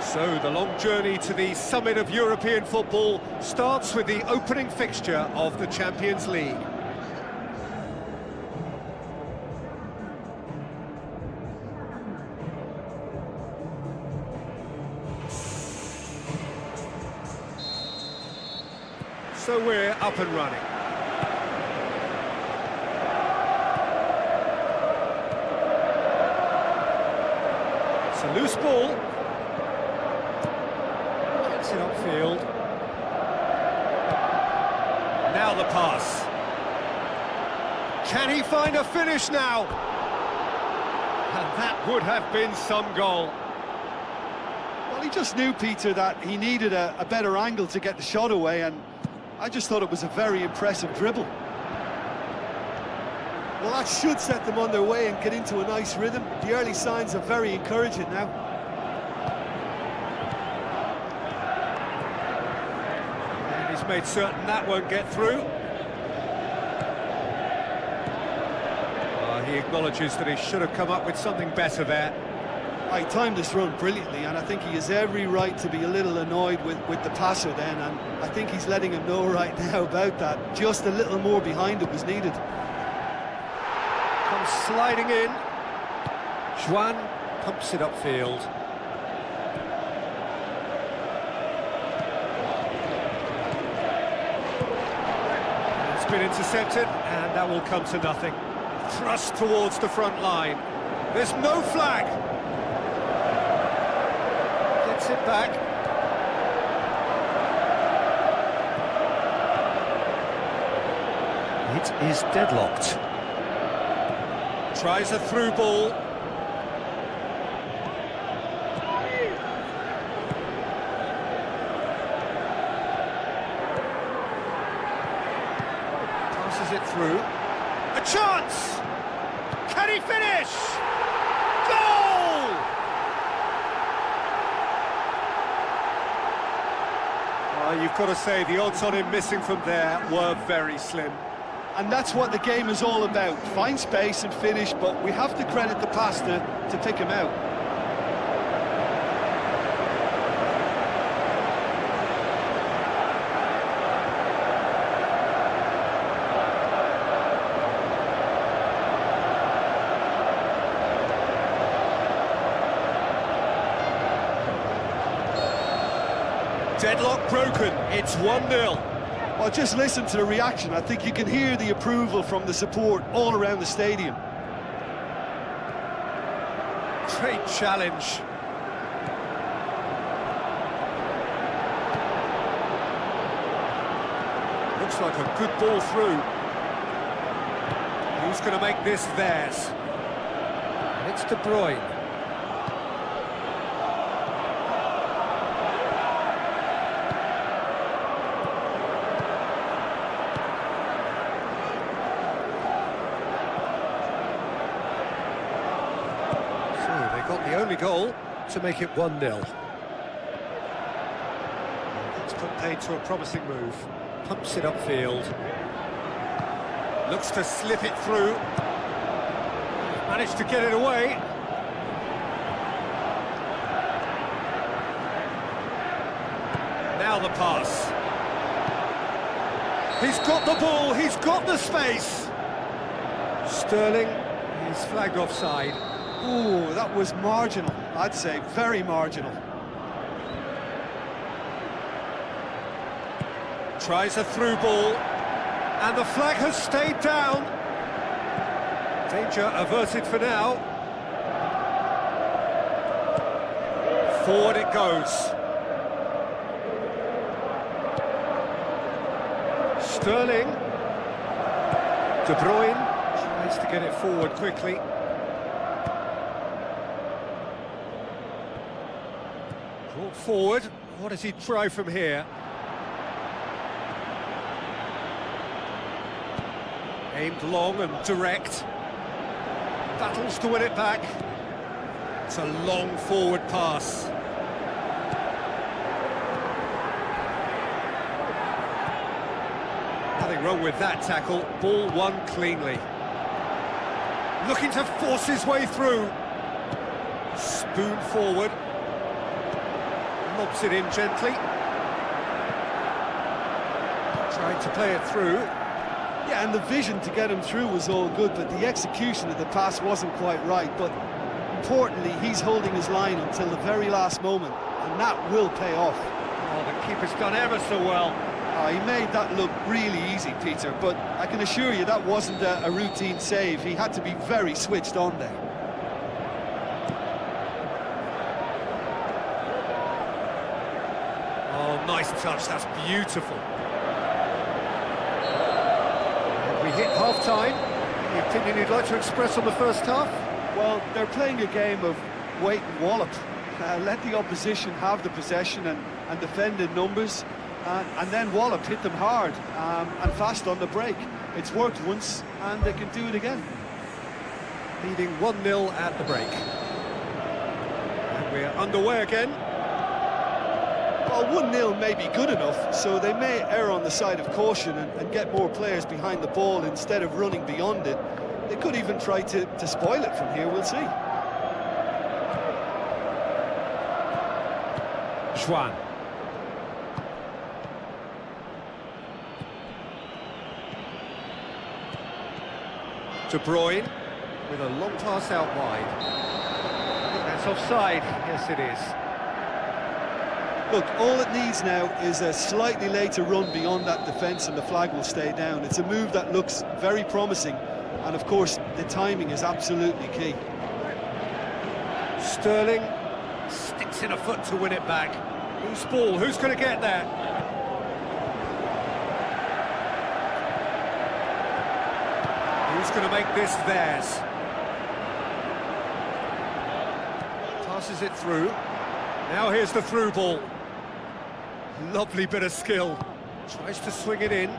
So the long journey to the summit of European football starts with the opening fixture of the Champions League. So we're up and running. It's a loose ball. Gets it upfield. Now the pass. Can he find a finish now? And that would have been some goal. Well, he just knew, Peter, that he needed a better angle to get the shot away, and I just thought it was a very impressive dribble. Well, that should set them on their way and get into a nice rhythm. The early signs are very encouraging now. And he's made certain that won't get through. He acknowledges that he should have come up with something better there. He timed this run brilliantly, and I think he has every right to be a little annoyed with the passer then, and I think he's letting him know right now about that. Just a little more behind it was needed. Comes sliding in. Juan pumps it upfield. It's been intercepted, and that will come to nothing. Thrust towards the front line. There's no flag. Gets it back. It is deadlocked. Tries a through ball. Passes it through. A chance! Can he finish? Goal! You've got to say, the odds on him missing from there were very slim. And that's what the game is all about. Find space and finish, but we have to credit the pass to pick him out. Deadlock broken, it's 1-0. Well, just listen to the reaction. I think you can hear the approval from the support all around the stadium. Great challenge. Looks like a good ball through. Who's going to make this theirs? And it's De Bruyne. Got the only goal to make it 1-0. That's put paid to a promising move. Pumps it upfield. Looks to slip it through. Managed to get it away. Now the pass. He's got the ball, he's got the space. Sterling is flagged offside. Ooh, that was marginal, I'd say, very marginal. Tries a through ball, and the flag has stayed down. Danger averted for now. Forward it goes. Sterling. De Bruyne tries to get it forward quickly. Brought forward. What does he try from here? Aimed long and direct. Battles to win it back. It's a long forward pass. Nothing wrong with that tackle. Ball won cleanly. Looking to force his way through. Spoon forward. Lobs it in gently. Trying to play it through. Yeah, and the vision to get him through was all good, but the execution of the pass wasn't quite right. But importantly, he's holding his line until the very last moment, and that will pay off. Oh, the keeper's done ever so well. He made that look really easy, Peter, but I can assure you that wasn't a routine save. He had to be very switched on there. Oh, nice touch, that's beautiful. And we hit half-time. Any opinion you'd like to express on the first half? Well, they're playing a game of wait and wallop. Let the opposition have the possession and defend in numbers, and then wallop, hit them hard and fast on the break. It's worked once, and they can do it again. Leading 1-0 at the break. And we're underway again. Well, 1-0 may be good enough, so they may err on the side of caution and get more players behind the ball instead of running beyond it. They could even try to spoil it from here, we'll see. Juan. De Bruyne with a long pass out wide. I think that's offside. Yes, it is. Look, all it needs now is a slightly later run beyond that defence and the flag will stay down. It's a move that looks very promising, and of course the timing is absolutely key. Sterling sticks in a foot to win it back. Who's ball? Who's going to get there? Who's going to make this theirs? Passes it through. Now here's the through ball. Lovely bit of skill. Tries to swing it in.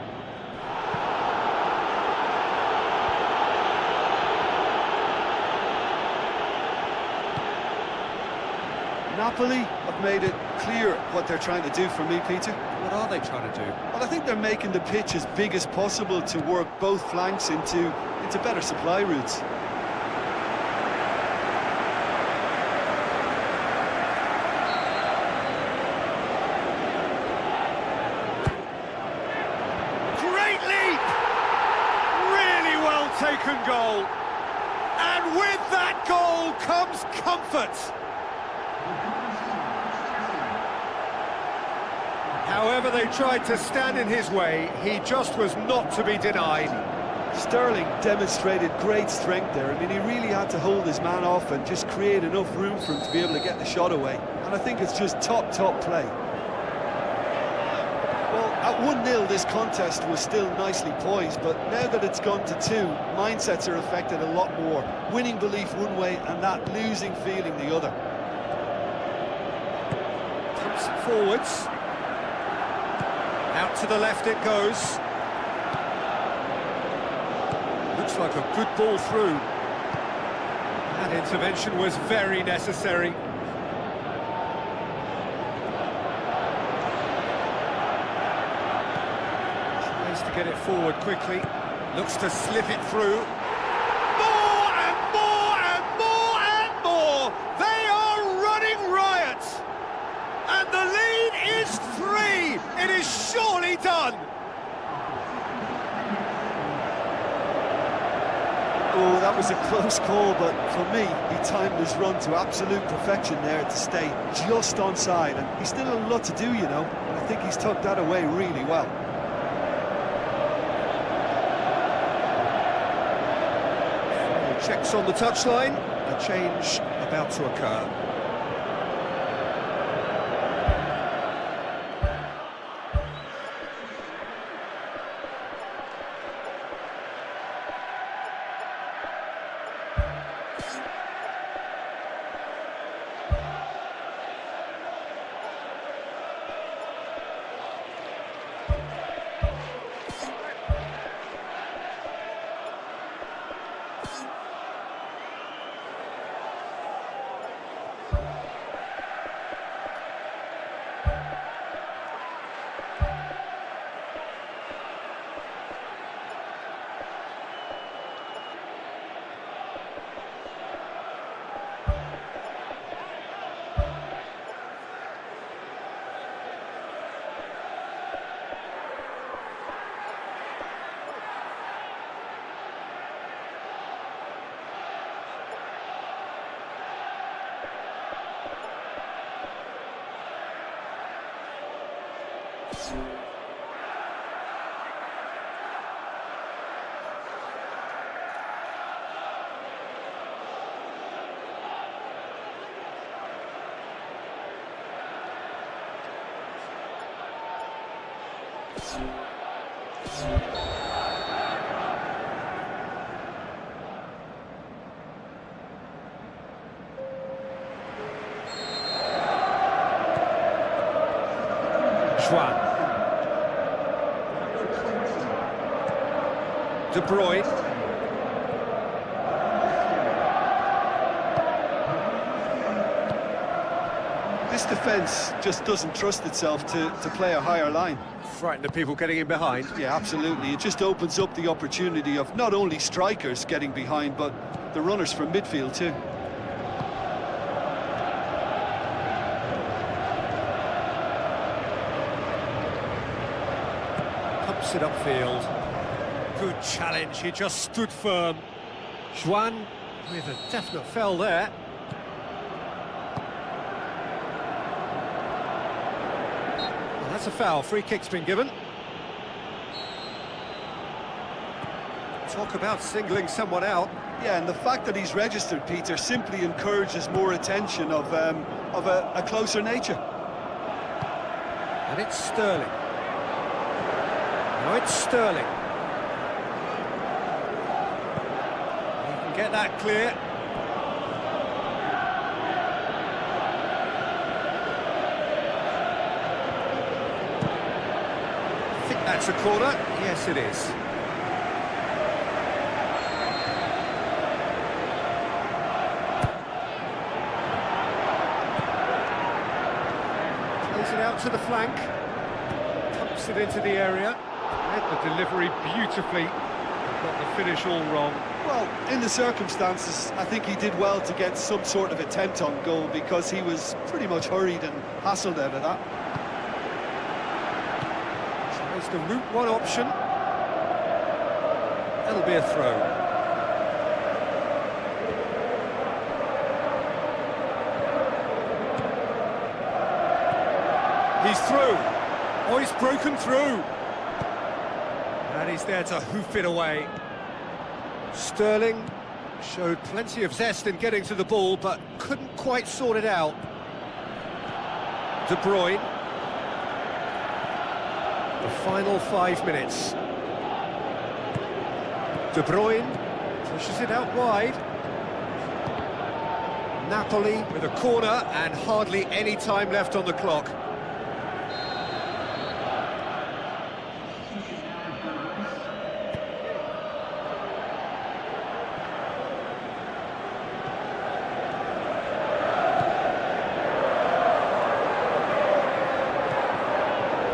Napoli have made it clear what they're trying to do for me, Peter. What are they trying to do? Well, I think they're making the pitch as big as possible to work both flanks into better supply routes. Great leap! Really well taken goal. And with that goal comes comfort. However they tried to stand in his way, he just was not to be denied. Sterling demonstrated great strength there. I mean, he really had to hold his man off and just create enough room for him to be able to get the shot away. And I think it's just top play. Well, at 1-0, this contest was still nicely poised, but now that it's gone to 2, mindsets are affected a lot more. Winning belief one way and that losing feeling the other. Comes forwards. Out to the left it goes. Looks like a good ball through. That intervention was very necessary. Tries to get it forward quickly. Looks to slip it through. More and more and more and more! They are running riot! And the lead is 3! It is surely done! Oh, that was a close call, but for me, he timed his run to absolute perfection there to stay just onside, and he's still a lot to do, you know, and I think he's tucked that away really well. Checks on the touchline, a change about to occur. De Bruyne. This defence just doesn't trust itself to play a higher line. Frighten the people getting in behind. Yeah, absolutely. It just opens up the opportunity of not only strikers getting behind, but the runners from midfield too. Pumps it upfield. Good challenge, he just stood firm. Juan with a definite foul there. Well, that's a foul, free kick's been given. Talk about singling someone out. Yeah, and the fact that he's registered, Peter, simply encourages more attention of a closer nature. And it's Sterling. Now it's Sterling. get that clear. I think that's a corner. Yes, it is. Plays it out to the flank. Pumps it into the area. Read the delivery beautifully. Got the finish all wrong. Well, in the circumstances, I think he did well to get some sort of attempt on goal because he was pretty much hurried and hassled out of that. Tries the route one option. That'll be a throw. He's through. Oh, he's broken through. And he's there to hoof it away. Sterling showed plenty of zest in getting to the ball, but couldn't quite sort it out. De Bruyne. The final 5 minutes. De Bruyne pushes it out wide. Napoli with a corner and hardly any time left on the clock.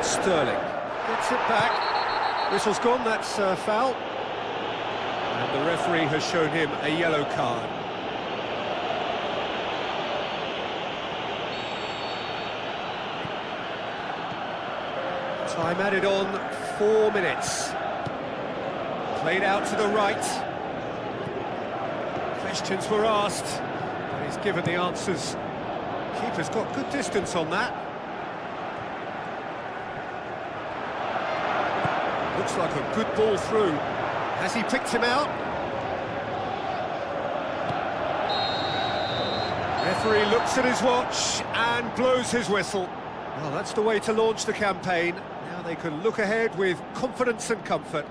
Sterling gets it back. Whistle's gone, that's foul. And the referee has shown him a yellow card. Time added on, 4 minutes. Played out to the right. Questions were asked, but he's given the answers. Keeper's got good distance on that. Looks like a good ball through. Has he picked him out? Referee looks at his watch and blows his whistle. Well, that's the way to launch the campaign. Now they can look ahead with confidence and comfort.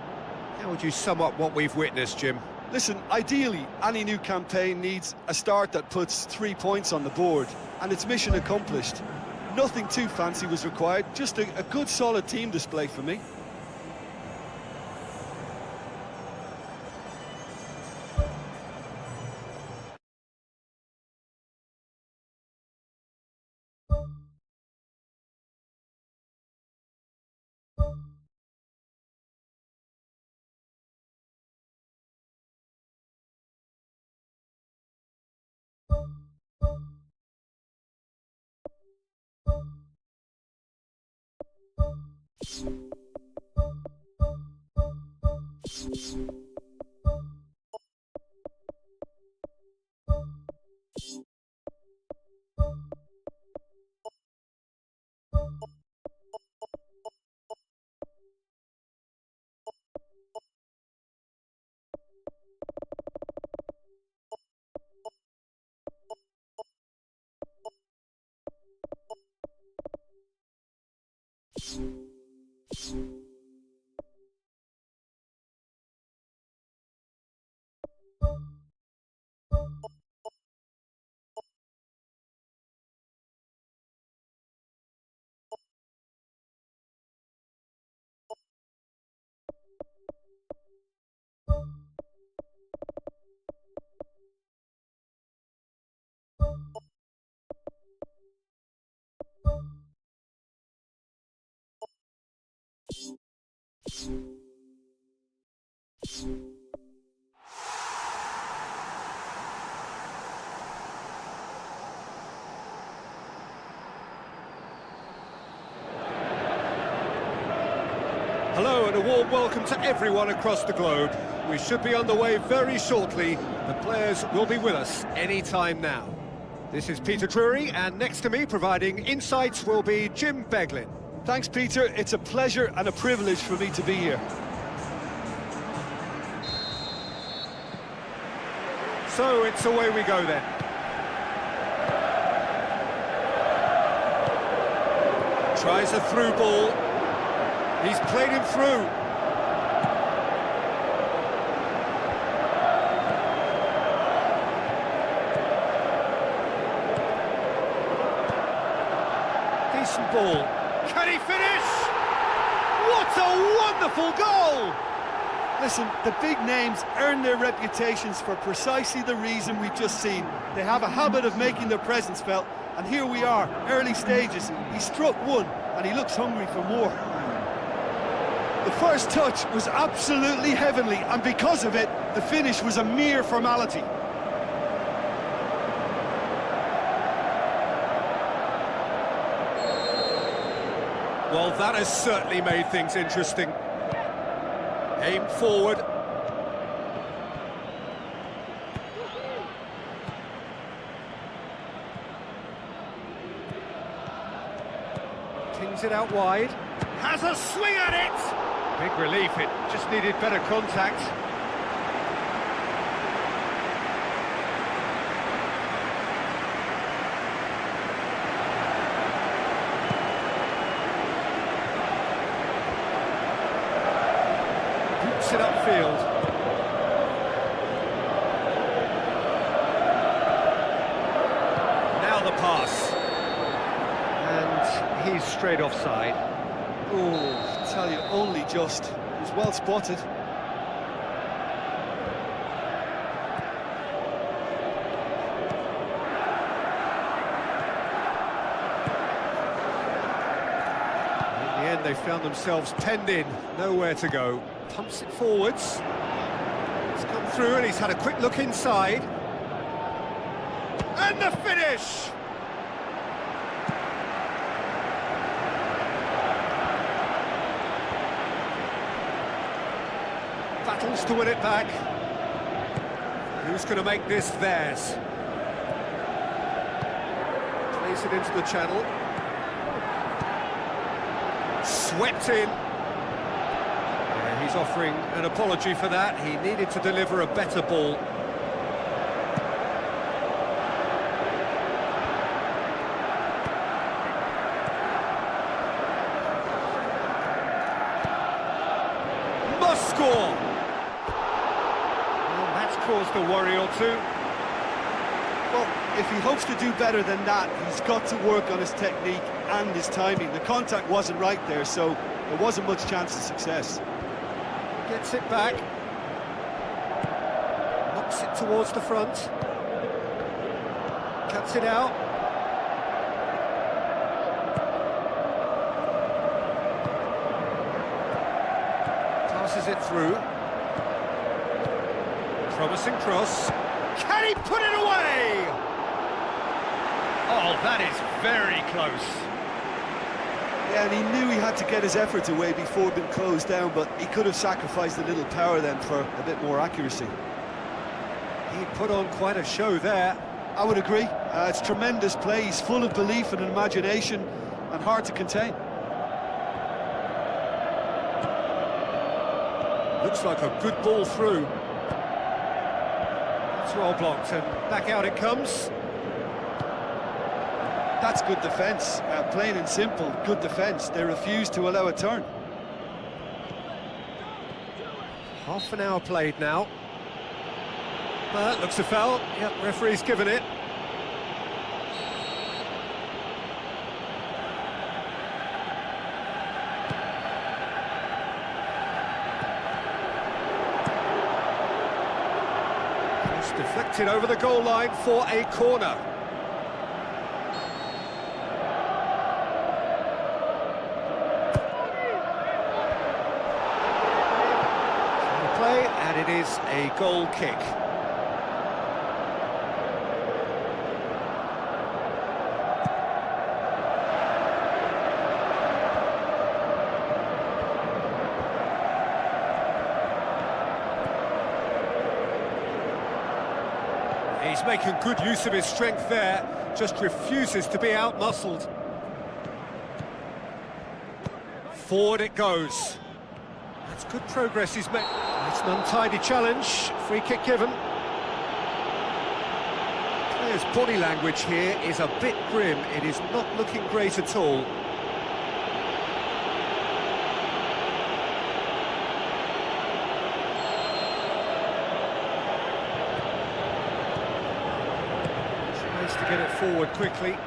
How would you sum up what we've witnessed, Jim? Listen, ideally, any new campaign needs a start that puts 3 points on the board, and it's mission accomplished. Nothing too fancy was required, just a good, solid team display for me. Hello and a warm welcome to everyone across the globe. We should be on the way very shortly. The players will be with us any time now. This is Peter Drury, and next to me providing insights will be Jim Beglin. Thanks, Peter. It's a pleasure and a privilege for me to be here. So it's away we go then. Tries a through ball. He's played him through. ball. Can he finish? What a wonderful goal! Listen, the big names earn their reputations for precisely the reason we've just seen. They have a habit of making their presence felt, and here we are, early stages. He struck one, and he looks hungry for more. The first touch was absolutely heavenly, and because of it, the finish was a mere formality. Well, that has certainly made things interesting. Aim forward. Kings it out wide. Has a swing at it! Big relief, it just needed better contact. Boots it upfield. Now the pass. And he's straight offside. Oh, I tell you, only just. It was well spotted. In the end, they found themselves penned in, nowhere to go. Pumps it forwards. It's come through and he's had a quick look inside. And the finish! Battles to win it back. Who's going to make this theirs? Plays it into the channel. Swept in. Yeah, he's offering an apology for that. He needed to deliver a better ball. Must score! Well, that's caused a worry or two. Well, if he hopes to do better than that, he's got to work on his technique and his timing. The contact wasn't right there, so there wasn't much chance of success. Gets it back. Knocks it towards the front. Cuts it out. Passes it through. Promising cross. Can he put it away? Oh, that is very close. Yeah, and he knew he had to get his efforts away before being closed down, but he could have sacrificed a little power then for a bit more accuracy. He put on quite a show there. I would agree. It's tremendous play. He's full of belief and imagination and hard to contain. Looks like a good ball through. It's well blocked and back out it comes. That's good defence, plain and simple, good defence. They refuse to allow a turn. Half an hour played now. Looks a foul. Yep, referee's given it. It's deflected over the goal line for a corner. And it is a goal kick. He's making good use of his strength there, just refuses to be out-muscled. Forward it goes. That's good progress he's made. It's an untidy challenge, free kick given. Players' body language here is a bit grim. It is not looking great at all. Tries to get it forward quickly.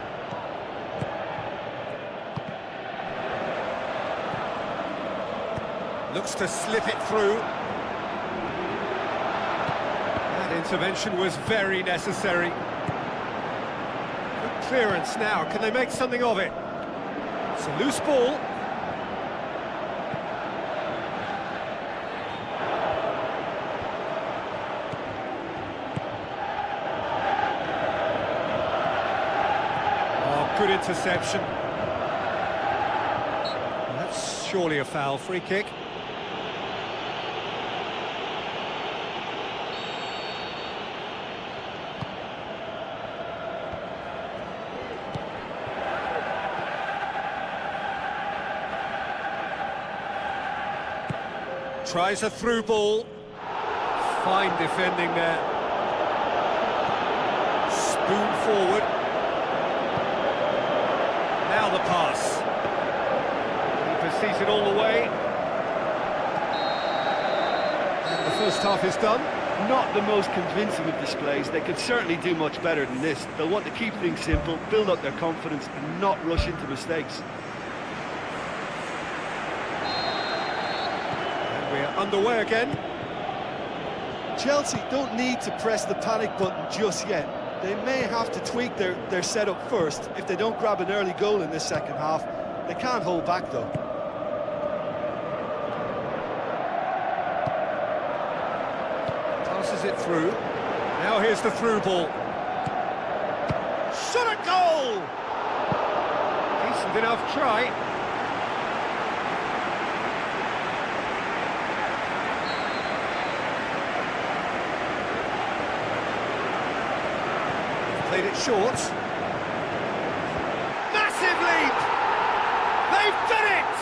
Looks to slip it through. That intervention was very necessary. Good clearance now. Can they make something of it? It's a loose ball. Oh, good interception. That's surely a foul. Free kick. Tries a through ball. Fine defending there. Spoon forward. Now the pass. Keeper sees it all the way. And the first half is done. Not the most convincing of displays. They could certainly do much better than this. They'll want to keep things simple, build up their confidence and not rush into mistakes. We're underway again. Chelsea don't need to press the panic button just yet. They may have to tweak their setup first if they don't grab an early goal in this second half. They can't hold back though. Passes it through. Now here's the through ball. Shot at goal! Decent enough try. Played it short. Massive lead! They've done it!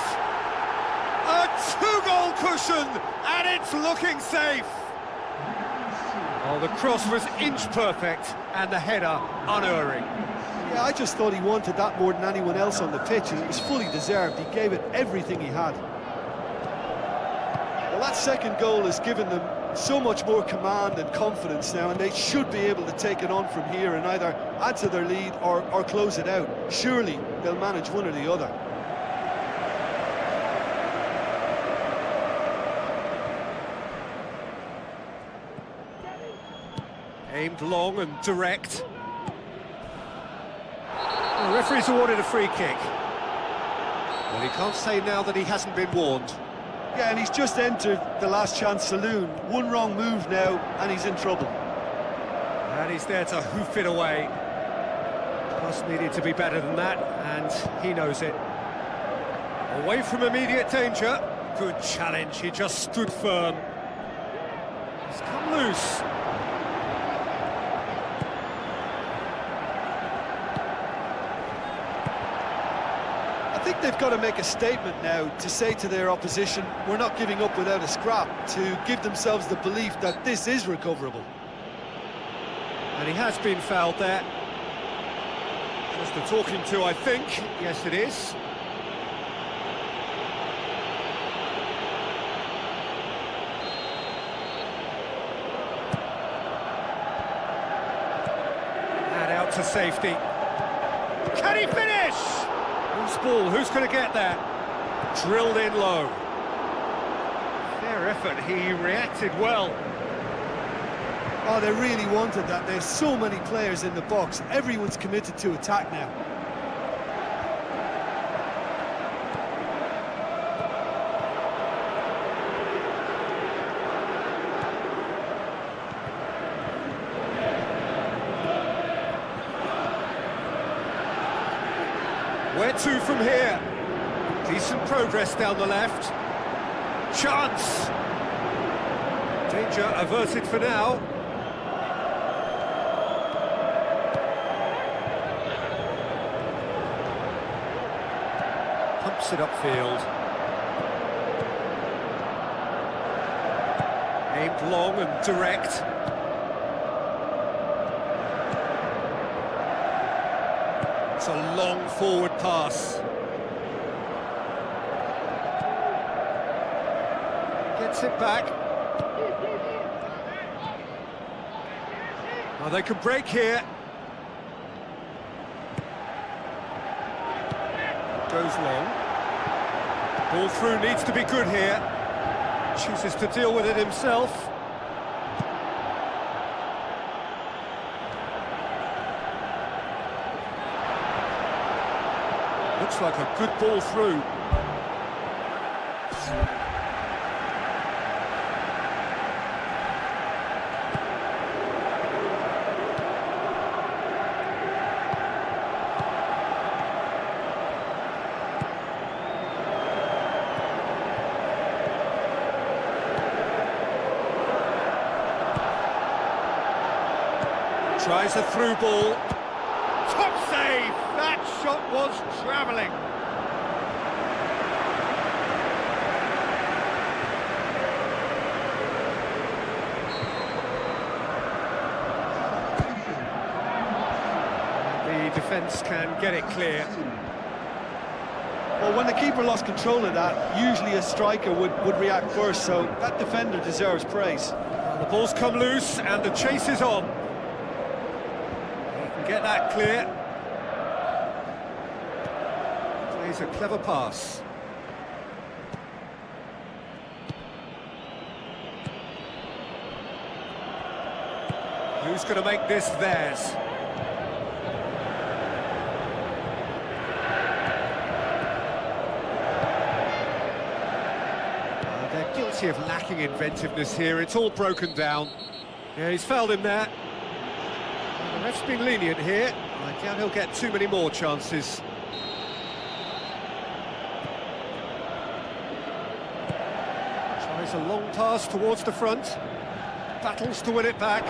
A two-goal cushion, and it's looking safe. Oh, the cross was inch perfect, and the header unerring. Yeah, I just thought he wanted that more than anyone else on the pitch, and it was fully deserved. He gave it everything he had. Well, that second goal has given them so much more command and confidence now, and they should be able to take it on from here and either add to their lead or close it out. Surely they'll manage one or the other. Aimed long and direct. The referee's awarded a free kick. Well, he can't say now that he hasn't been warned. Yeah, and he's just entered the last chance saloon. One wrong move now, and he's in trouble. And he's there to hoof it away. Pass needed to be better than that, and he knows it. Away from immediate danger. Good challenge, he just stood firm. He's come loose. I think they've got to make a statement now to say to their opposition, we're not giving up without a scrap, to give themselves the belief that this is recoverable. And he has been fouled there. Just the talking to, I think. Yes, it is. And out to safety. Can he finish? Loose ball, who's going to get that? Drilled in low. Fair effort, he reacted well. Oh, they really wanted that. There's so many players in the box. Everyone's committed to attack now. Where to from here? Decent progress down the left. Chance! Danger averted for now. Pumps it upfield. Aimed long and direct. It's a long forward pass. Gets it back. Oh, they can break here. Goes long. Ball through needs to be good here. Chooses to deal with it himself. Looks like a good ball through. Tries a through ball. Top save! That shot was travelling. The defence can get it clear. Well, when the keeper lost control of that, usually a striker would react first, so that defender deserves praise. Well, the ball's come loose and the chase is on. Get that clear. Plays a clever pass. Who's going to make this theirs? They're guilty of lacking inventiveness here. It's all broken down. Yeah, he's fouled him there. The ref's been lenient here. I doubt he'll get too many more chances. Tries a long pass towards the front. Battles to win it back.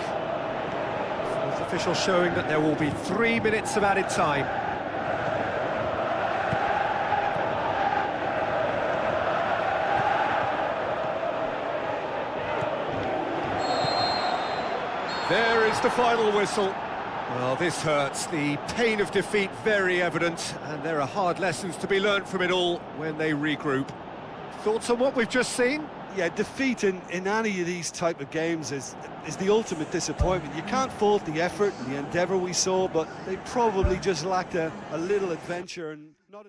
Fourth official showing that there will be 3 minutes of added time. There is the final whistle. Well, this hurts. The pain of defeat very evident, and there are hard lessons to be learnt from it all when they regroup. Thoughts on what we've just seen? Yeah, defeat in any of these type of games is the ultimate disappointment. You can't fault the effort and the endeavour we saw, but they probably just lacked a little adventure and not...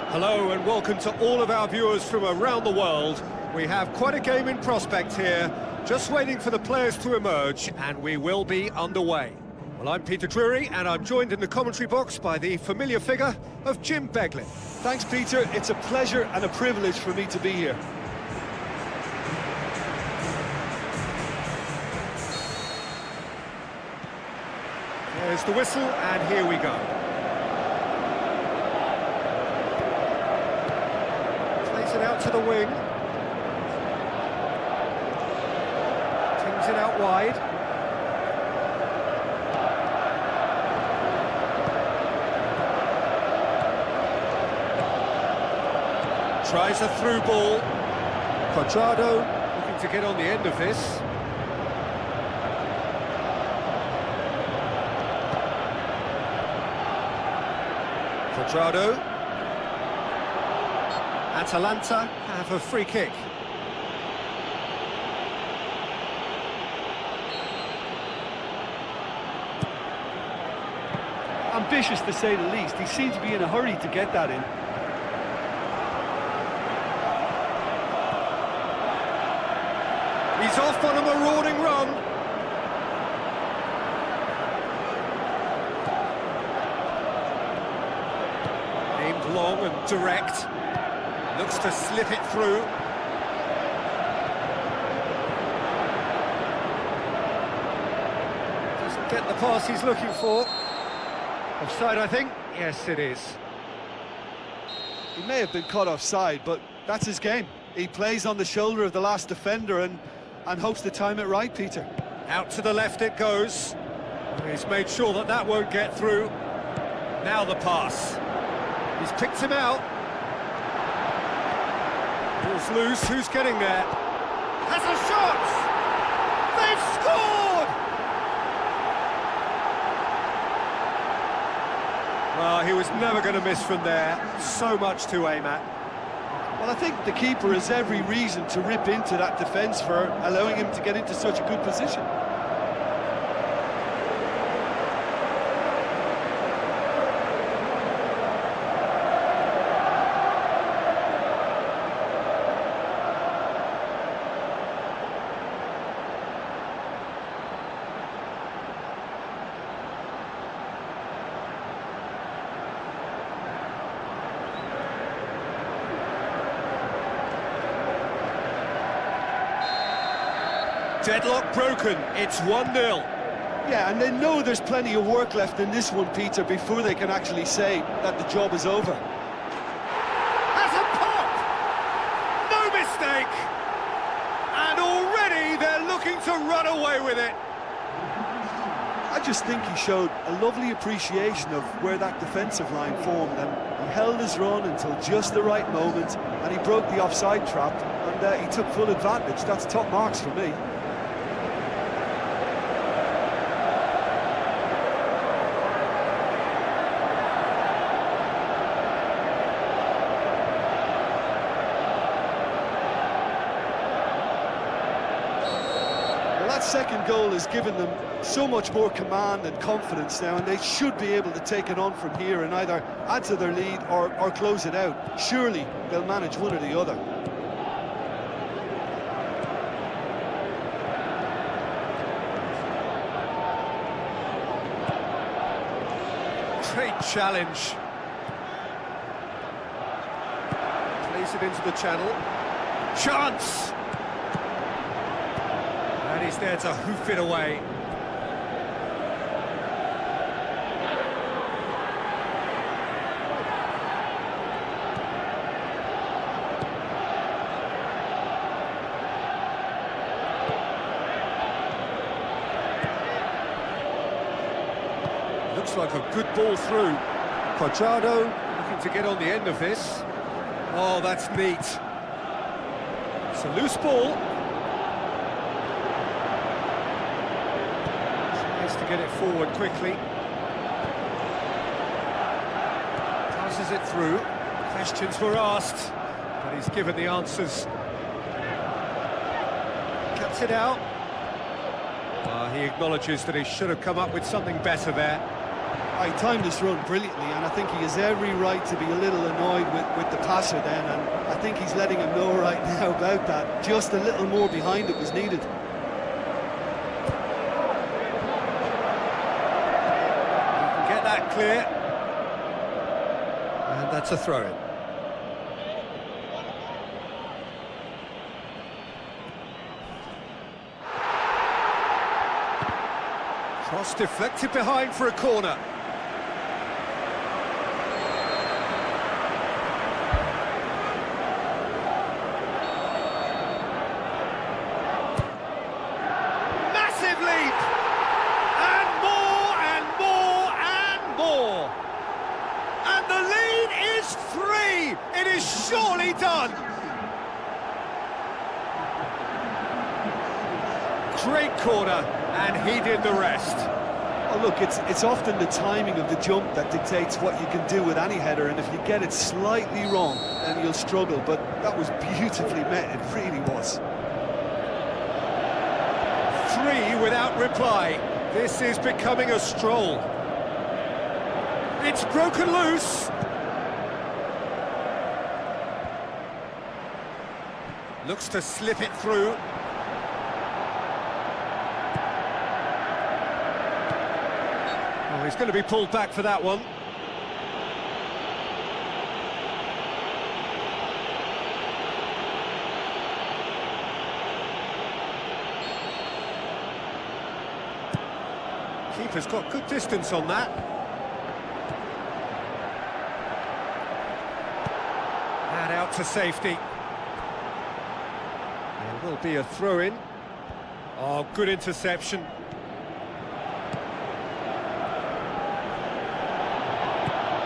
Hello and welcome to all of our viewers from around the world. We have quite a game in prospect here, just waiting for the players to emerge, and we will be underway. Well, I'm Peter Drury, and I'm joined in the commentary box by the familiar figure of Jim Beglin. Thanks, Peter. It's a pleasure and a privilege for me to be here. There's the whistle, and here we go. Plays it out to the wing. Tings it out wide. Tries a through ball. Quadrado looking to get on the end of this. Quadrado. Atalanta have a free kick. Ambitious to say the least. He seemed to be in a hurry to get that in. He's off on a marauding run. Aimed long and direct. Looks to slip it through. Doesn't get the pass he's looking for. Offside, I think. Yes, it is. He may have been caught offside, but that's his game. He plays on the shoulder of the last defender and hopes to time it right, Peter. Out to the left it goes. He's made sure that that won't get through. Now the pass. He's picked him out. Ball's loose, who's getting there? Has a shot! They've scored! Well, he was never going to miss from there. So much to aim at. Well, I think the keeper has every reason to rip into that defence for allowing him to get into such a good position. Deadlock broken, it's 1-0. Yeah, and they know there's plenty of work left in this one, Peter, before they can actually say that the job is over. Has a pop! No mistake! And already they're looking to run away with it. I just think he showed a lovely appreciation of where that defensive line formed, and he held his run until just the right moment, and he broke the offside trap, and he took full advantage. That's top marks for me. That second goal has given them so much more command and confidence now, and they should be able to take it on from here and either add to their lead or close it out. Surely they'll manage one or the other. Great challenge. Plays it into the channel. Chance! And he's there to hoof it away. Looks like a good ball through. Quadrado looking to get on the end of this. Oh, that's neat. It's a loose ball. To get it forward quickly. Passes it through. Questions were asked, but he's given the answers. Cuts it out. He acknowledges that he should have come up with something better there. He timed his run brilliantly, and I think he has every right to be a little annoyed with the passer then, and I think he's letting him know right now about that. Just a little more behind it was needed. Clear, and that's a throw-in. Cross deflected behind for a corner. Massive leap! And more and more and more! And the lead is 3! It is surely done! Great corner, and he did the rest. Oh, look, it's often the timing of the jump that dictates what you can do with any header, and if you get it slightly wrong, then you'll struggle, but that was beautifully met, it really was. 3 without reply. This is becoming a stroll. It's broken loose. Looks to slip it through. he's going to be pulled back for that one. Keeper's got good distance on that. And out to safety. There will be a throw-in. Oh, good interception.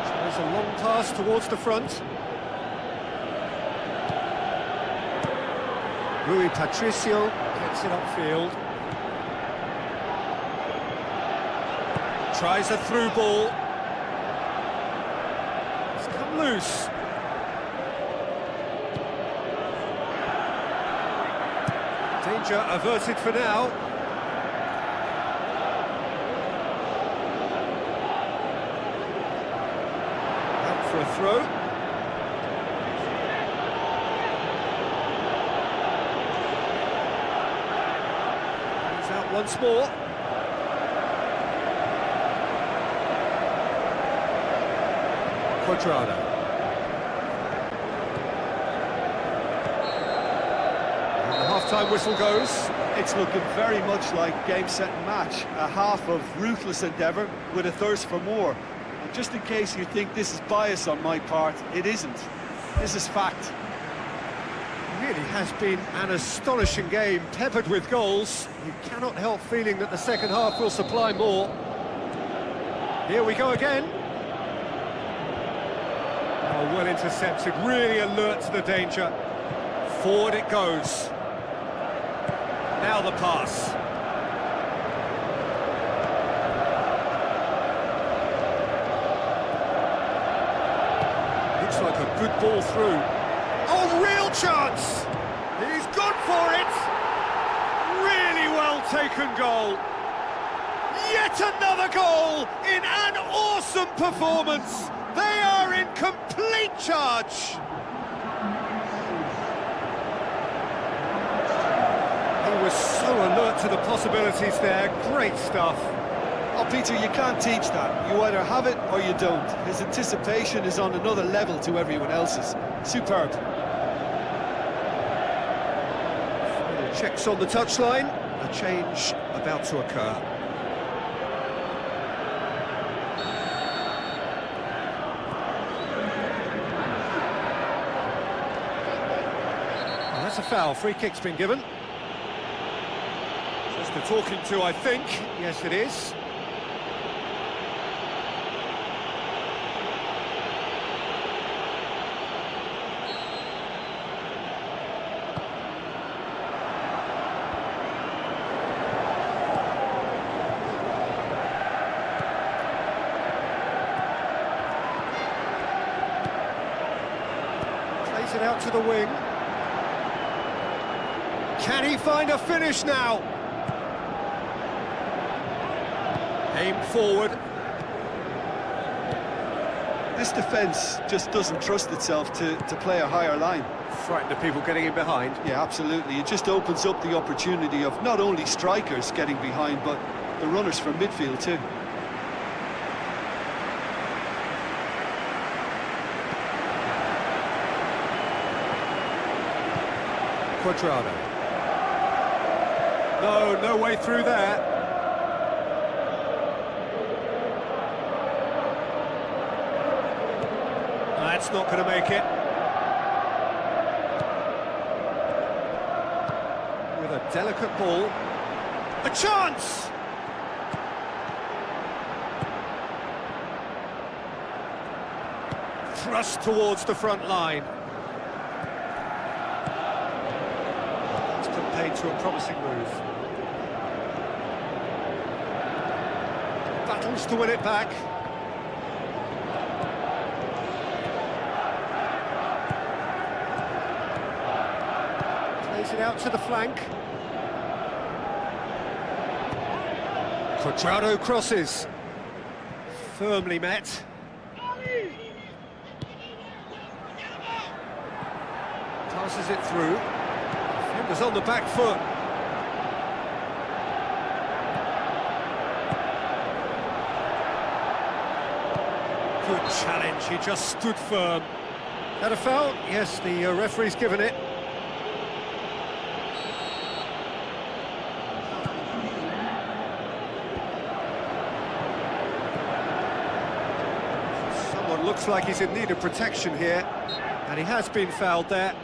So there's a long pass towards the front. Rui Patricio gets it upfield. Tries a through ball. It's come loose. Danger averted for now. Out for a throw. He's out once more. Quadrado. And the half-time whistle goes. It's looking very much like game, set and match. A half of ruthless endeavour with a thirst for more. And just in case you think this is bias on my part, it isn't. This is fact. It really has been an astonishing game, peppered with goals. You cannot help feeling that the second half will supply more. Here we go again. Oh, well intercepted, really alert to the danger. Forward it goes. Now the pass. Looks like a good ball through. Oh, real chance! He's gone for it! Really well taken goal. Yet another goal in an awesome performance. They are in complete charge. He was so alert to the possibilities there. Great stuff. Oh, Peter, you can't teach that. You either have it or you don't. His anticipation is on another level to everyone else's. Superb. Final checks on the touchline. A change about to occur. That's a foul. Free kick's been given. Just a talking to, I think. Yes, it is. Plays it out to the wing. Can he find a finish now? Aim forward. This defence just doesn't trust itself to play a higher line. Frightened of people getting in behind. Yeah, absolutely. It just opens up the opportunity of not only strikers getting behind, but the runners from midfield too. Quadrado. No way through there. That's not going to make it. With a delicate ball. A chance! Thrust towards the front line. That's contained to a promising move. Battles to win it back. Plays it out to the flank. Quadrado crosses. Firmly met. Passes it through. Defenders on the back foot. Good challenge, he just stood firm. Had a foul? Yes, the referee's given it. Someone looks like he's in need of protection here, and he has been fouled there.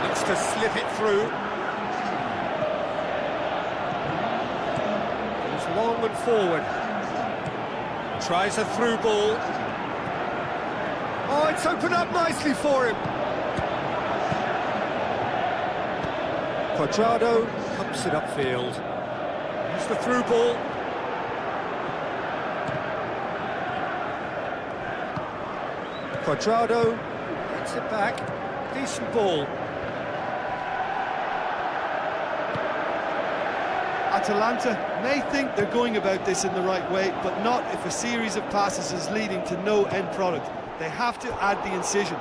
Looks to slip it through. Goes long and forward. Tries a through ball. Oh, it's opened up nicely for him. Quadrado pumps it upfield. Here's the through ball. Quadrado gets it back. Decent ball. Atalanta may think they're going about this in the right way, but not if a series of passes is leading to no end product. They have to add the incision.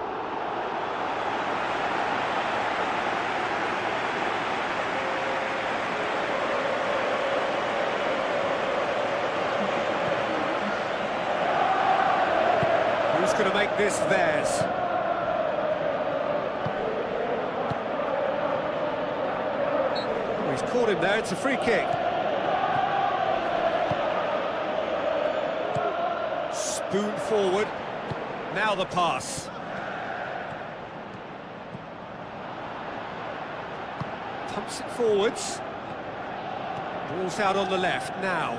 Who's going to make this theirs? Oh, he's caught him there, it's a free kick. Spoon forward. Now the pass. Pumps it forwards. Ball's out on the left now.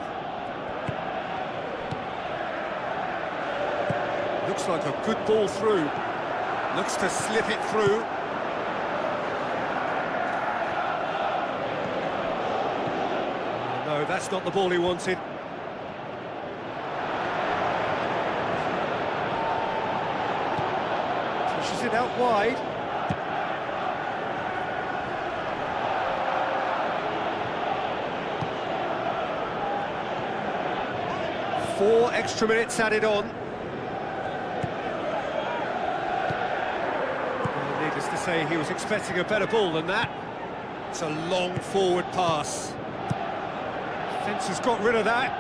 Looks like a good ball through. Looks to slip it through. No, that's not the ball he wanted. Pushes it out wide. Four extra minutes added on. Well, needless to say, he was expecting a better ball than that. It's a long forward pass. Defence has got rid of that.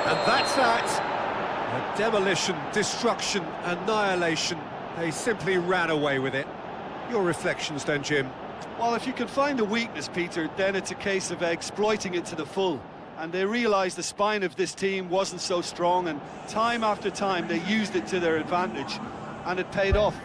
And that's that. A demolition, destruction, annihilation. They simply ran away with it. Your reflections then, Jim? Well, if you can find a weakness, Peter, then it's a case of exploiting it to the full. And they realised the spine of this team wasn't so strong, and time after time they used it to their advantage, and it paid off.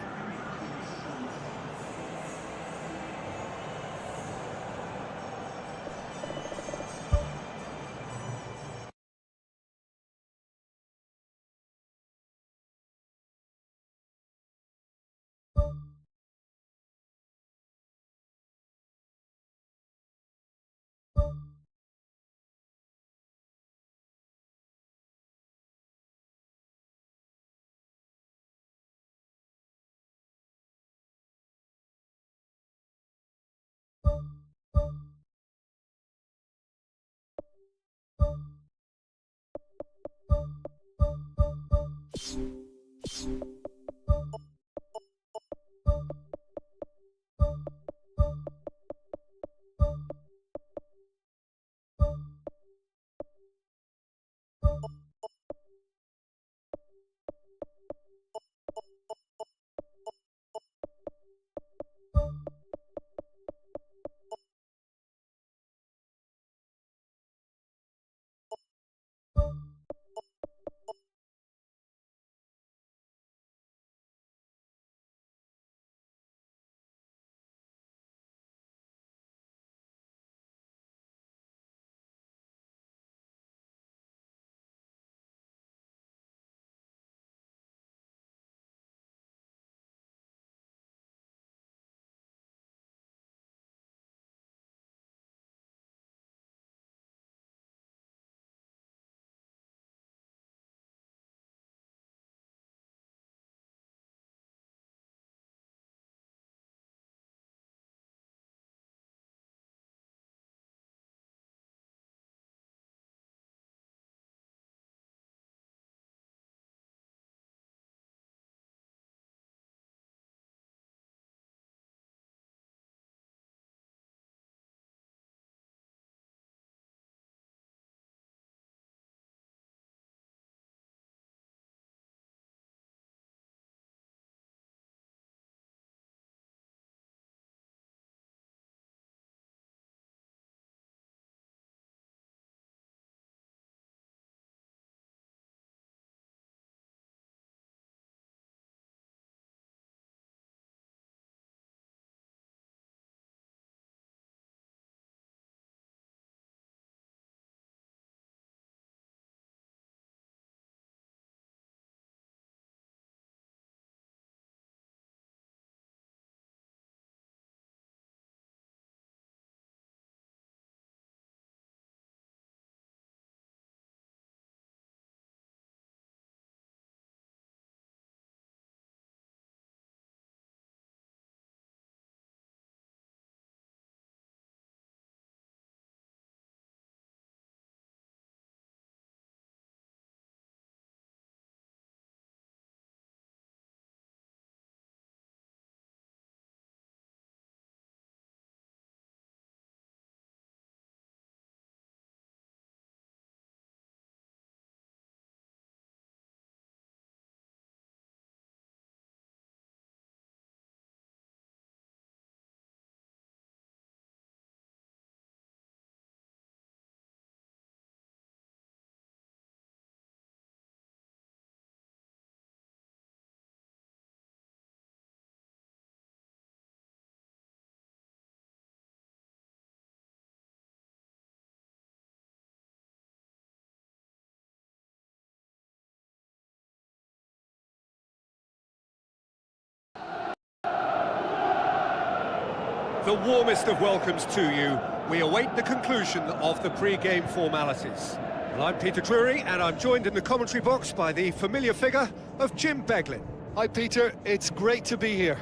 The warmest of welcomes to you. We await the conclusion of the pre-game formalities. Well, I'm Peter Drury, and I'm joined in the commentary box by the familiar figure of Jim Beglin. Hi Peter, it's great to be here.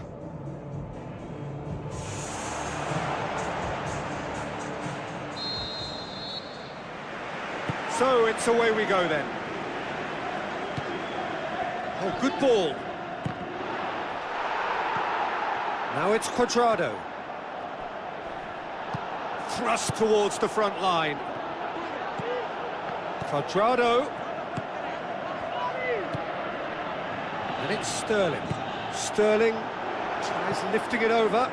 So it's away we go then. Oh, good ball. Now it's Cuadrado. Thrust towards the front line. Cuadrado. And it's Sterling. Sterling tries lifting it over.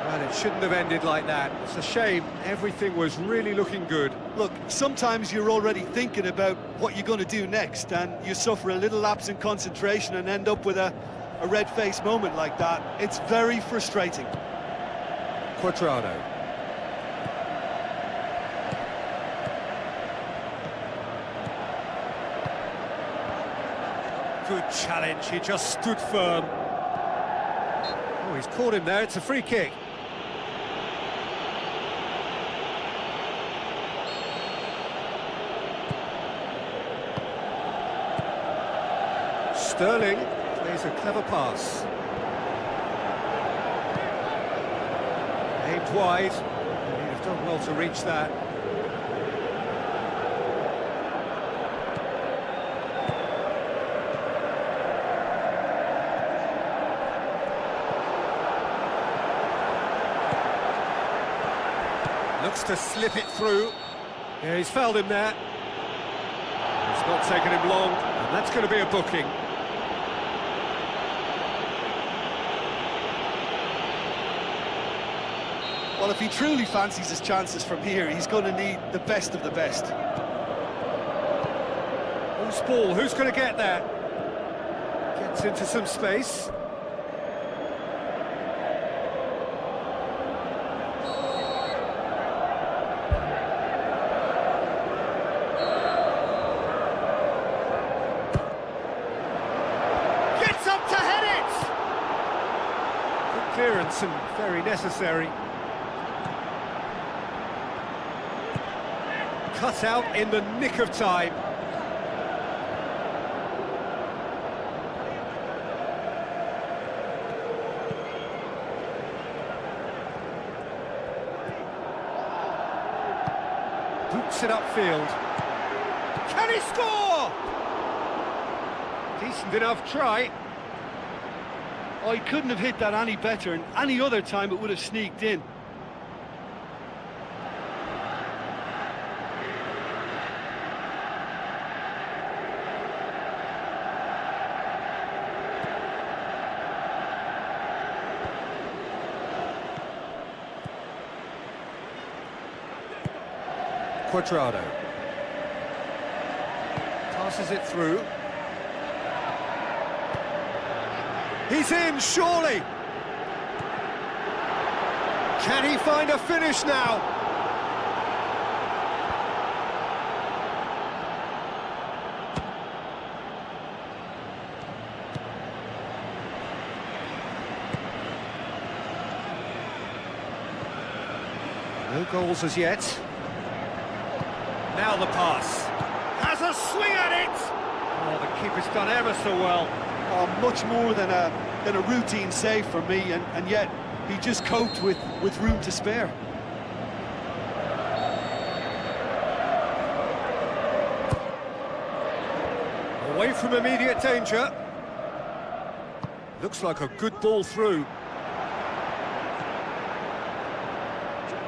Well, it shouldn't have ended like that. It's a shame. Everything was really looking good. Look, sometimes you're already thinking about what you're going to do next, and you suffer a little lapse in concentration and end up with a red-faced moment like that. It's very frustrating. Cuadrado. Good challenge, he just stood firm. Oh, he's caught him there, it's a free kick. Sterling plays a clever pass. Aimed wide, he'd have done well to reach that. Looks to slip it through. Yeah, he's fouled him there. It's not taken him long, and that's going to be a booking. Well, if he truly fancies his chances from here, he's going to need the best of the best. Loose ball, who's going to get there? Gets into some space. Gets up to head it! Good clearance and very necessary. Cut out in the nick of time. Boots it upfield. Can he score? Decent enough try. Oh, he couldn't have hit that any better, and any other time it would have sneaked in. Cuadrado passes it through. He's in, surely. Can he find a finish now? No goals as yet. Now the pass. Has a swing at it! Oh, the keeper's done ever so well. Oh, much more than a routine save for me, and yet he just coped with room to spare. Away from immediate danger. Looks like a good ball through.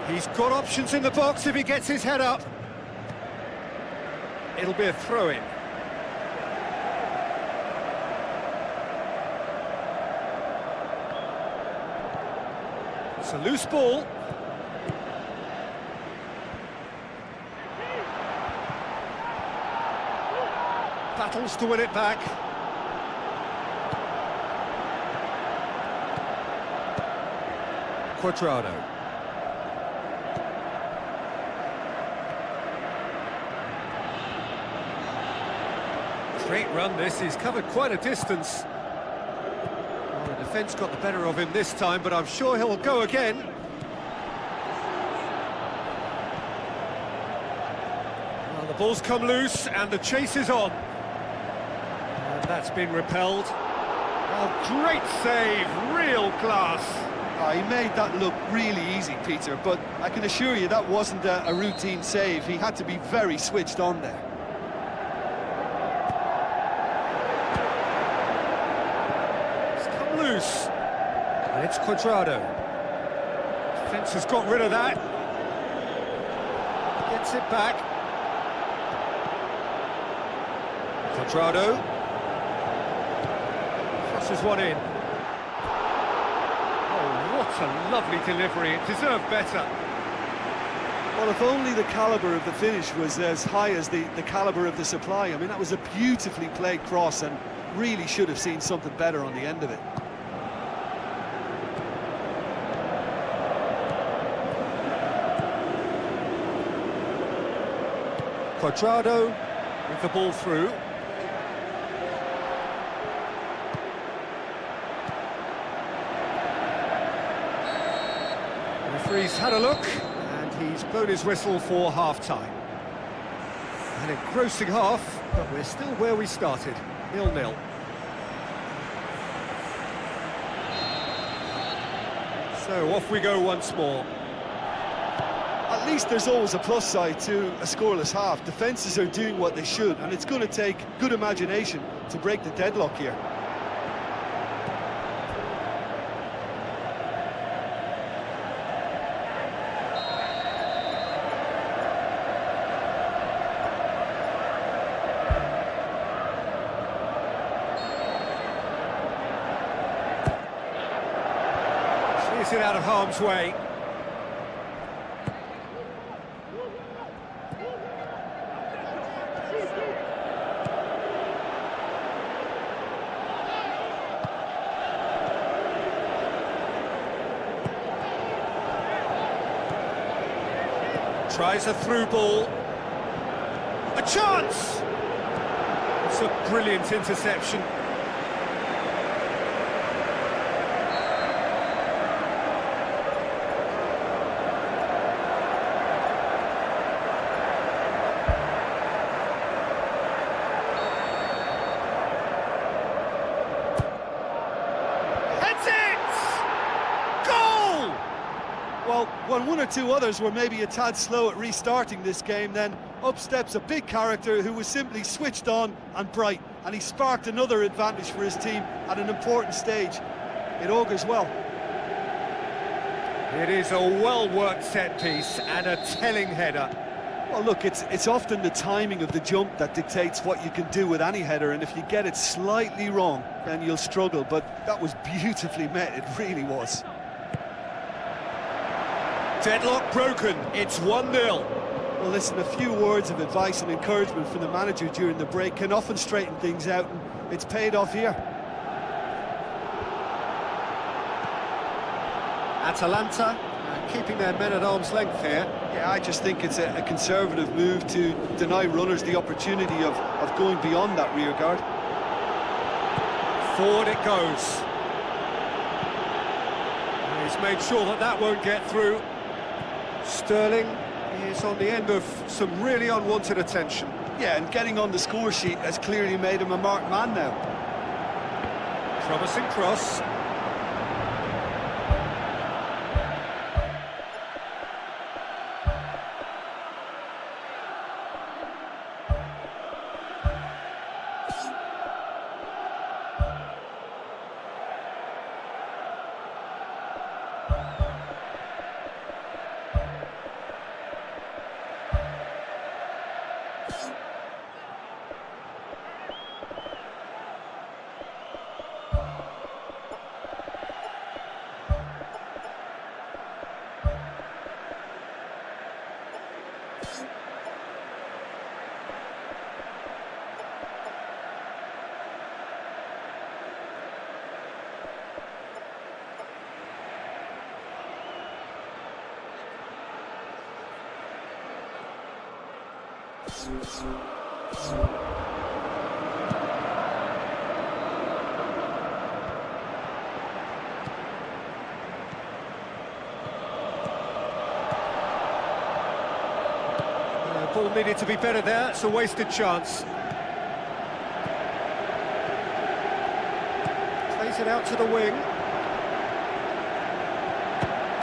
He's got options in the box if he gets his head up. It'll be a throw-in. It's a loose ball. Battles to win it back. Cuadrado. Great run this, he's covered quite a distance. Oh, the Defence got the better of him this time, but I'm sure he'll go again. Well, the ball's come loose and the chase is on. And that's been repelled. Oh, great save, real class. Oh, he made that look really easy, Peter, but I can assure you that wasn't a routine save. He had to be very switched on there. Loose, and it's Cuadrado. Defence has got rid of that. Gets it back. Cuadrado crosses one in. Oh, what a lovely delivery! It deserved better. Well, if only the calibre of the finish was as high as the calibre of the supply. I mean, that was a beautifully played cross and really should have seen something better on the end of it. Cuadrado with the ball through. The referee's had a look, and he's blown his whistle for half-time. An engrossing half, but we're still where we started, 0-0. So off we go once more. At least there's always a plus side to a scoreless half. Defences are doing what they should, and it's going to take good imagination to break the deadlock here. She's it out of harm's way. Tries a through ball. A chance! It's a brilliant interception. Well, when one or two others were maybe a tad slow at restarting this game, then up steps a big character who was simply switched on and bright, and he sparked another advantage for his team at an important stage. It augurs well. It is a well-worked set-piece and a telling header. Well, look, it's often the timing of the jump that dictates what you can do with any header, and if you get it slightly wrong, then you'll struggle, but that was beautifully met, it really was. Deadlock broken, it's 1-0. Well, listen, a few words of advice and encouragement from the manager during the break can often straighten things out, and it's paid off here. Atalanta keeping their men at arm's length here. Yeah, I just think it's a conservative move to deny runners the opportunity of going beyond that rear guard. Forward it goes. He's made sure that that won't get through. Sterling is on the end of some really unwanted attention. Yeah, and getting on the score sheet has clearly made him a marked man now. Promising cross. ball needed to be better there, it's a wasted chance. Plays it out to the wing.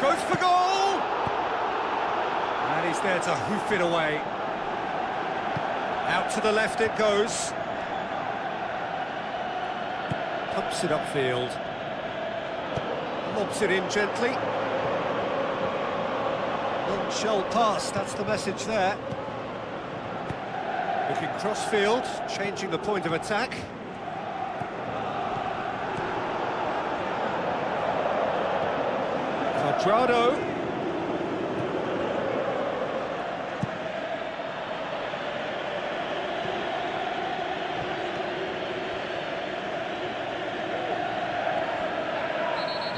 Goes for goal! And he's there to hoof it away. Out to the left it goes. Pumps it upfield. Lobs it in gently. Long shell pass, that's the message there. Looking cross-field, changing the point of attack. Quadrado.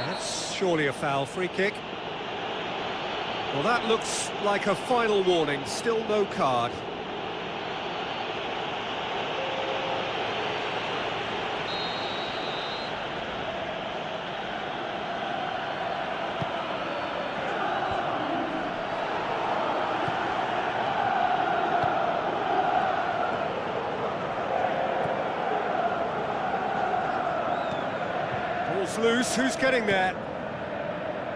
That's surely a foul, free kick. Well, that looks like a final warning, still no card. Ball's loose, who's getting there?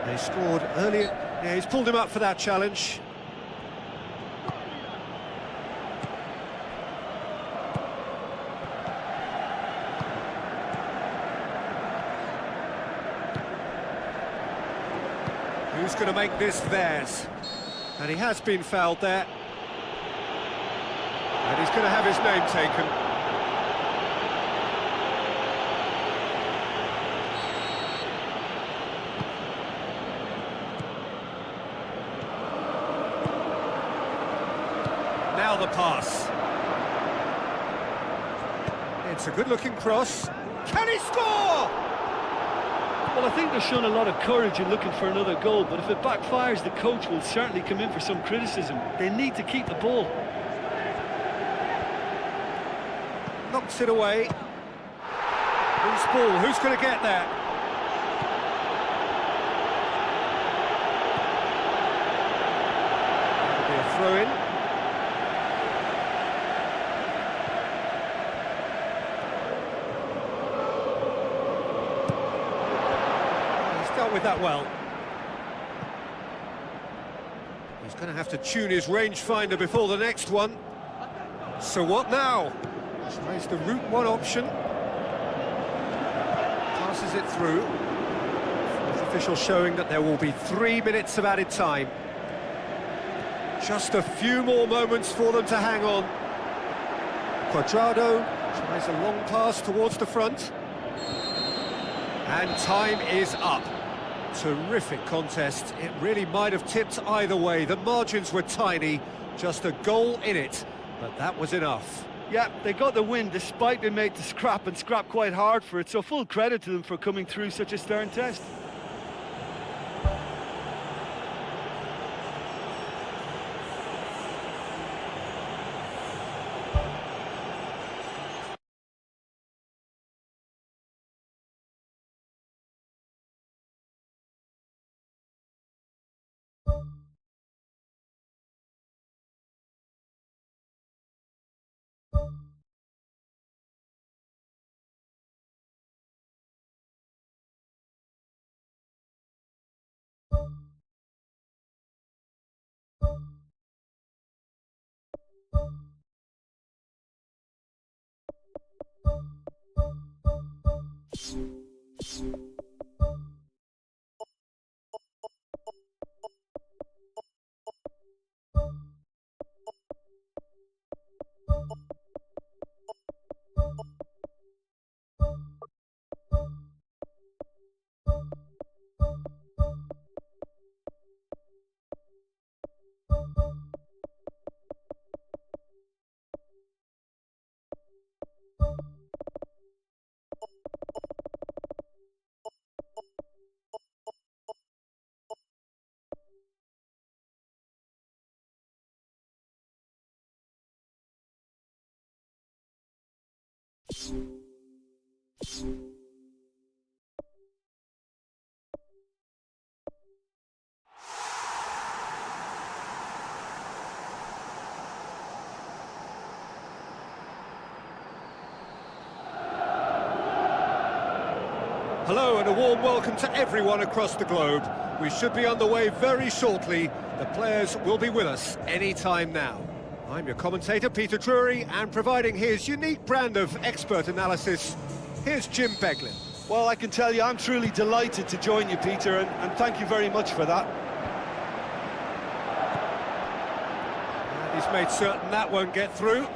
They scored earlier. Yeah, he's pulled him up for that challenge. Who's going to make this theirs? And he has been fouled there. And he's going to have his name taken. Now the pass. It's a good-looking cross. Can he score? Well, I think they're showing a lot of courage in looking for another goal, but if it backfires, the coach will certainly come in for some criticism. They need to keep the ball. Knocks it away. Loose ball, who's going to get that? That'll be a throw-in. With that well. He's going to have to tune his rangefinder before the next one. So what now? Tries the route one option. Passes it through. Fourth official showing that there will be 3 minutes of added time. Just a few more moments for them to hang on. Quadrado tries a long pass towards the front. And time is up. Terrific contest. It really might have tipped either way. The margins were tiny, just a goal in it, but that was enough. Yeah, they got the win despite they made the scrap and scrap quite hard for it, so full credit to them for coming through such a stern test. Hello and a warm welcome to everyone across the globe. We should be underway very shortly. The players will be with us any time now. I'm your commentator, Peter Drury, and providing his unique brand of expert analysis, here's Jim Beglin. Well, I can tell you I'm truly delighted to join you, Peter, and thank you very much for that. And he's made certain that won't get through.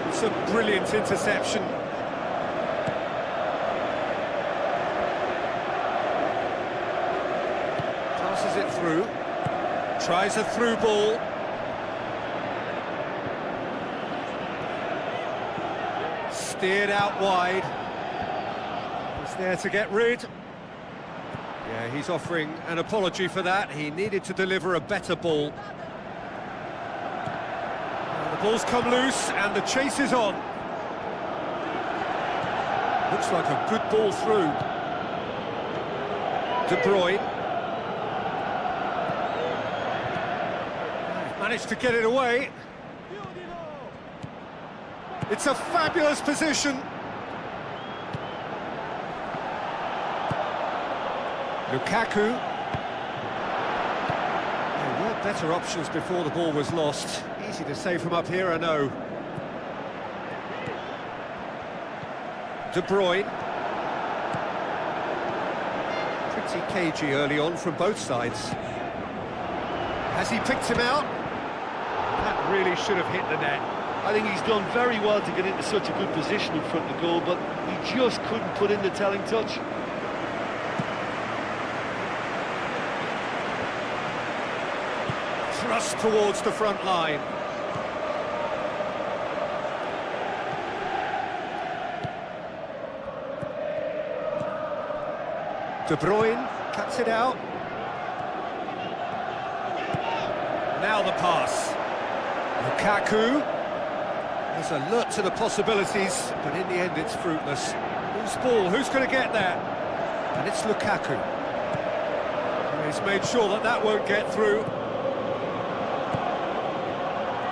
It's a brilliant interception. Passes it through. Tries a through ball. Steered out wide. He's there to get rid. Yeah, he's offering an apology for that. He needed to deliver a better ball. The ball's come loose and the chase is on. Looks like a good ball through. De Bruyne. Managed to get it away. It's a fabulous position. Lukaku. There were better options before the ball was lost. Easy to say from up here, I know. De Bruyne. Pretty cagey early on from both sides. Has he picked him out? That really should have hit the net. I think he's done very well to get into such a good position in front of goal, but he just couldn't put in the telling touch. Thrust towards the front line. De Bruyne cuts it out. Now the pass. Lukaku is alert to the possibilities, but in the end it's fruitless. Who's ball? Who's going to get there? And it's Lukaku. He's made sure that that won't get through.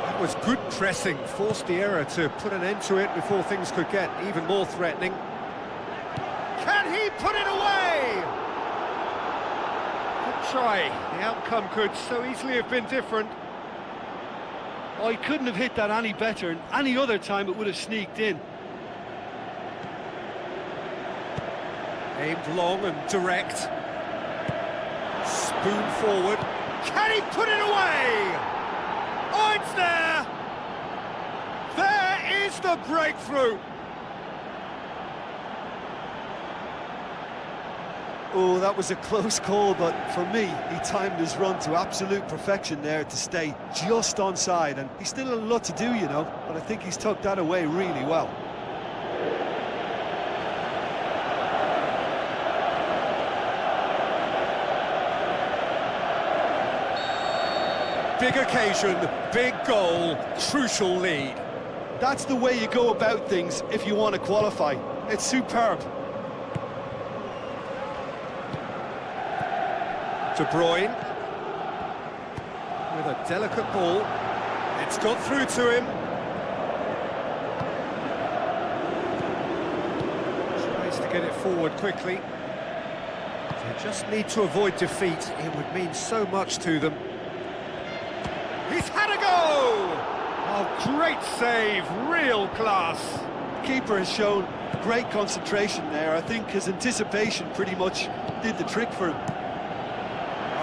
That was good pressing, forced the error to put an end to it before things could get even more threatening. Can he put it away? Good try. The outcome could so easily have been different. Oh, he couldn't have hit that any better, and any other time it would have sneaked in. Aimed long and direct. Spoon forward. Can he put it away? Oh, it's there! There is the breakthrough! Oh, that was a close call, but for me, he timed his run to absolute perfection there to stay just onside, and he's still a lot to do, you know, but I think he's tucked that away really well. Big occasion, big goal, crucial lead. That's the way you go about things if you want to qualify. It's superb. De Bruyne with a delicate ball. It's got through to him. Tries to get it forward quickly. They just need to avoid defeat. It would mean so much to them. He's had a go! Oh, great save, real class. The keeper has shown great concentration there. I think his anticipation pretty much did the trick for him.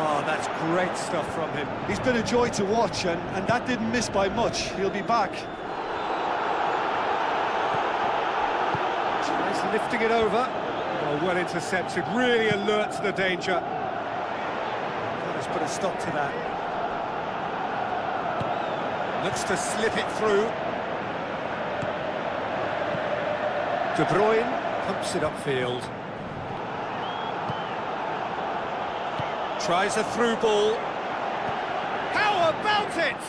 Oh, that's great stuff from him. He's been a joy to watch, and that didn't miss by much. He'll be back. Tries lifting it over. Oh, well intercepted, really alert to the danger. Let's put a stop to that. Looks to slip it through. De Bruyne pumps it upfield. Tries a through ball. How about it?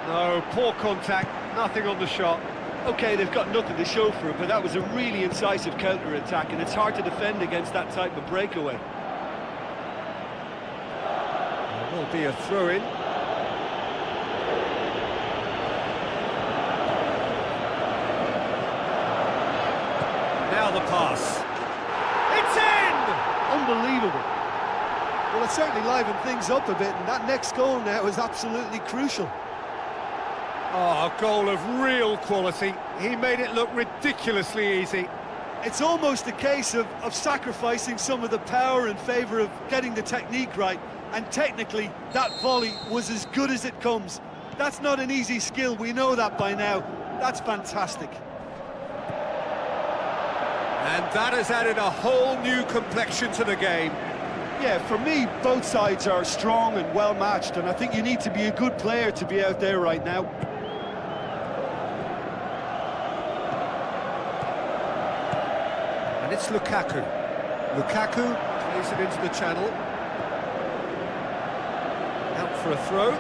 No, poor contact, nothing on the shot. OK, they've got nothing to show for it, but that was a really incisive counter-attack, and it's hard to defend against that type of breakaway. There will be a throw-in. the pass. It's in! Unbelievable. Well, it certainly livened things up a bit, and that next goal now is absolutely crucial. Oh, a goal of real quality. He made it look ridiculously easy. It's almost a case of sacrificing some of the power in favour of getting the technique right, and technically, that volley was as good as it comes. That's not an easy skill, we know that by now. That's fantastic. And that has added a whole new complexion to the game. Yeah, for me, both sides are strong and well-matched, and I think you need to be a good player to be out there right now. And it's Lukaku. Lukaku plays it into the channel. Out for a throw.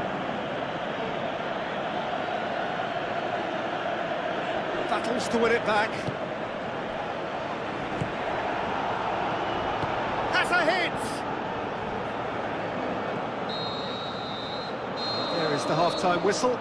Battles to win it back. Has a hit! There is the half-time whistle.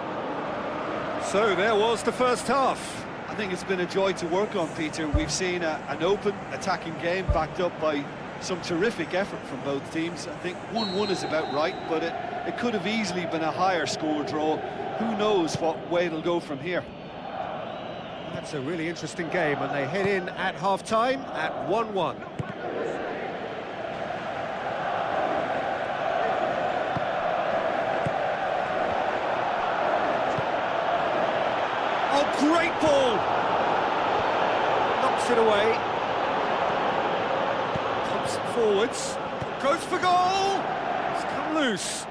So there was the first half. I think it's been a joy to work on, Peter. We've seen an open, attacking game backed up by some terrific effort from both teams. I think 1-1 is about right, but it could have easily been a higher score draw. Who knows what way it'll go from here. That's a really interesting game, and they head in at half-time at 1-1. Oh, great ball! Knocks it away. Pumps it forwards. Goes for goal! It's come loose.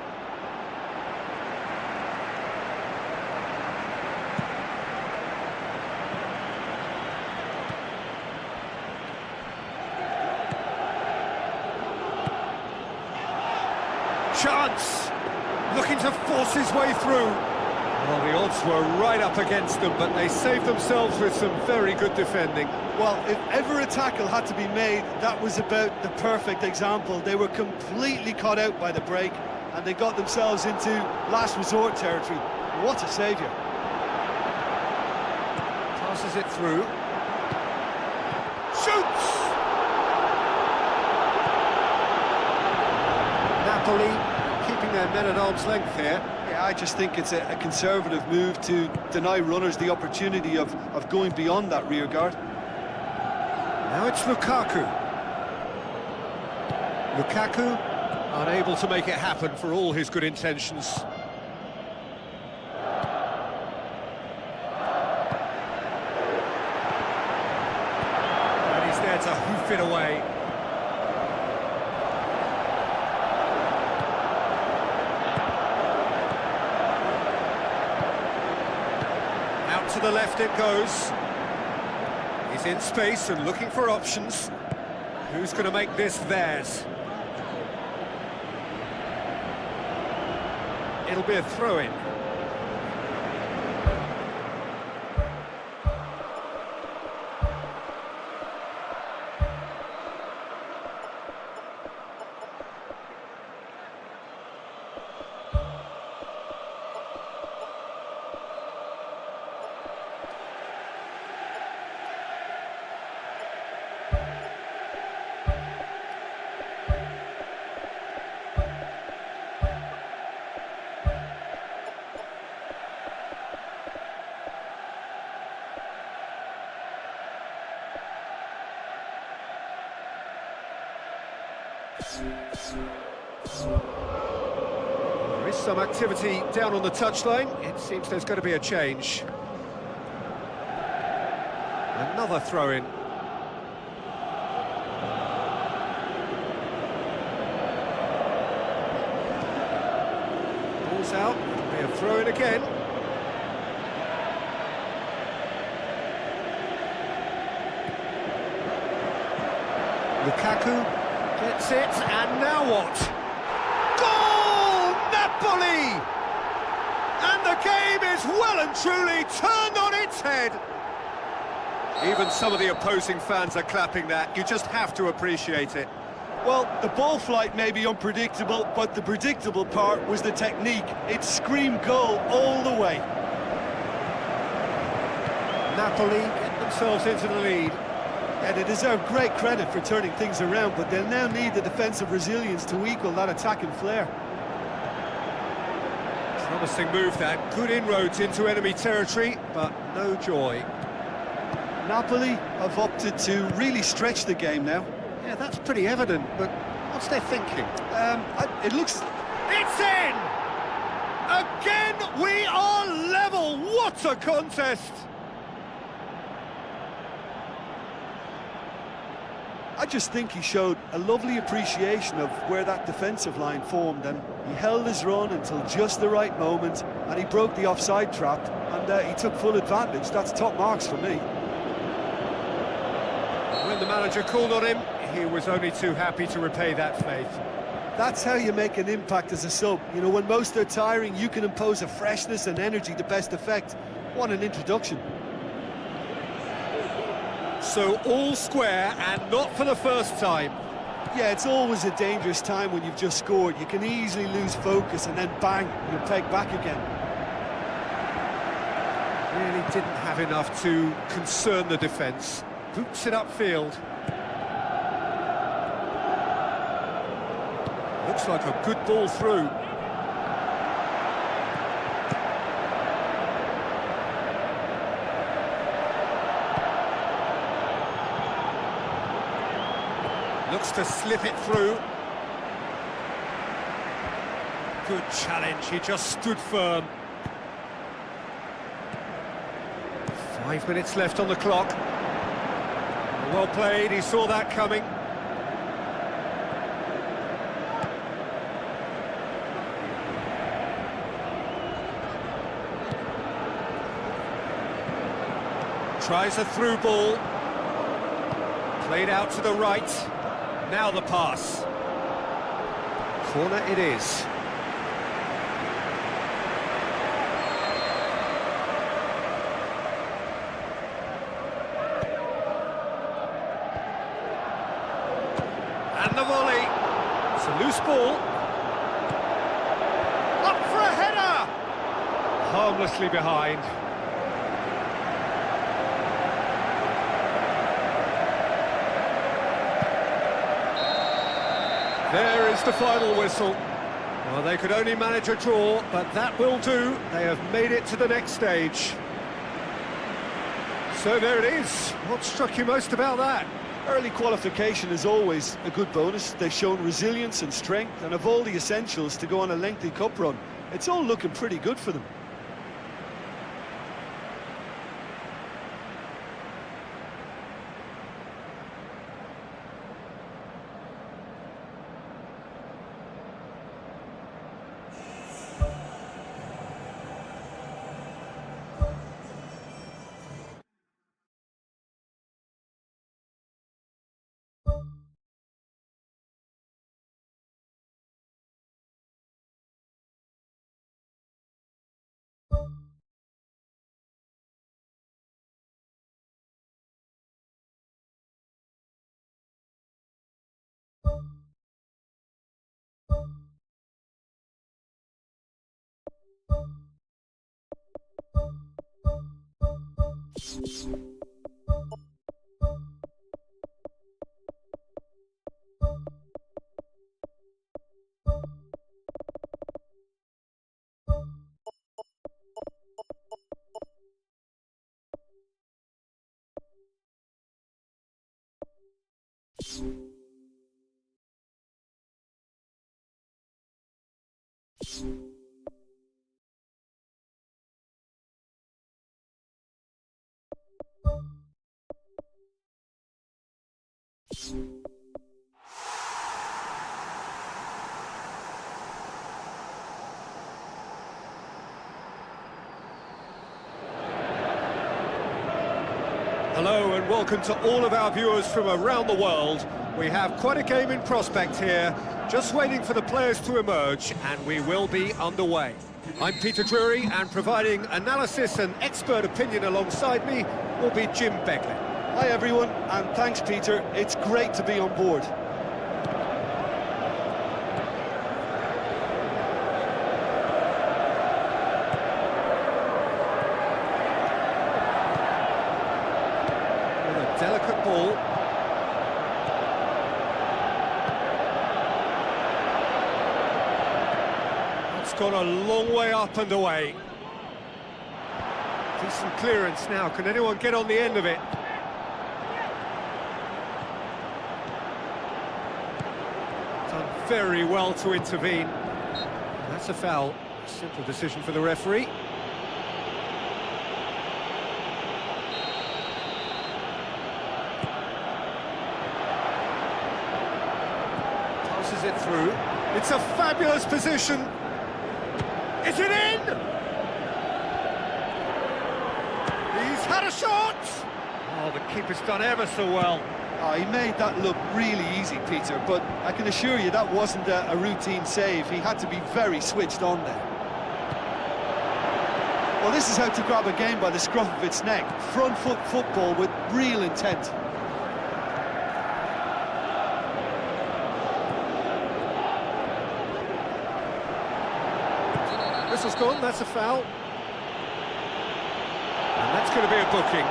Chance! Looking to force his way through. Well, the odds were right up against them, but they saved themselves with some very good defending. Well, if ever a tackle had to be made, that was about the perfect example. They were completely caught out by the break, and they got themselves into last resort territory. What a saviour. Passes it through. Shoots! Napoli keeping their men at arm's length here. Yeah, I just think it's a conservative move to deny runners the opportunity of going beyond that rear guard. Now it's Lukaku. Lukaku unable to make it happen for all his good intentions. And he's there to hoof it away. To the left it goes. He's in space and looking for options. Who's going to make this theirs? It'll be a throw-in. There is some activity down on the touchline. It seems there's going to be a change. Another throw-in. Ball's out. It'll be a throw-in again. Lukaku gets it, and now what? Goal! Napoli! And the game is well and truly turned on its head. Even some of the opposing fans are clapping that. You just have to appreciate it. Well, the ball flight may be unpredictable, but the predictable part was the technique. It screamed goal all the way. Napoli get themselves into the lead. Yeah, they deserve great credit for turning things around, but they'll now need the defensive resilience to equal that attacking flair. Promising move that, good inroads into enemy territory, but no joy. Napoli have opted to really stretch the game now. Yeah, that's pretty evident, but what's their thinking? It looks... It's in! Again, we are level! What a contest! I just think he showed a lovely appreciation of where that defensive line formed, and he held his run until just the right moment, and he broke the offside trap, and he took full advantage. That's top marks for me. When the manager called on him, he was only too happy to repay that faith. That's how you make an impact as a sub. You know, when most are tiring, you can impose a freshness and energy to best effect. What an introduction. So all square, and not for the first time. Yeah, it's always a dangerous time when you've just scored. You can easily lose focus and then bang, you're pegged back again. Really didn't have enough to concern the defence. Boots it upfield. Looks like a good ball through. Looks to slip it through. Good challenge, he just stood firm. 5 minutes left on the clock. Well played, he saw that coming. Tries a through ball. Played out to the right. Now the pass. Corner it is. And the volley. It's a loose ball. Up for a header! Harmlessly behind. There is the final whistle. Well, they could only manage a draw, but that will do. They have made it to the next stage. So there it is. What struck you most about that? Early qualification is always a good bonus. They've shown resilience and strength and have all the essentials to go on a lengthy cup run. It's all looking pretty good for them. Hello and welcome to all of our viewers from around the world. We have quite a game in prospect here, just waiting for the players to emerge, and we will be underway. I'm Peter Drury, and providing analysis and expert opinion alongside me will be Jim Beglin. Hi everyone, and thanks Peter. It's great to be on board. With a delicate ball. gone a long way up and away. Decent clearance now. Can anyone get on the end of it? Done very well to intervene. That's a foul. Simple decision for the referee. Passes it through. It's a fabulous position. Is it in? He's had a shot! Oh, the keeper's done ever so well. Oh, he made that look really easy, Peter, but I can assure you that wasn't a routine save. He had to be very switched on there. Well, this is how to grab a game by the scruff of its neck. Front foot football with real intent. Whistle's gone, that's a foul. And that's going to be a booking.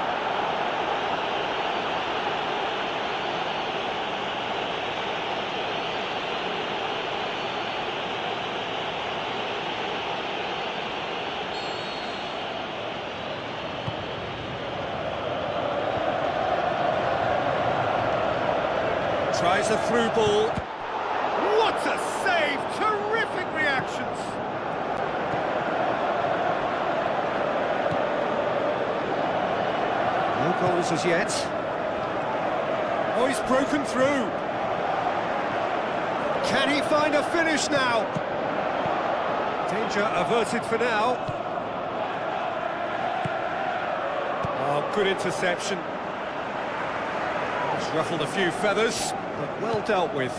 Tries a through ball. What a save! Terrific reactions! No goals as yet. Oh, he's broken through. Can he find a finish now? Danger averted for now. Oh, good interception. It's ruffled a few feathers, but well dealt with.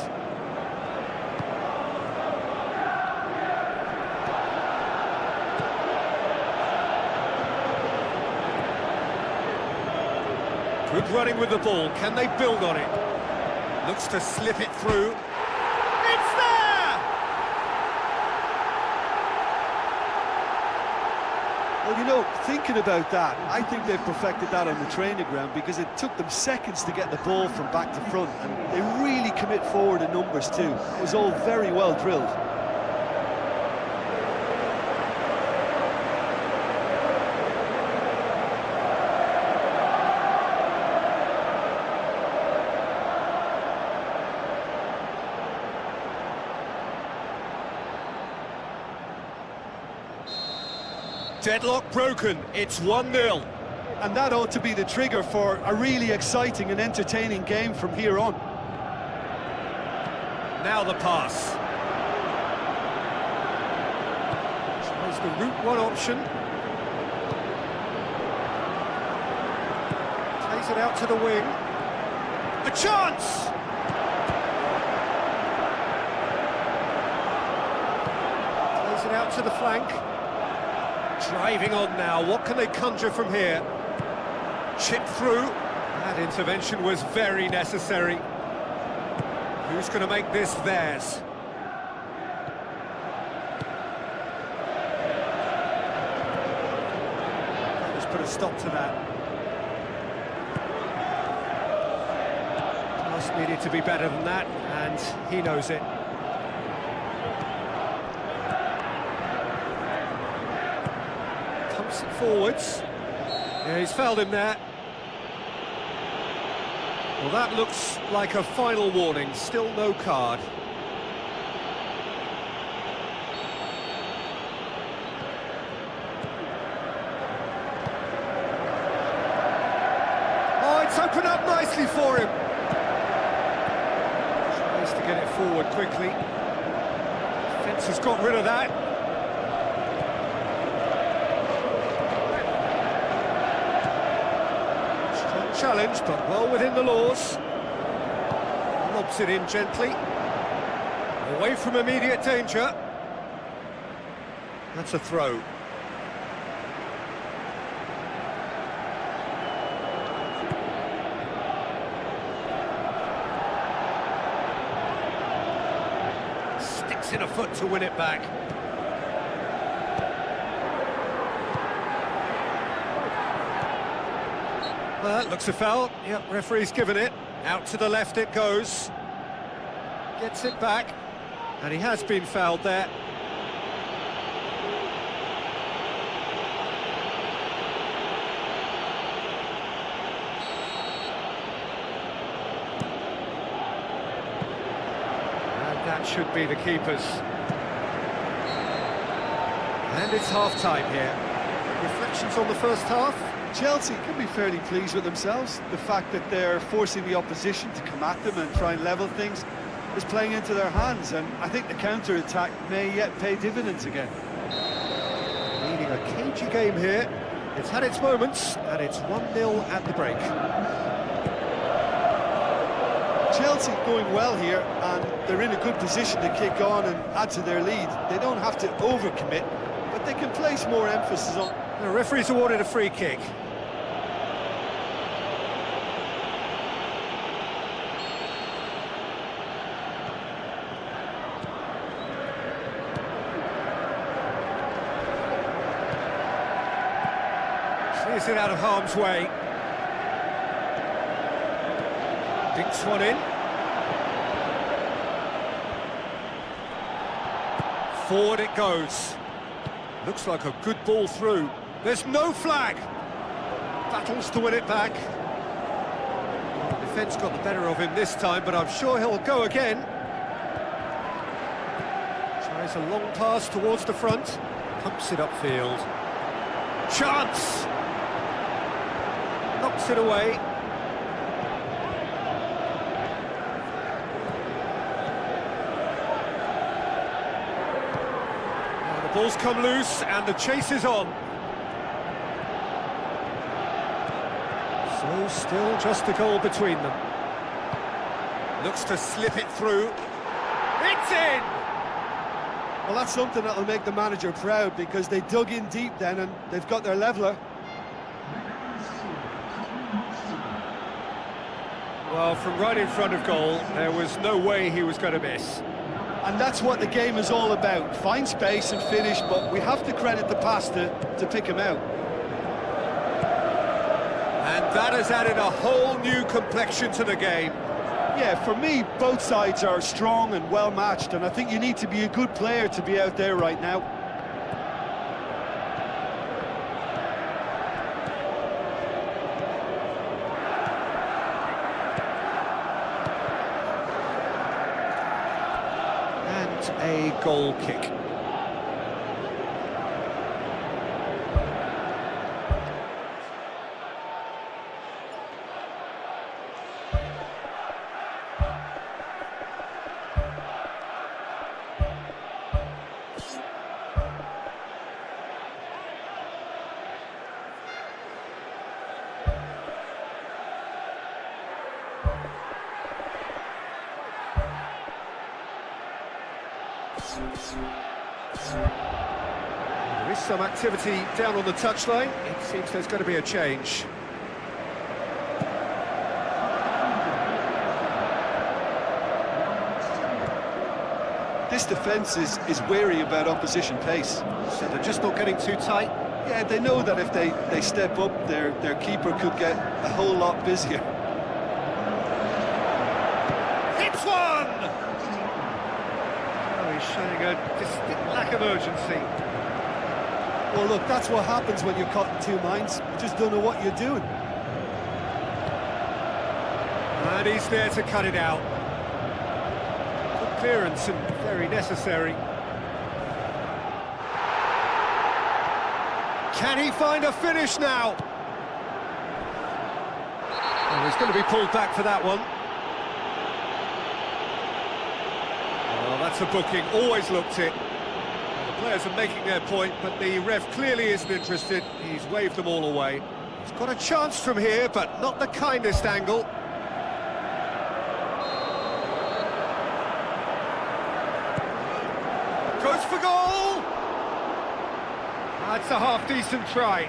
Good running with the ball. Can they build on it? Looks to slip it through. It's there! Well, you know, thinking about that, I think they've perfected that on the training ground because it took them seconds to get the ball from back to front, and they really commit forward in numbers too. It was all very well drilled. Deadlock broken, it's 1-0. And that ought to be the trigger for a really exciting and entertaining game from here on. Now the pass. Tries the route one option. Plays it out to the wing. A chance! Plays it out to the flank. Driving on now, what can they conjure from here? Chip through. That intervention was very necessary. Who's going to make this theirs? Let's put a stop to that. Pass needed to be better than that, and he knows it. Pumps it forwards. Yeah, he's fouled him there. Well, that looks like a final warning. Still no card. Oh, it's opened up nicely for him. Tries to get it forward quickly. Defence has got rid of that. Challenge, but well within the laws. Lobs it in gently. Away from immediate danger. That's a throw. Sticks in a foot to win it back. That looks a foul. Yep, referee's given it. Out to the left it goes. Gets it back. And he has been fouled there. That should be the keeper's. And it's half-time here. Reflections on the first half? Chelsea can be fairly pleased with themselves. The fact that they're forcing the opposition to come at them and try and level things is playing into their hands, and I think the counter-attack may yet pay dividends again. Leading a cagey game here. It's had its moments, and it's 1-0 at the break. Chelsea going well here, and they're in a good position to kick on and add to their lead. They don't have to overcommit, but they can place more emphasis on... The referee's awarded a free kick. Clears it out of harm's way. Dinks one in. Forward it goes. Looks like a good ball through. There's no flag. Battles to win it back. The defence got the better of him this time, but I'm sure he'll go again. Tries a long pass towards the front. Pumps it upfield. Chance! Knocks it away. The ball's come loose and the chase is on. So still just a goal between them. Looks to slip it through. It's in! Well, that's something that'll make the manager proud, because they dug in deep then and they've got their leveller. Well, from right in front of goal, there was no way he was going to miss. And that's what the game is all about. Find space and finish, but we have to credit the pass to pick him out. And that has added a whole new complexion to the game. Yeah, for me, both sides are strong and well-matched, and I think you need to be a good player to be out there right now. And a goal kick. There is some activity down on the touchline. It seems there's going to be a change. This defence is wary about opposition pace. So they're just not getting too tight. Yeah, they know that if they step up, their keeper could get a whole lot busier. It's one! Oh, he's showing a distinct lack of urgency. Well, look, that's what happens when you're caught in two minds. You just don't know what you're doing. And he's there to cut it out. Good clearance and very necessary. Can he find a finish now? Oh, he's going to be pulled back for that one. Oh, that's a booking, always looked it. The players are making their point, but the ref clearly isn't interested. He's waved them all away. He's got a chance from here, but not the kindest angle. Goes for goal! That's a half-decent try.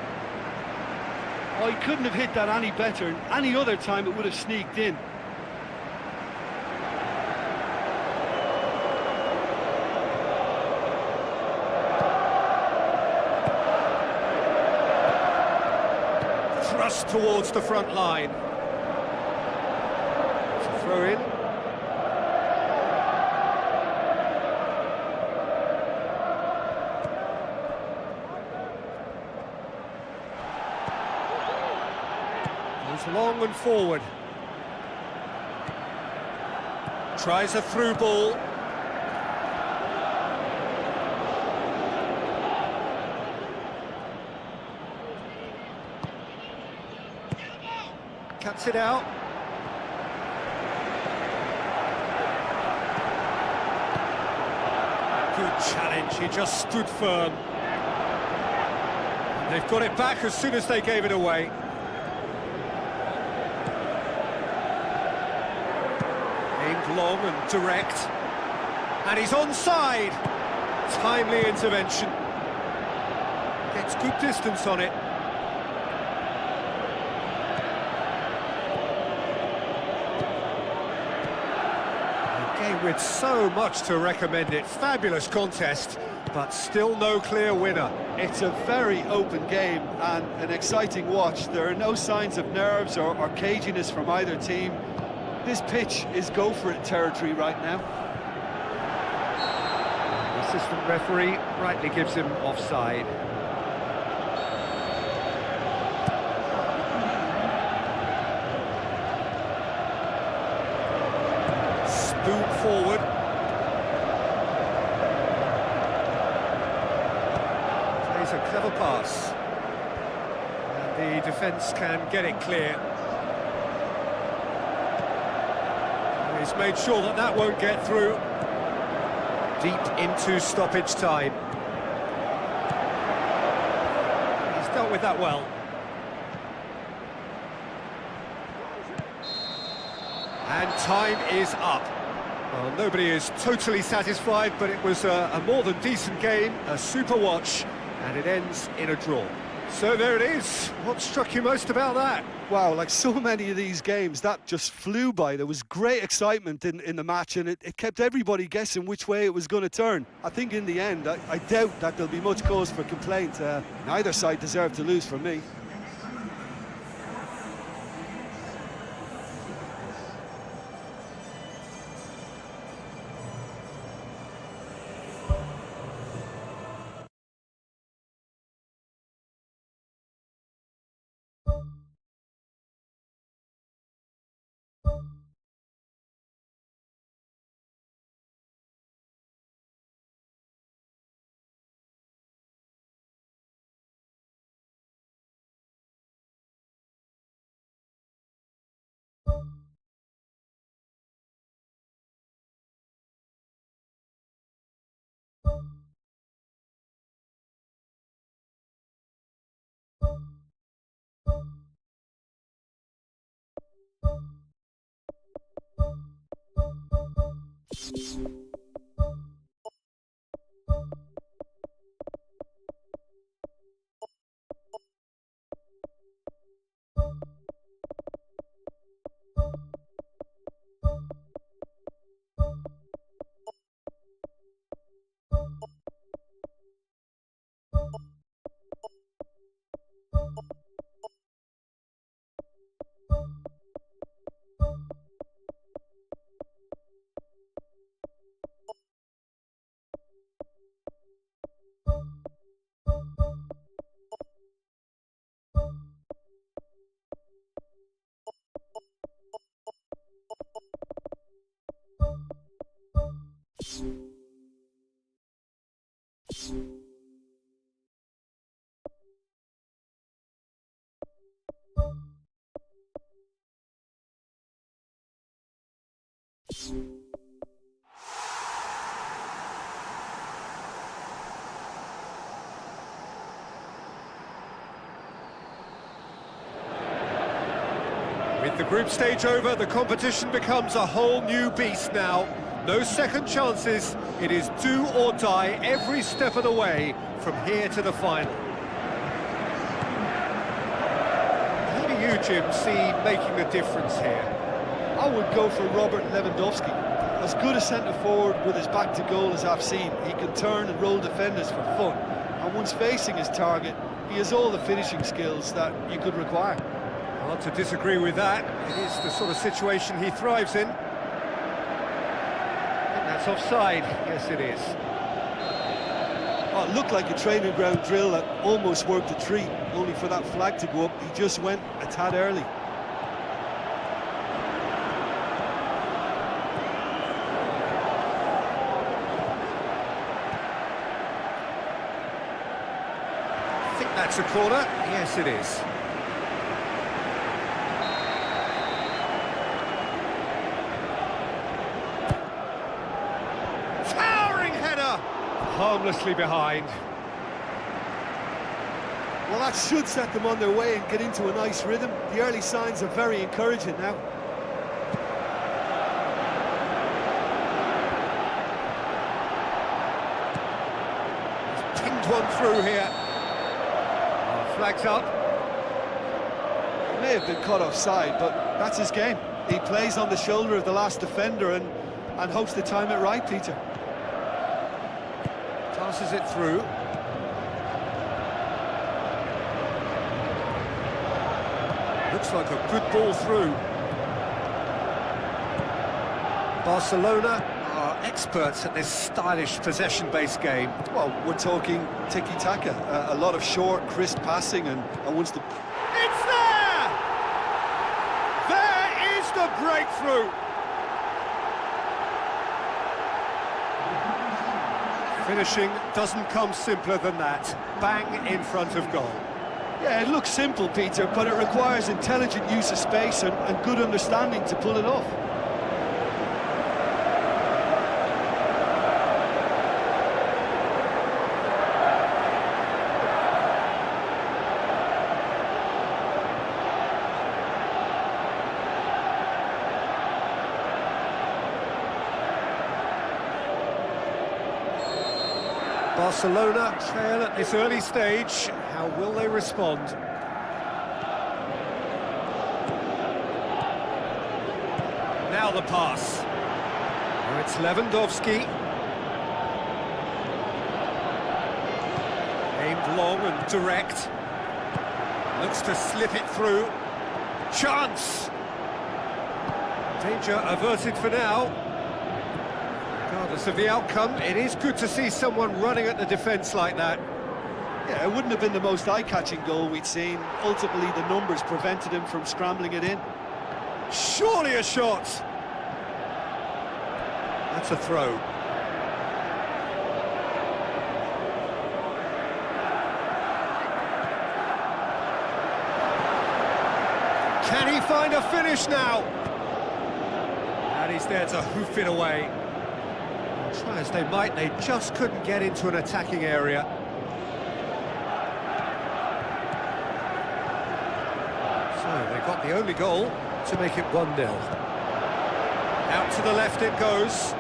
Oh, he couldn't have hit that any better. Any other time it would have sneaked in. Thrust towards the front line. It's a throw in. Goes long and forward. Tries a through ball. cuts it out. Good challenge, he just stood firm. And they've got it back as soon as they gave it away. Aimed long and direct. And he's onside. Timely intervention. Gets good distance on it. A game with so much to recommend it. Fabulous contest, but still no clear winner. It's a very open game and an exciting watch. There are no signs of nerves or caginess from either team. This pitch is go-for-it territory right now. The assistant referee rightly gives him offside. Spoon forward. Plays a clever pass. And the defence can get it clear. He's made sure that that won't get through. Deep into stoppage time. He's dealt with that well. And time is up. Well, nobody is totally satisfied, but it was a more than decent game, a super watch, and it ends in a draw. So there it is. What struck you most about that? Wow, like so many of these games, that just flew by. There was great excitement in the match, and it kept everybody guessing which way it was going to turn. I think in the end, I doubt that there'll be much cause for complaint. Neither side deserved to lose for me. With the group stage over, the competition becomes a whole new beast now. No second chances, it is do or die every step of the way from here to the final. Who do you, Jim, see making the difference here? I would go for Robert Lewandowski. As good a centre-forward with his back to goal as I've seen. He can turn and roll defenders for fun. And once facing his target, he has all the finishing skills that you could require. Hard to disagree with that. It is the sort of situation he thrives in. I think that's offside. Yes, it is. Oh, it looked like a training ground drill that almost worked a treat, only for that flag to go up. He just went a tad early. I think that's a corner. Yes, it is. harmlessly behind. Well, that should set them on their way and get into a nice rhythm. The early signs are very encouraging now. He's pinged one through here. Oh, flags up. He may have been caught offside, but that's his game. He plays on the shoulder of the last defender and hopes to time it right, Peter. Passes it through. Looks like a good ball through. Barcelona are experts at this stylish possession-based game. Well, we're talking tiki-taka, a lot of short, crisp passing, and once the... It's there! There is the breakthrough! Finishing doesn't come simpler than that. Bang in front of goal. Yeah, it looks simple, Peter, but it requires intelligent use of space and good understanding to pull it off. Barcelona trail at this early stage. How will they respond? Now the pass. Now it's Lewandowski. Aimed long and direct. Looks to slip it through. Chance! Danger averted for now. Regardless of the outcome, it is good to see someone running at the defence like that. Yeah, it wouldn't have been the most eye-catching goal we'd seen. Ultimately, the numbers prevented him from scrambling it in. Surely a shot! That's a throw. Can he find a finish now? And he's there to hoof it away. Try as they might, they just couldn't get into an attacking area. So they got the only goal to make it 1-0. Out to the left it goes.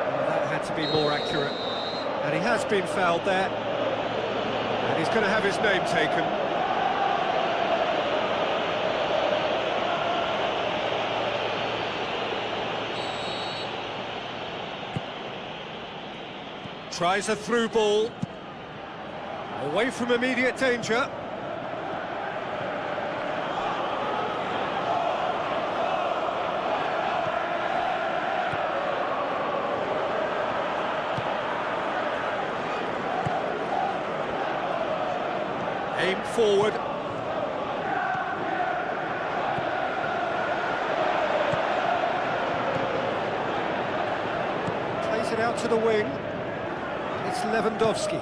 Well, that had to be more accurate. And he has been fouled there. And he's going to have his name taken. Tries a through ball. Away from immediate danger. Aimed forward. Plays it out to the wing. It's Lewandowski.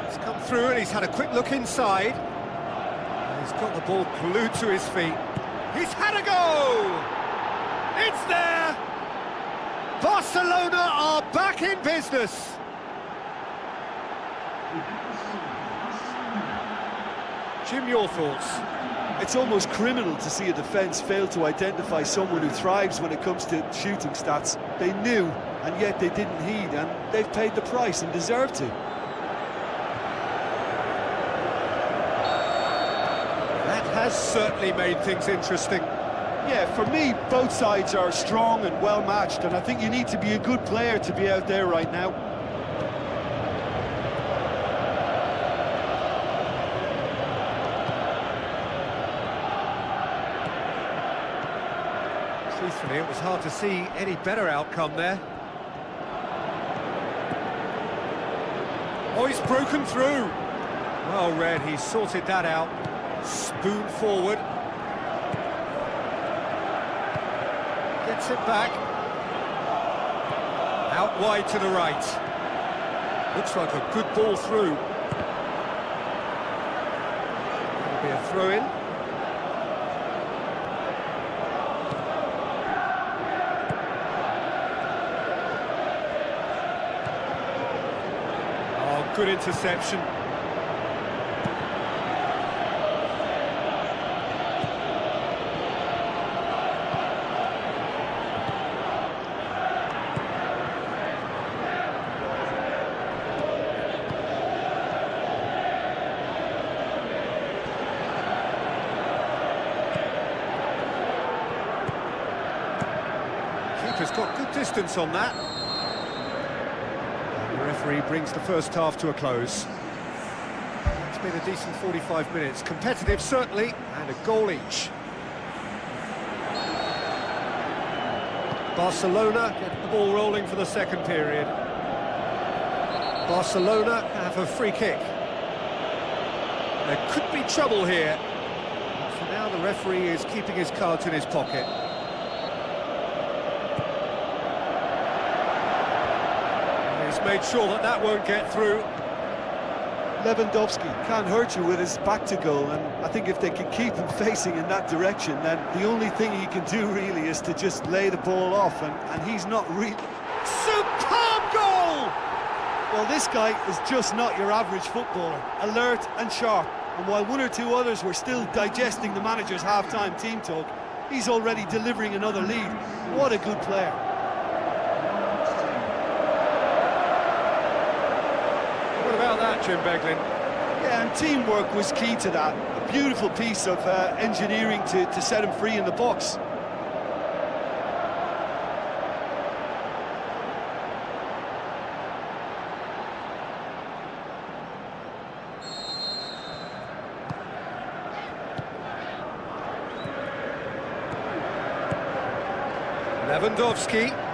He's come through and he's had a quick look inside. And he's got the ball glued to his feet. He's had a go! It's there! Barcelona are back in business! Jim, your thoughts? It's almost criminal to see a defence fail to identify someone who thrives when it comes to shooting stats. They knew, and yet they didn't heed, and they've paid the price and deserve to. That has certainly made things interesting. Yeah, for me, both sides are strong and well-matched, and I think you need to be a good player to be out there right now. Truthfully, it was hard to see any better outcome there. Oh, he's broken through. Well read, he sorted that out. Spoon forward. Gets it back. Out wide to the right. Looks like a good ball through. That'll be a throw-in. good interception. Keeper's got good distance on that. The referee brings the first half to a close. It's been a decent 45 minutes. Competitive, certainly, and a goal each. Barcelona get the ball rolling for the second period. Barcelona have a free kick. There could be trouble here. But for now, the referee is keeping his cards in his pocket. He's made sure that that won't get through. Lewandowski can't hurt you with his back to goal, and I think if they can keep him facing in that direction, then the only thing he can do really is to just lay the ball off, and he's not really... Superb goal! Well, this guy is just not your average footballer, alert and sharp, and while one or two others were still digesting the manager's half-time team talk, he's already delivering another lead. What a good player. What about that, Jim Beglin? Yeah, and teamwork was key to that. A beautiful piece of engineering to set him free in the box. Lewandowski.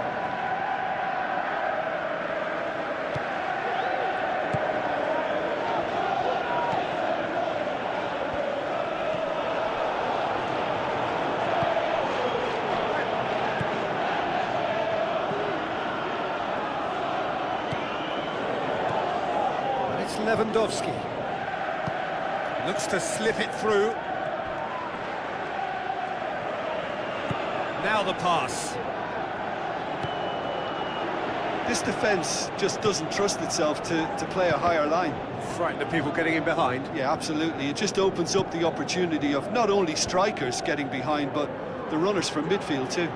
Lewandowski looks to slip it through. Now the pass. This defence just doesn't trust itself to play a higher line. Frightened of people getting in behind. Yeah, absolutely. It just opens up the opportunity of not only strikers getting behind, but the runners from midfield too.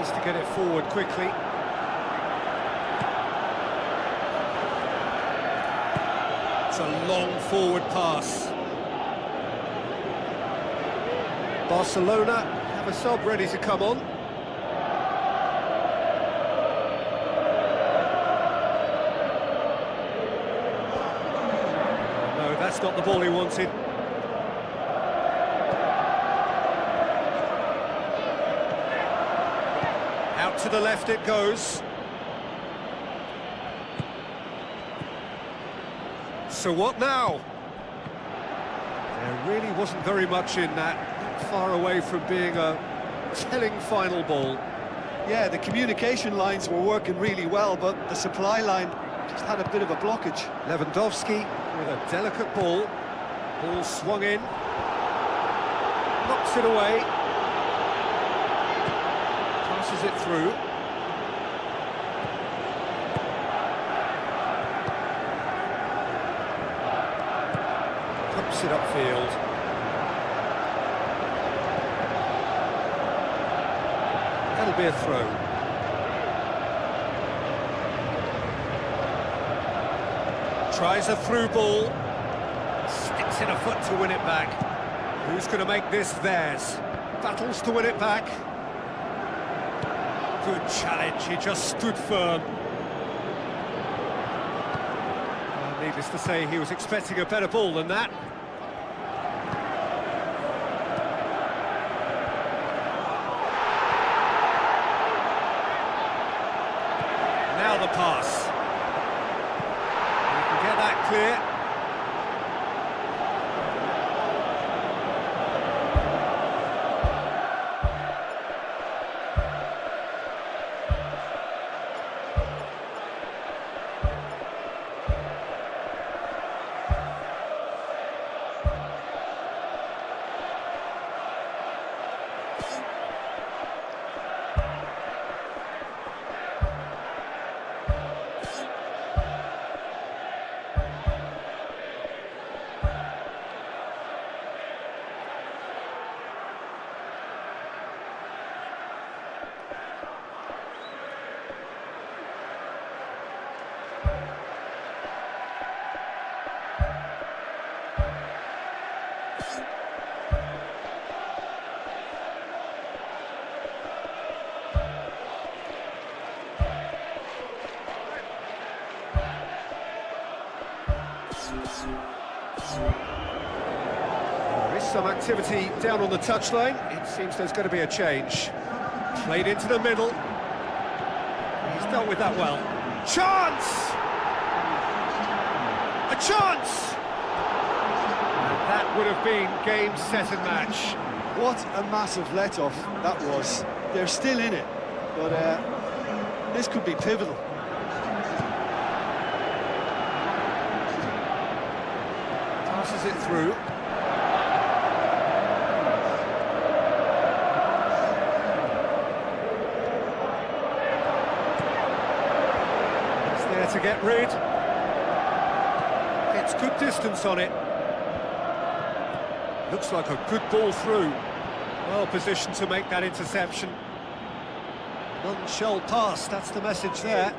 To get it forward quickly. It's a long forward pass. Barcelona have a sub ready to come on. No, that's not the ball he wanted. Out to the left it goes. So what now? There really wasn't very much in that, not far away from being a telling final ball. Yeah, the communication lines were working really well, but the supply line just had a bit of a blockage. Lewandowski with a delicate ball. Ball swung in. Knocks it away. Passes it through. Pumps it upfield. That'll be a throw. Tries a through ball. Sticks in a foot to win it back. Who's going to make this theirs? Battles to win it back. Good challenge, he just stood firm. Needless to say, he was expecting a better ball than that. Now the pass. You can get that clear. There is some activity down on the touchline. It seems there's going to be a change. Played into the middle. He's dealt with that well. Chance! A chance! And that would have been game, set and match. What a massive let-off that was. They're still in it, but this could be pivotal. Passes it through. It's there to get rid. Gets good distance on it. Looks like a good ball through. Well positioned to make that interception. None shall pass, that's the message there.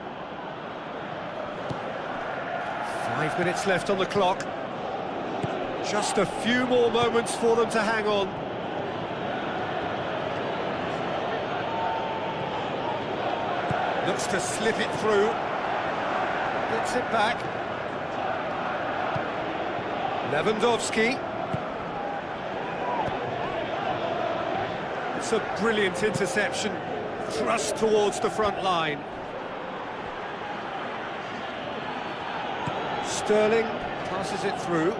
5 minutes left on the clock. Just a few more moments for them to hang on. Looks to slip it through. Gets it back. Lewandowski. It's a brilliant interception. Thrust towards the front line. Sterling passes it through.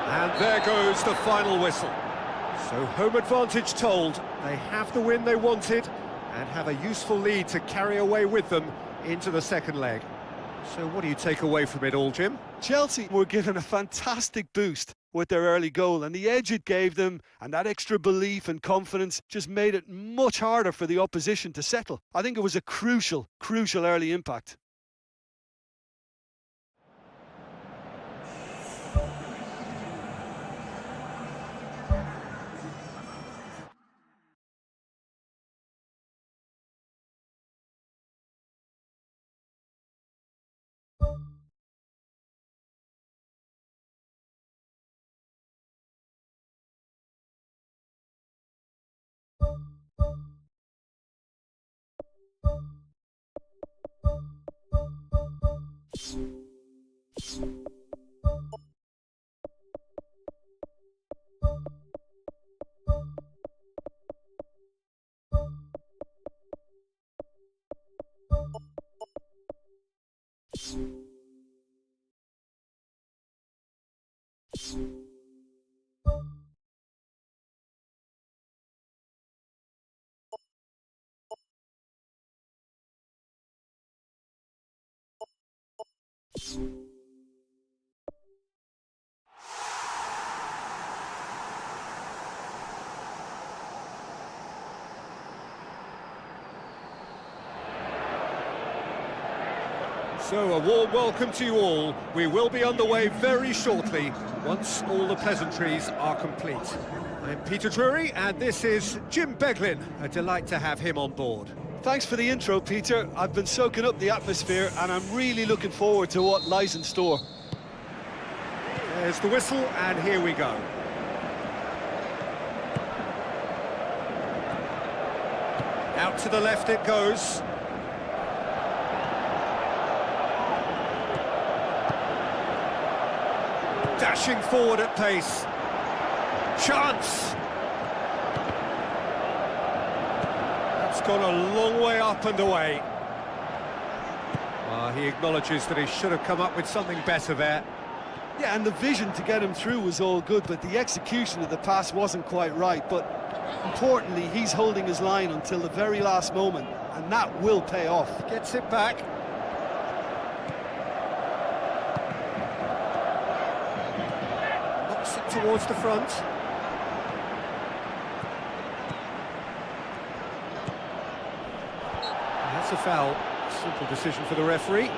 And there goes the final whistle. So home advantage told. They have the win they wanted and have a useful lead to carry away with them into the second leg. So what do you take away from it all, Jim? Chelsea were given a fantastic boost with their early goal, and the edge it gave them and that extra belief and confidence just made it much harder for the opposition to settle. I think it was a crucial early impact. So a warm welcome to you all. We will be underway very shortly once all the pleasantries are complete. I'm Peter Drury and this is Jim Beglin. A delight to have him on board. Thanks for the intro, Peter. I've been soaking up the atmosphere and I'm really looking forward to what lies in store. There's the whistle and here we go. Out to the left it goes. Dashing forward at pace. Chance! That's gone a long way up and away. He acknowledges that he should have come up with something better there. Yeah, and the vision to get him through was all good, but the execution of the pass wasn't quite right. But importantly, he's holding his line until the very last moment, and that will pay off. Gets it back. Knocks it towards the front. That's a foul. Simple decision for the referee.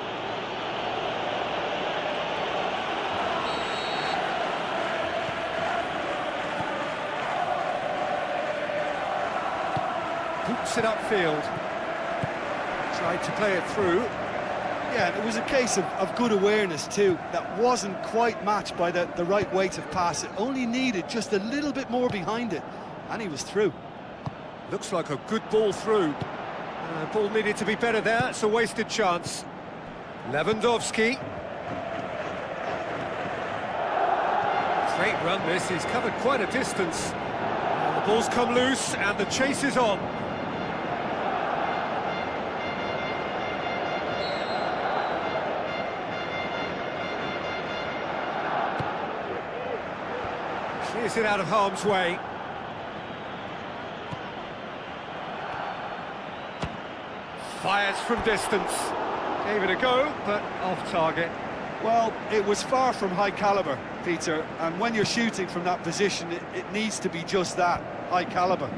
Boots it upfield. Tried to play it through. Yeah, and it was a case of good awareness too. That wasn't quite matched by the right weight of pass. It only needed just a little bit more behind it, and he was through. Looks like a good ball through. Ball needed to be better there. It's a wasted chance. Lewandowski. Great run this, he's covered quite a distance. And the ball's come loose and the chase is on. Clears it out of harm's way. Fires from distance. Gave it a go, but off target. Well, it was far from high caliber, Peter, and when you're shooting from that position, it needs to be just that, high caliber.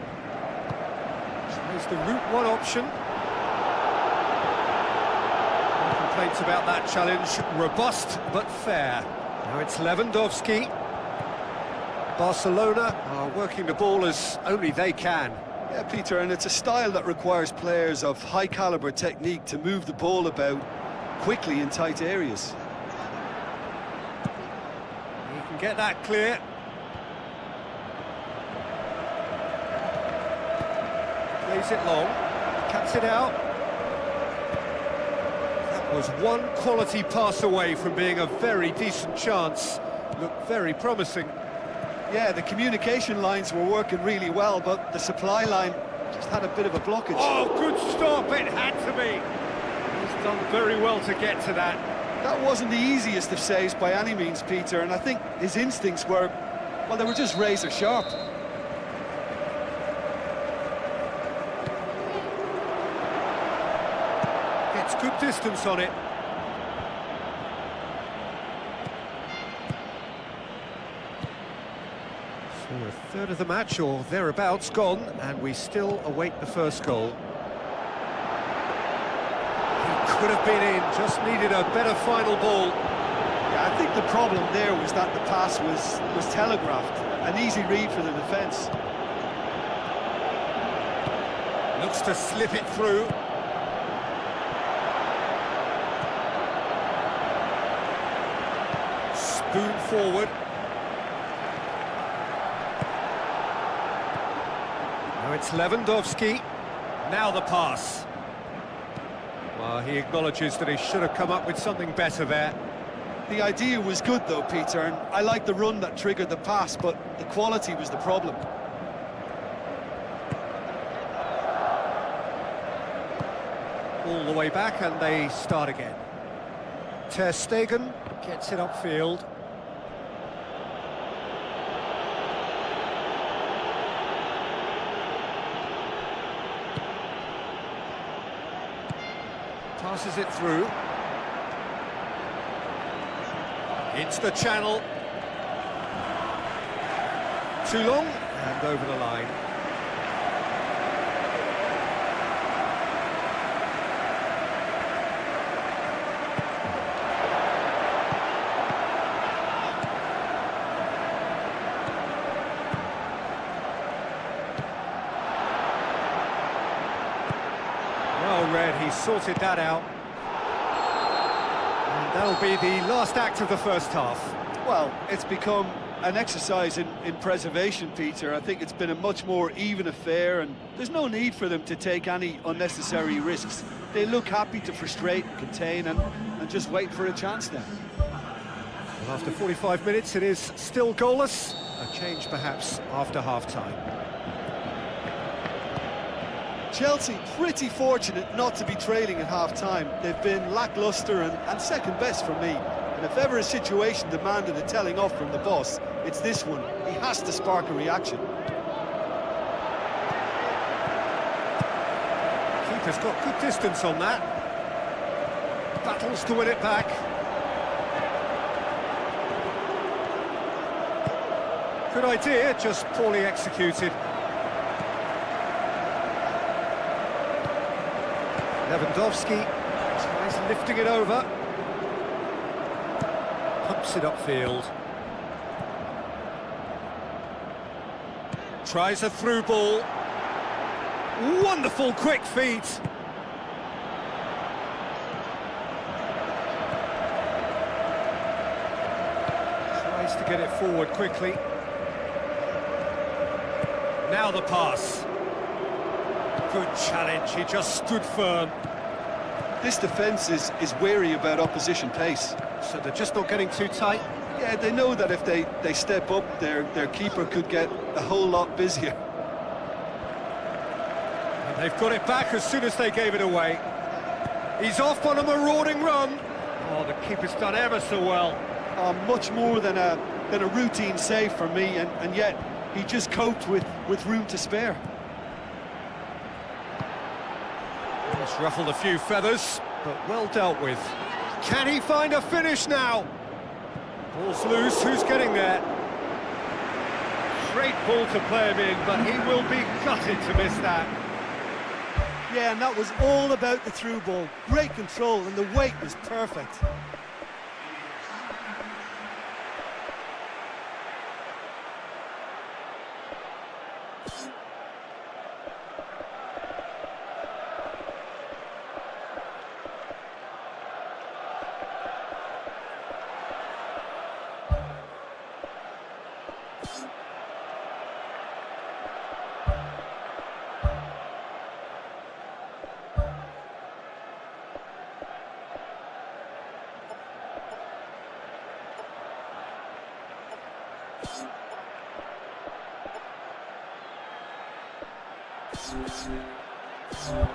Tries the route one option. No complaints about that challenge. Robust, but fair. Now it's Lewandowski. Barcelona are working the ball as only they can. Yeah, Peter, and it's a style that requires players of high caliber technique to move the ball about quickly in tight areas. He can get that clear. Plays it long, cuts it out. That was one quality pass away from being a very decent chance. Looked very promising. Yeah, the communication lines were working really well, but the supply line just had a bit of a blockage. Oh, good stop, it had to be. He's done very well to get to that. That wasn't the easiest of saves by any means, Peter, and I think his instincts were, well, they were just razor sharp. Gets good distance on it. So a third of the match, or thereabouts, gone, and we still await the first goal. He could have been in, just needed a better final ball. Yeah, I think the problem there was that the pass was telegraphed. An easy read for the defence. Looks to slip it through. Spoon forward. Now it's Lewandowski. Now the pass. Well, he acknowledges that he should have come up with something better there. The idea was good though, Peter, and I like the run that triggered the pass, but the quality was the problem. All the way back and they start again. Ter Stegen gets it upfield. Passes it through. Into the channel. Too long and over the line. Well read, he sorted that out. And that'll be the last act of the first half. Well, it's become an exercise in preservation, Peter. I think it's been a much more even affair, and there's no need for them to take any unnecessary risks. They look happy to frustrate and contain and just wait for a chance now. Well, after 45 minutes, it is still goalless. A change, perhaps, after half-time. Chelsea pretty fortunate not to be trailing at half-time. They've been lacklustre and second best for me. And if ever a situation demanded a telling off from the boss, it's this one. He has to spark a reaction. Keeper's got good distance on that. Battles to win it back. Good idea, just poorly executed. Lewandowski tries lifting it over. Pumps it upfield. Tries a through ball. Wonderful quick feet. Tries to get it forward quickly. Now the pass. Good challenge, he just stood firm. This defence is wary about opposition pace. So they're just not getting too tight. Yeah, they know that if they step up, their keeper could get a whole lot busier. And they've got it back as soon as they gave it away. He's off on a marauding run. Oh, the keeper's done ever so well. Much more than a routine save for me, and yet he just coped with room to spare. He's ruffled a few feathers, but well dealt with. Can he find a finish now? Ball's loose, who's getting there? Straight ball to play him in, but he will be gutted to miss that. Yeah, and that was all about the through ball. Great control, and the weight was perfect. Well,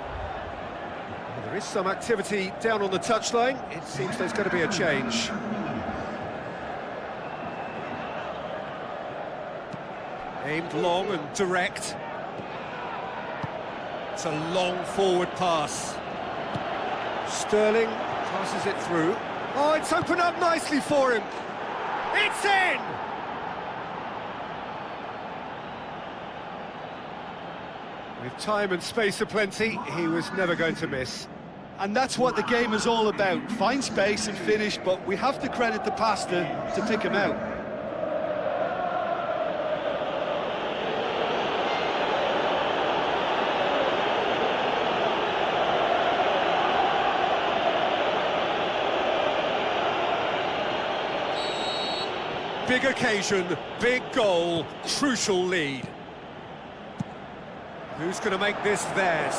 there is some activity down on the touchline. It seems there's going to be a change. Aimed long and direct. It's a long forward pass. Sterling passes it through. Oh, it's opened up nicely for him. It's in! With time and space aplenty, he was never going to miss. And that's what the game is all about. Find space and finish, but we have to credit the pass to pick him out. Big occasion, big goal, crucial lead. Who's going to make this theirs?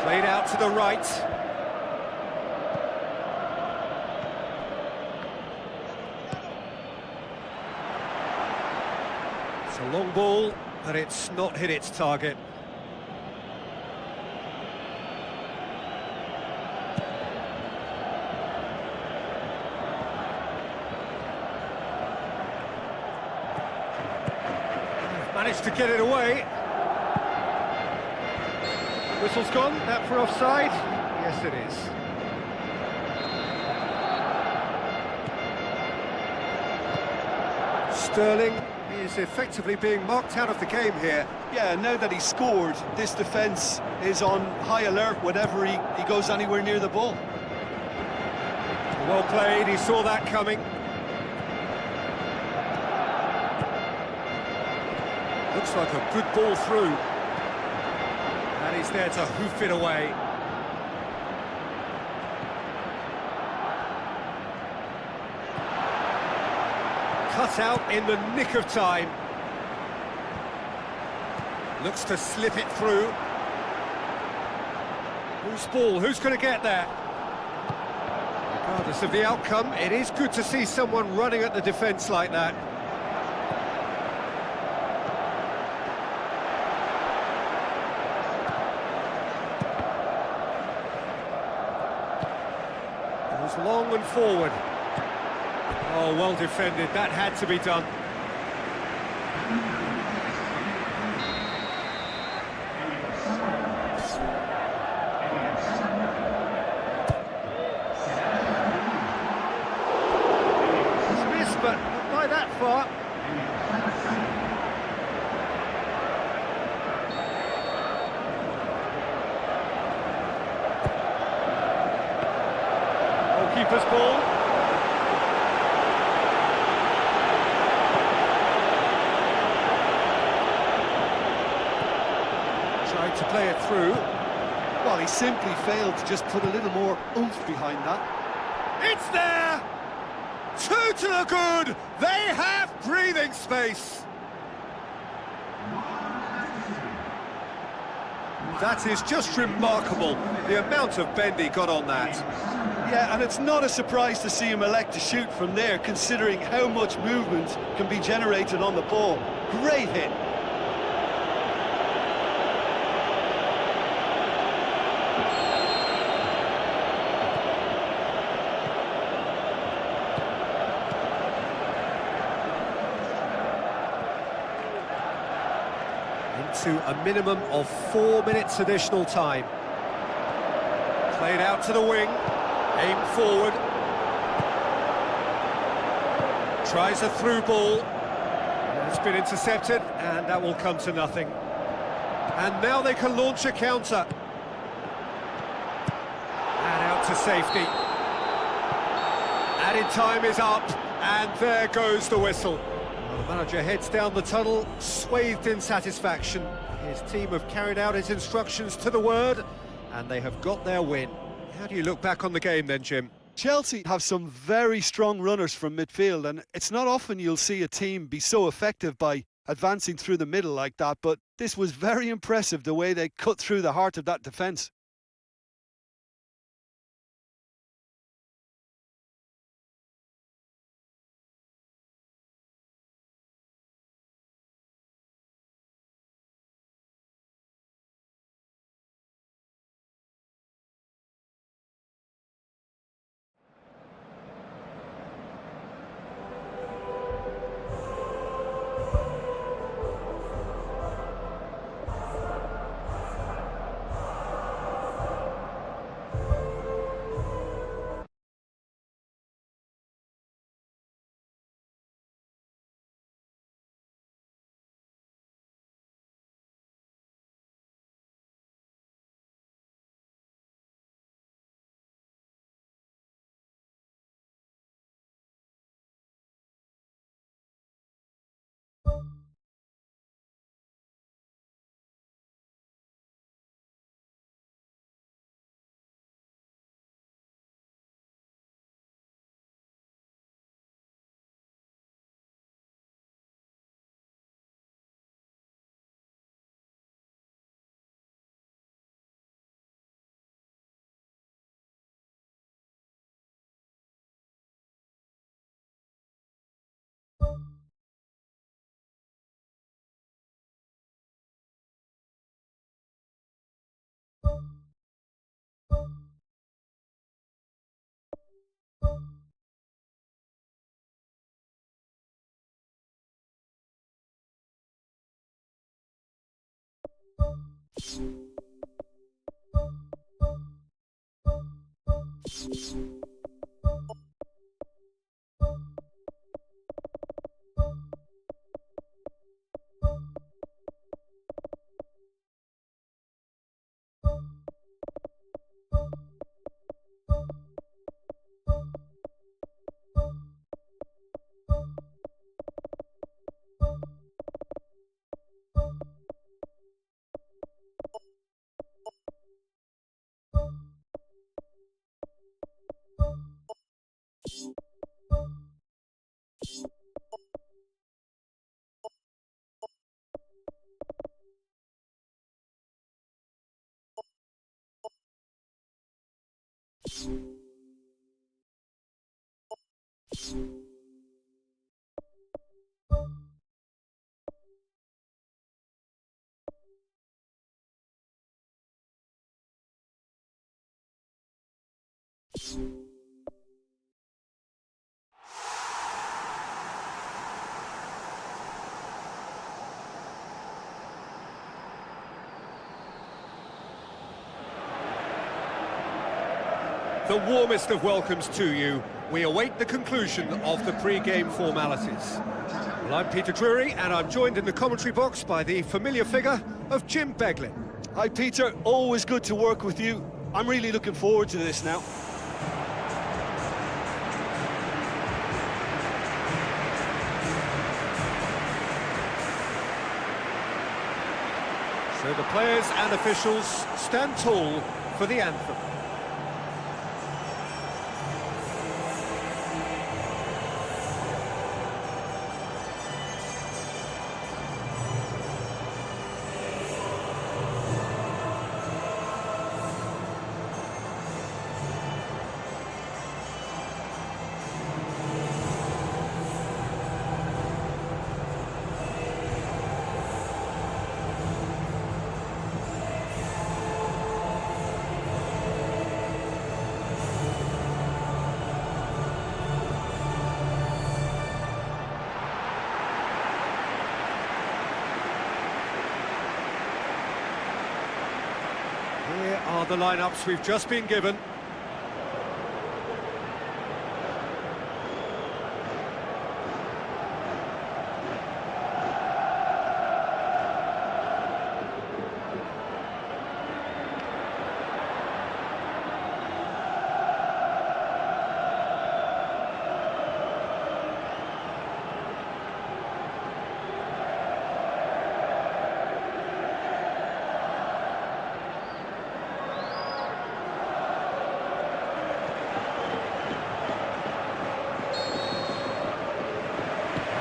Played out to the right. It's a long ball, but it's not hit its target. Managed to get it away. Whistle's gone, that for offside? Yes, it is. Sterling is effectively being marked out of the game here. Yeah, now that he's scored, this defence is on high alert whenever he goes anywhere near the ball. Well played, he saw that coming. Looks like a good ball through. And he's there to hoof it away. Cut out in the nick of time. Looks to slip it through. Whose ball? Who's going to get there? Regardless of the outcome, it is good to see someone running at the defence like that. Long and forward. Oh, well defended. That had to be done. It's missed, but not by that far. Keeper's ball. Tried to play it through. Well, he simply failed to just put a little more oomph behind that. It's there! Two to the good. They have breathing space. That is just remarkable, the amount of bend he got on that. Yeah, and it's not a surprise to see him elect to shoot from there, considering how much movement can be generated on the ball. Great hit. Into a minimum of 4 minutes additional time. Played out to the wing, aimed forward. Tries a through ball. It's been intercepted, and that will come to nothing. And now they can launch a counter. And out to safety. Added time is up, and there goes the whistle. Well, the manager heads down the tunnel, swathed in satisfaction. His team have carried out his instructions to the word, and they have got their win. How do you look back on the game then, Jim? Chelsea have some very strong runners from midfield, and it's not often you'll see a team be so effective by advancing through the middle like that, but this was very impressive, the way they cut through the heart of that defence. The warmest of welcomes to you. We await the conclusion of the pre-game formalities. Well, I'm Peter Drury, and I'm joined in the commentary box by the familiar figure of Jim Beglin. Hi Peter, always good to work with you. I'm really looking forward to this now. So the players and officials stand tall for the anthem. the lineups we've just been given.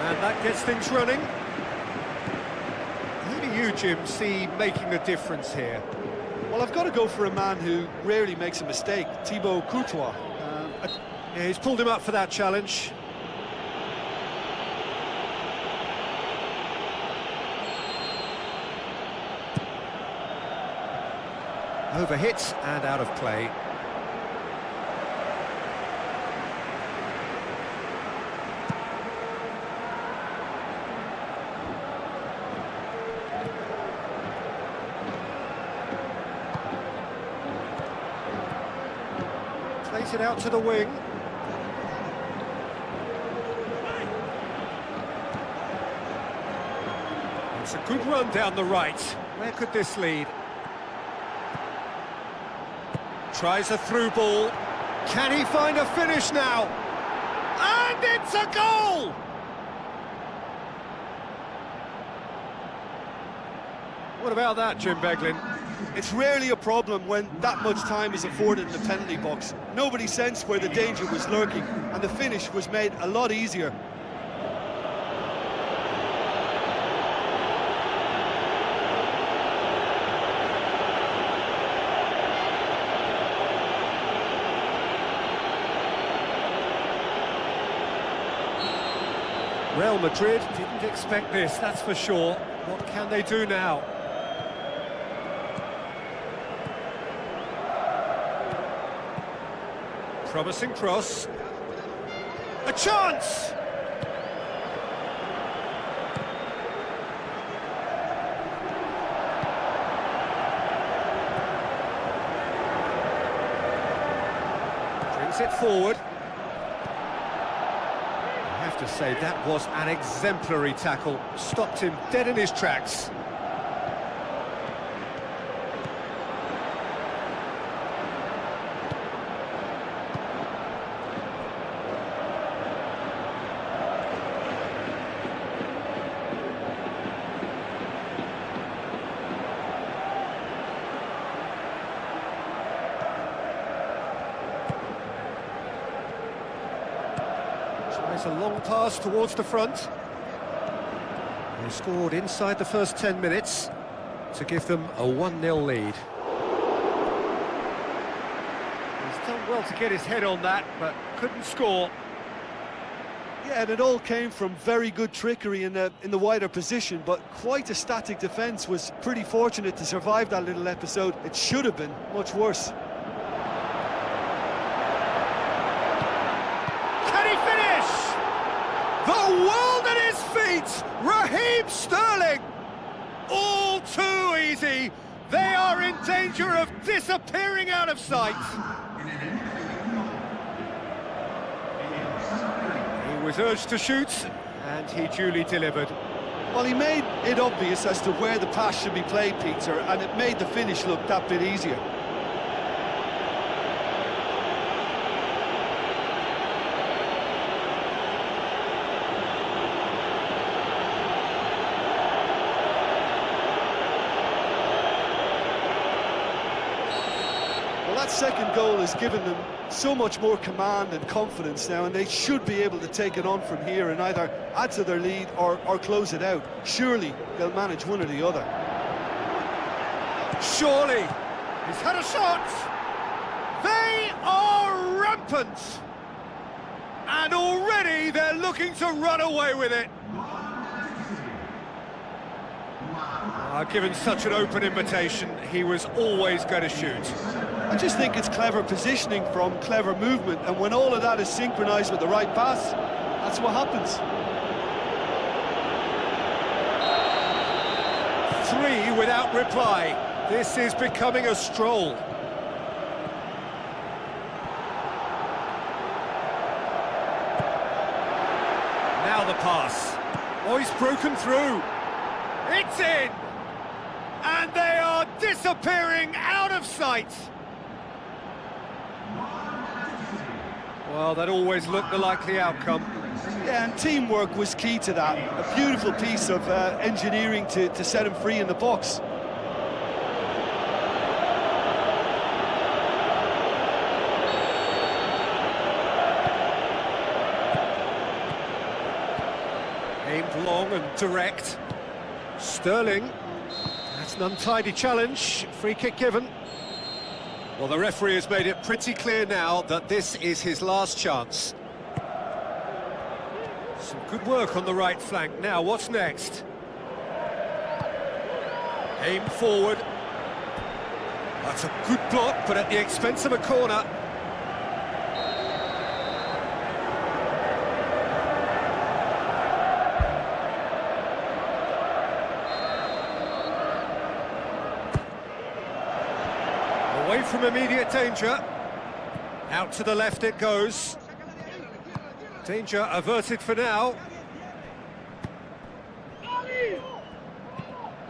And that gets things running. Who do you, Jim, see making the difference here? Well, I've got to go for a man who rarely makes a mistake, Thibaut Courtois. Yeah, he's pulled him up for that challenge. Overhit and out of play. Plays it out to the wing. It's a good run down the right. Where could this lead? Tries a through ball. Can he find a finish now? And it's a goal! What about that, Jim Beglin? It's rarely a problem when that much time is afforded in the penalty box. Nobody sensed where the danger was lurking, and the finish was made a lot easier. Real Madrid didn't expect this, that's for sure. What can they do now? Promising cross. A chance! Brings it forward. I have to say, that was an exemplary tackle. Stopped him dead in his tracks. Tries a long pass towards the front. They scored inside the first 10 minutes to give them a 1-0 lead. He's done well to get his head on that, but couldn't score. Yeah, and it all came from very good trickery in the wider position, but quite a static defence. Was pretty fortunate to survive that little episode. It should have been much worse. The world at his feet! Raheem Sterling! All too easy. They are in danger of disappearing out of sight. He was urged to shoot, and he duly delivered. Well, he made it obvious as to where the pass should be played, Peter, and it made the finish look that bit easier. That second goal has given them so much more command and confidence now, and they should be able to take it on from here and either add to their lead or close it out. Surely they'll manage one or the other. Surely! He's had a shot! They are rampant! And already they're looking to run away with it. Given such an open invitation, he was always going to shoot. I just think it's clever positioning from clever movement, and when all of that is synchronised with the right pass, that's what happens. 3 without reply. This is becoming a stroll. Now the pass. Oh, he's broken through. It's in! And they are disappearing out of sight. Well, that always looked the likely outcome. Yeah, and teamwork was key to that. A beautiful piece of engineering to set him free in the box. Aimed long and direct. Sterling. That's an untidy challenge. Free kick given. Well, the referee has made it pretty clear now that this is his last chance. Some good work on the right flank. Now, what's next? Aim forward. That's a good block, but at the expense of a corner. Away from immediate danger. Out to the left it goes. Danger averted for now.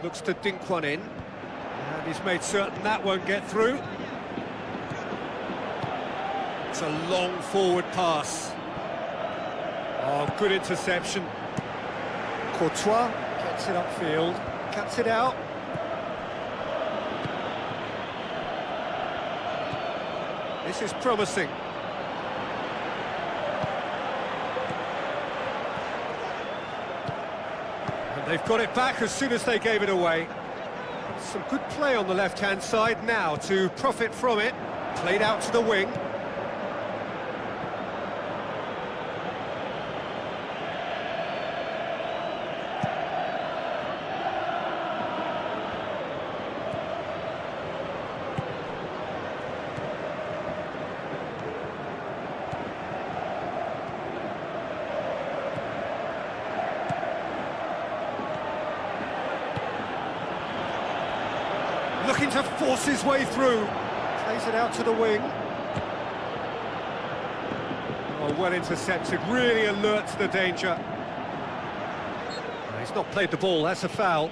Looks to dink one in. And he's made certain that won't get through. It's a long forward pass. Oh, good interception. Courtois gets it upfield, cuts it out. This is promising. And they've got it back as soon as they gave it away. Some good play on the left-hand side now to profit from it. Played out to the wing. Looking to force his way through. Plays it out to the wing. Oh, well intercepted, really alert to the danger. He's not played the ball, that's a foul.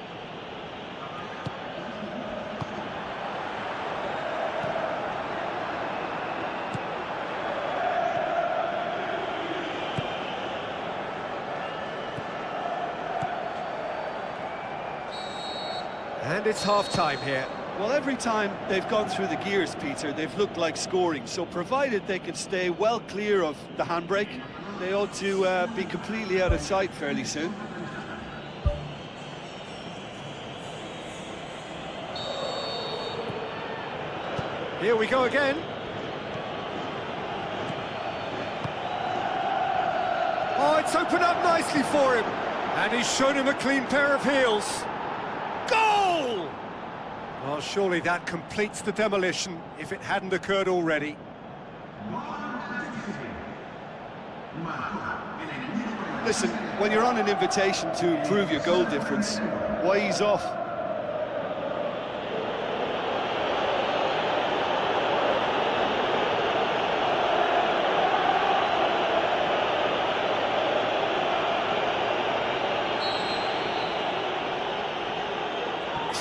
And it's half-time here. Well, every time they've gone through the gears, Peter, they've looked like scoring. So provided they can stay well clear of the handbrake, they ought to be completely out of sight fairly soon. Here we go again. Oh, it's opened up nicely for him. And he's shown him a clean pair of heels. Goal! Well, surely that completes the demolition if it hadn't occurred already. Listen, when you're on an invitation to improve your goal difference, why ease off?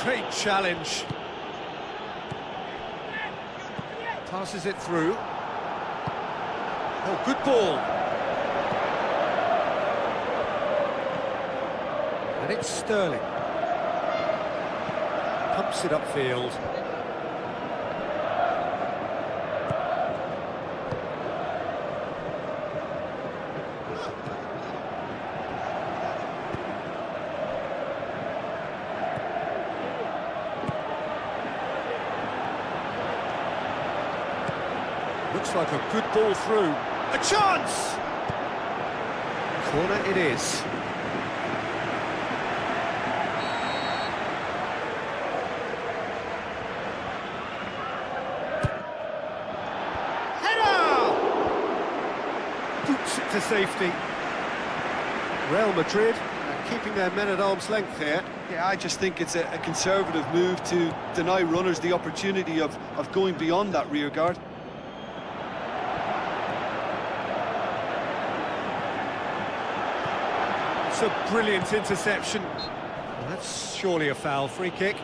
Great challenge. Passes it through. Oh, good ball. And it's Sterling. Pumps it upfield. Looks like a good ball through. A chance! Corner it is. Header! Boots it to safety. Real Madrid keeping their men at arm's length here. Yeah, I just think it's a conservative move to deny runners the opportunity of going beyond that rear guard. That's a brilliant interception. That's surely a foul. Free kick.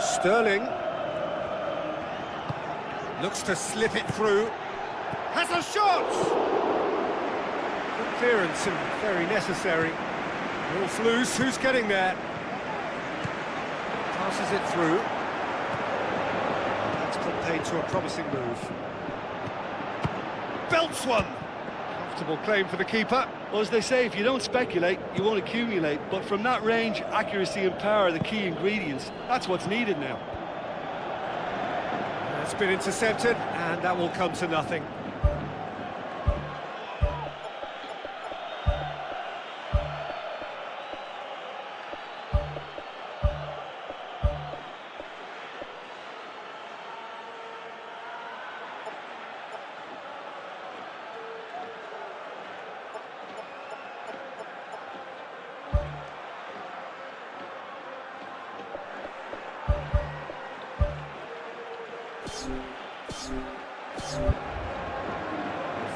Sterling looks to slip it through. Has a shot! Good clearance and very necessary. Ball's loose, who's getting there? Passes it through. That's put paid to a promising move. Belts one! Comfortable claim for the keeper. Well, as they say, if you don't speculate, you won't accumulate. But from that range, accuracy and power are the key ingredients. That's what's needed now. That's been intercepted, and that will come to nothing.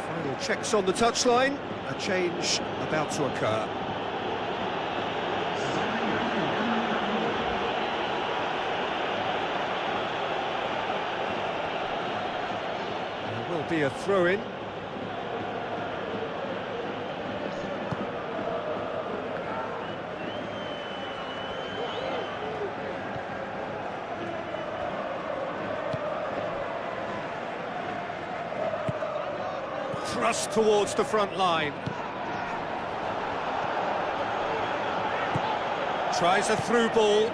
Final checks on the touchline. A change about to occur. There will be a throw-in. Thrust towards the front line. Tries a through ball.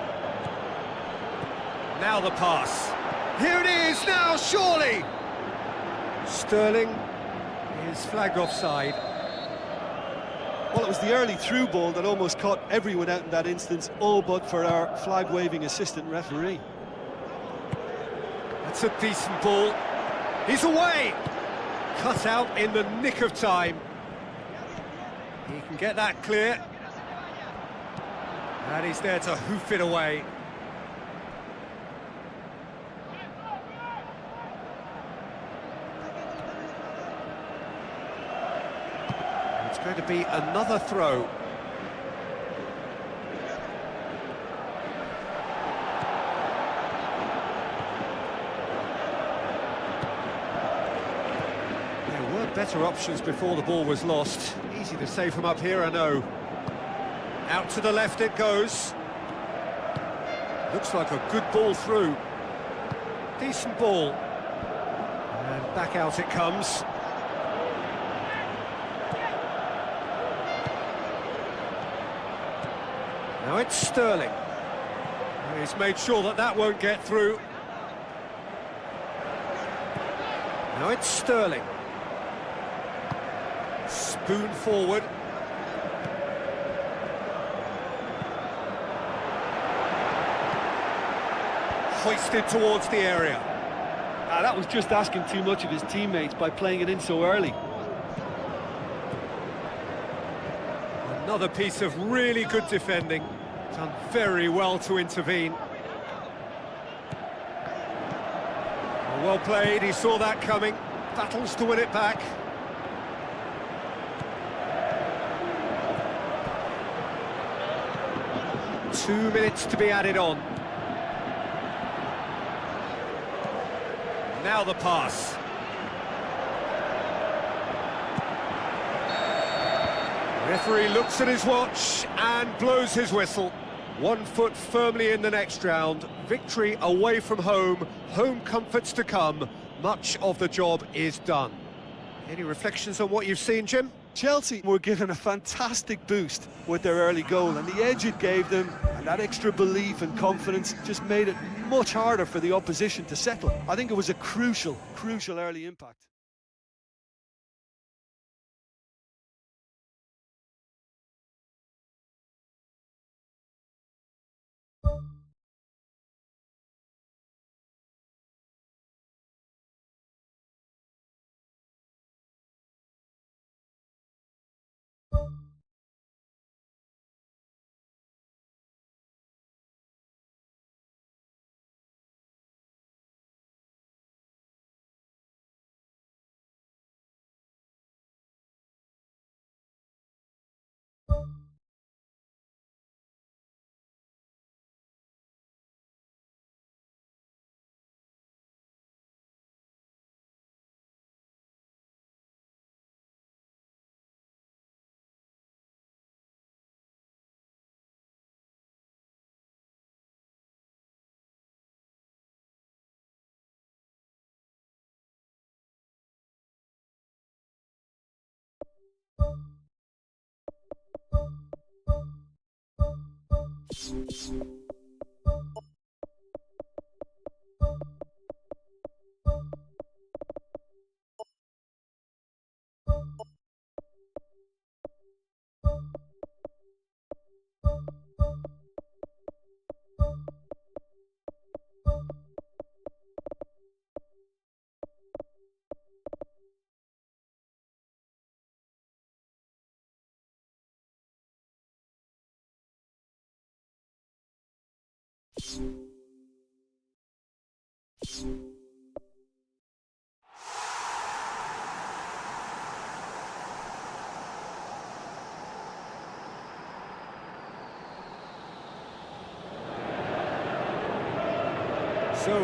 Now the pass. Here it is, now surely! Sterling is flagged offside. Well, it was the early through ball that almost caught everyone out in that instance, all but for our flag-waving assistant referee. That's a decent ball. He's away! Cut out in the nick of time. He can get that clear. And he's there to hoof it away. It's going to be another throw. Better options before the ball was lost. Easy to say from up here, I know. Out to the left it goes. Looks like a good ball through. Decent ball. And back out it comes. Now it's Sterling. He's made sure that that won't get through. Now it's Sterling. Spoon forward. Hoisted towards the area. That was just asking too much of his teammates by playing it in so early. Another piece of really good defending. Done very well to intervene. Well played, he saw that coming. Battles to win it back. Two minutes to be added on. Now the pass. Referee looks at his watch and blows his whistle. 1 foot firmly in the next round. Victory away from home. Home comforts to come. Much of the job is done. Any reflections on what you've seen, Jim? Chelsea were given a fantastic boost with their early goal, and the edge it gave them, and that extra belief and confidence just made it much harder for the opposition to settle. I think it was a crucial early impact. So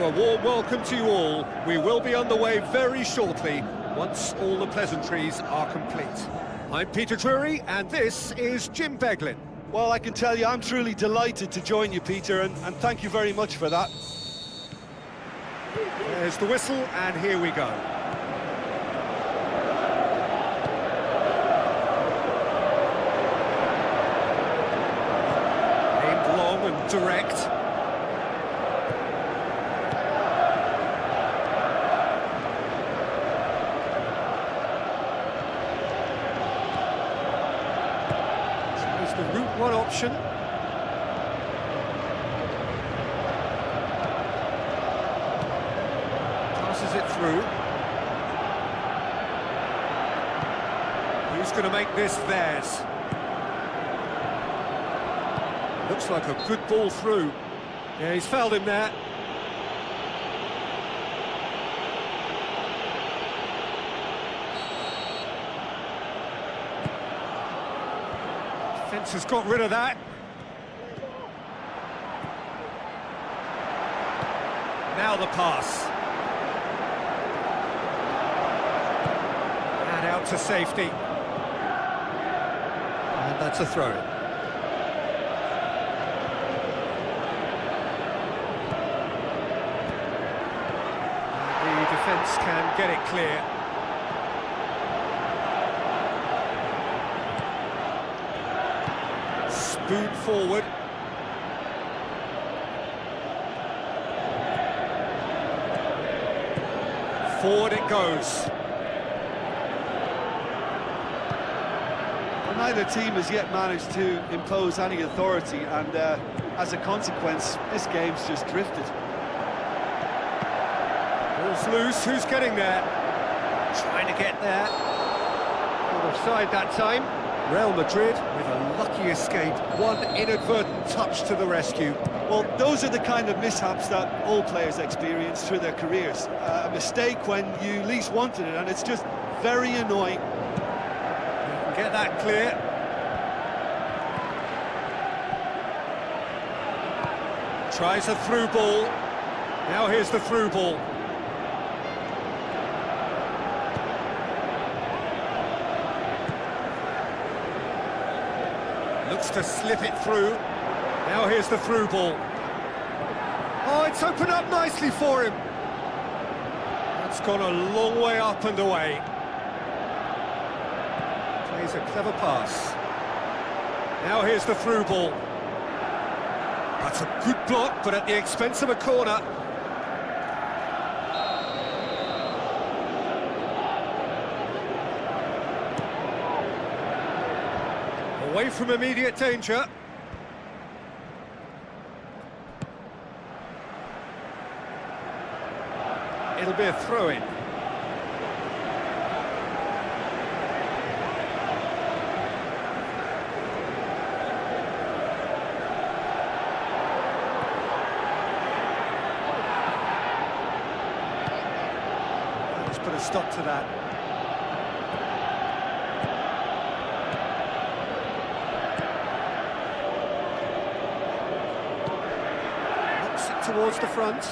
a warm welcome to you all. We will be underway very shortly, once all the pleasantries are complete. I'm Peter Drury, and this is Jim Beglin. Well, I can tell you, I'm truly delighted to join you, Peter, and thank you very much for that. There's the whistle, and here we go. Aimed long and direct. The route one option. Passes it through. Who's going to make this theirs? Looks like a good ball through. Yeah, he's fouled him there. Defence has got rid of that. Now the pass. And out to safety. And that's a throw-in. The defence can get it clear. Spoon forward. Forward it goes. Well, neither team has yet managed to impose any authority, and as a consequence, this game's just drifted. Ball's loose, who's getting there? Trying to get there. Not offside that time. Real Madrid with a lucky escape, one inadvertent touch to the rescue. Well, those are the kind of mishaps that all players experience through their careers. A mistake when you least wanted it, and it's just very annoying. Get that clear. Tries a through ball. Now here's the through ball. Looks to slip it through. Now here's the through ball. Oh, it's opened up nicely for him. That's gone a long way up and away. Plays a clever pass. Now here's the through ball. That's a good block, but at the expense of a corner. Away from immediate danger. It'll be a throw-in. Let's put a stop to that. Towards the front.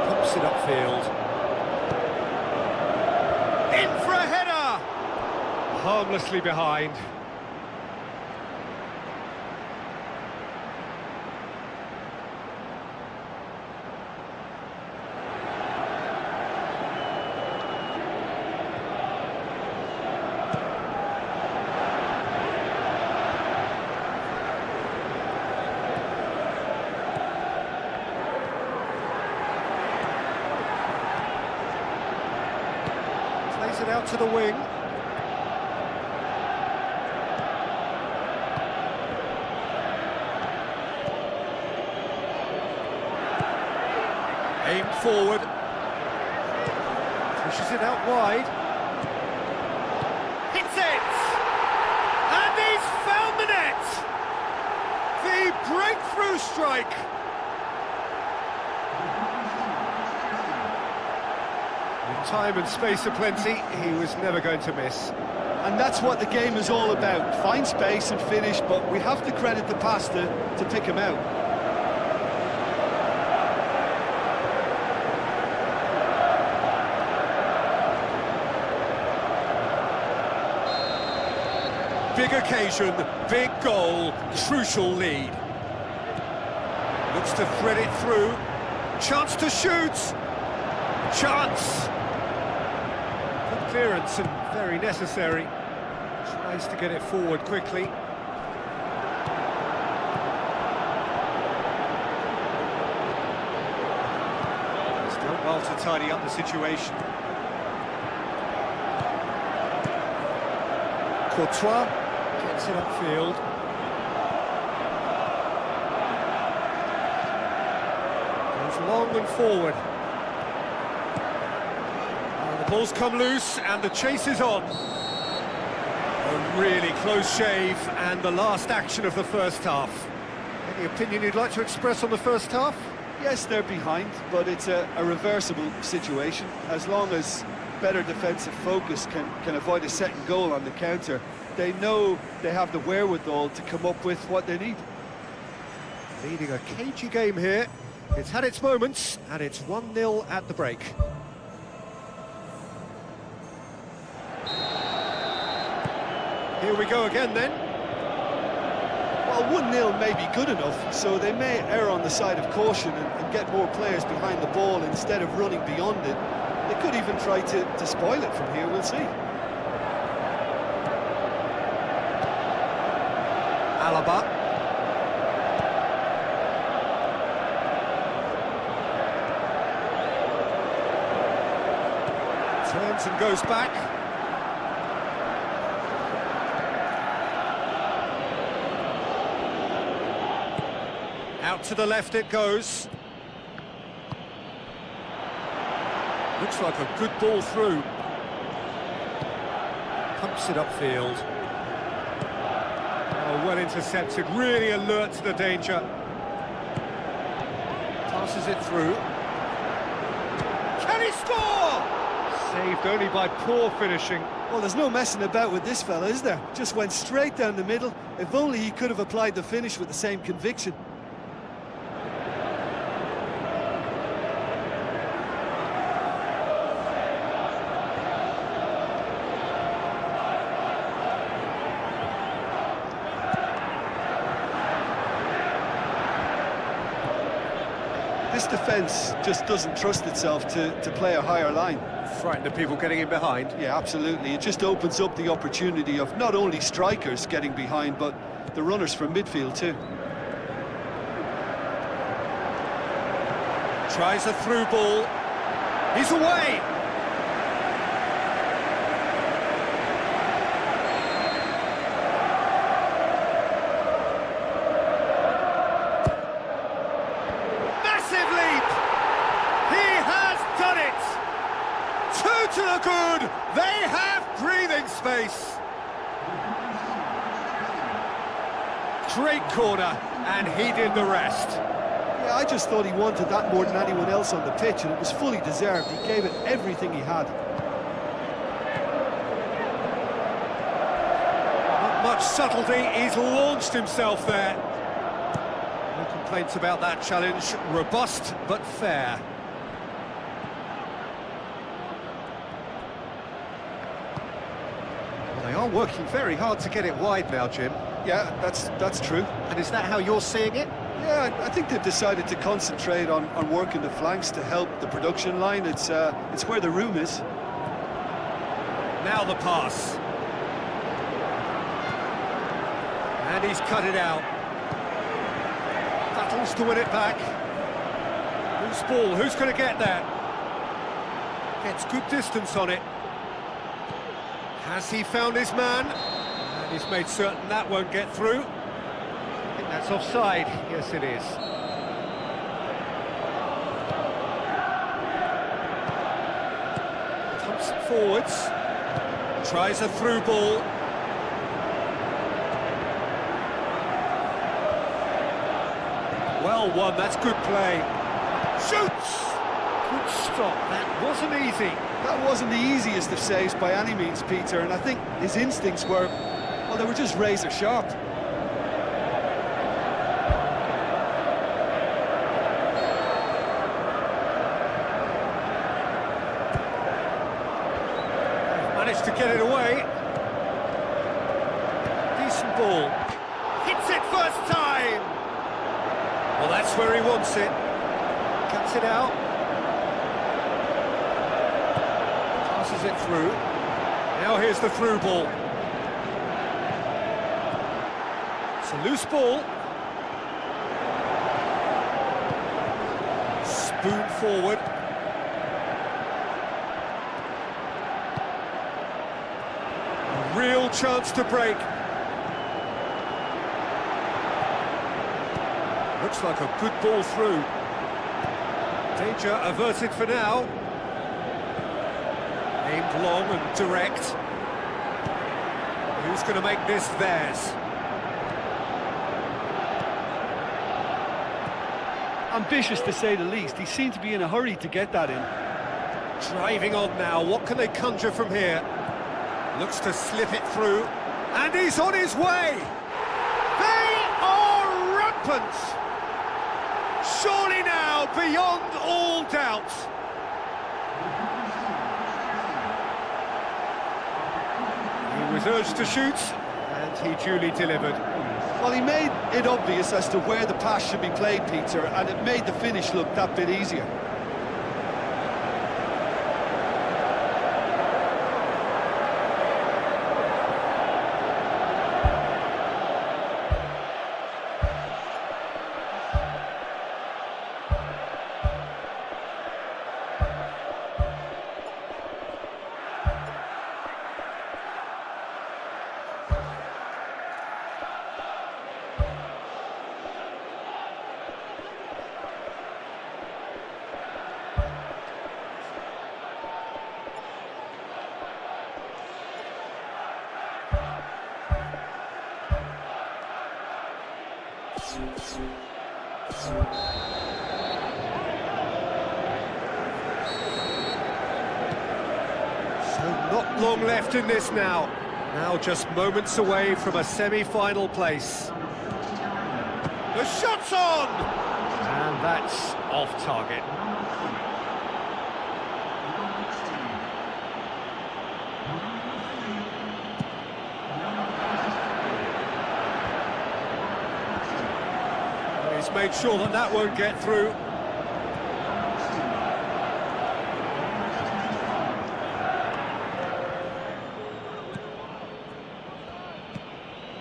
Pumps it upfield. In for a header! Harmlessly behind. Gets it out to the wing. Aimed forward. Pushes it out wide. Hits it! And he's found the net! The breakthrough strike! With time and space aplenty, he was never going to miss. And that's what the game is all about. Find space and finish, but we have to credit the pass to pick him out. Big occasion, big goal, crucial lead. Looks to thread it through. Chance to shoot! Chance! Good clearance and very necessary. Tries to get it forward quickly. Still well to tidy up the situation. Courtois gets it upfield. Goes long and forward. The ball's come loose and the chase is on. A really close shave and the last action of the first half. Any opinion you'd like to express on the first half? Yes, they're behind, but it's a reversible situation. As long as better defensive focus can avoid a second goal on the counter, they know they have the wherewithal to come up with what they need. Leading a cagey game here. It's had its moments, and it's 1-0 at the break. Here we go again then. Well, 1-0 may be good enough, so they may err on the side of caution and get more players behind the ball instead of running beyond it. They could even try to spoil it from here, we'll see. Alaba. Turns and goes back. Out to the left it goes. Looks like a good ball through. Pumps it upfield. Oh, well intercepted, really alert to the danger. Passes it through. Can he score? Saved only by poor finishing. Well, there's no messing about with this fella, is there? Just went straight down the middle. If only he could have applied the finish with the same conviction. This defence just doesn't trust itself to play a higher line. Frightened of people getting in behind. Yeah, absolutely. It just opens up the opportunity of not only strikers getting behind, but the runners from midfield too. Tries a through ball. He's away! To the good, they have breathing space. Great corner, and he did the rest. Yeah, I just thought he wanted that more than anyone else on the pitch, and it was fully deserved. He gave it everything he had. Not much subtlety, he's launched himself there. No complaints about that challenge, robust but fair. They are working very hard to get it wide now, Jim. Yeah, that's true. And is that how you're seeing it? Yeah, I think they've decided to concentrate on working the flanks to help the production line. It's where the room is. Now the pass. And he's cut it out. Battles to win it back. Loose ball, who's going to get there? Gets good distance on it. Has he found his man? And he's made certain that won't get through. I think that's offside. Yes, it is. Pumps it forwards. Tries a through ball. Well won, that's good play. Shoots! Good stop, that wasn't easy. That wasn't the easiest of saves by any means, Peter, and I think his instincts were, well, they were just razor sharp. Managed to get it away. Decent ball. Hits it first time! Well, that's where he wants it. Cuts it out. Passes it through. Now here's the through ball. It's a loose ball. Spoon forward. A real chance to break. Looks like a good ball through. Danger averted for now. Aimed long and direct. Who's going to make this theirs? Ambitious to say the least. He seemed to be in a hurry to get that in. Driving on now, what can they conjure from here? Looks to slip it through, and he's on his way! They are rampant! Surely now, beyond all doubt! He was urged to shoot, and he duly delivered. Well, he made it obvious as to where the pass should be played, Peter, and it made the finish look that bit easier. So not long left in this now. Now just moments away from a semi-final place. The shot's on! And that's off target. He's made sure that that won't get through.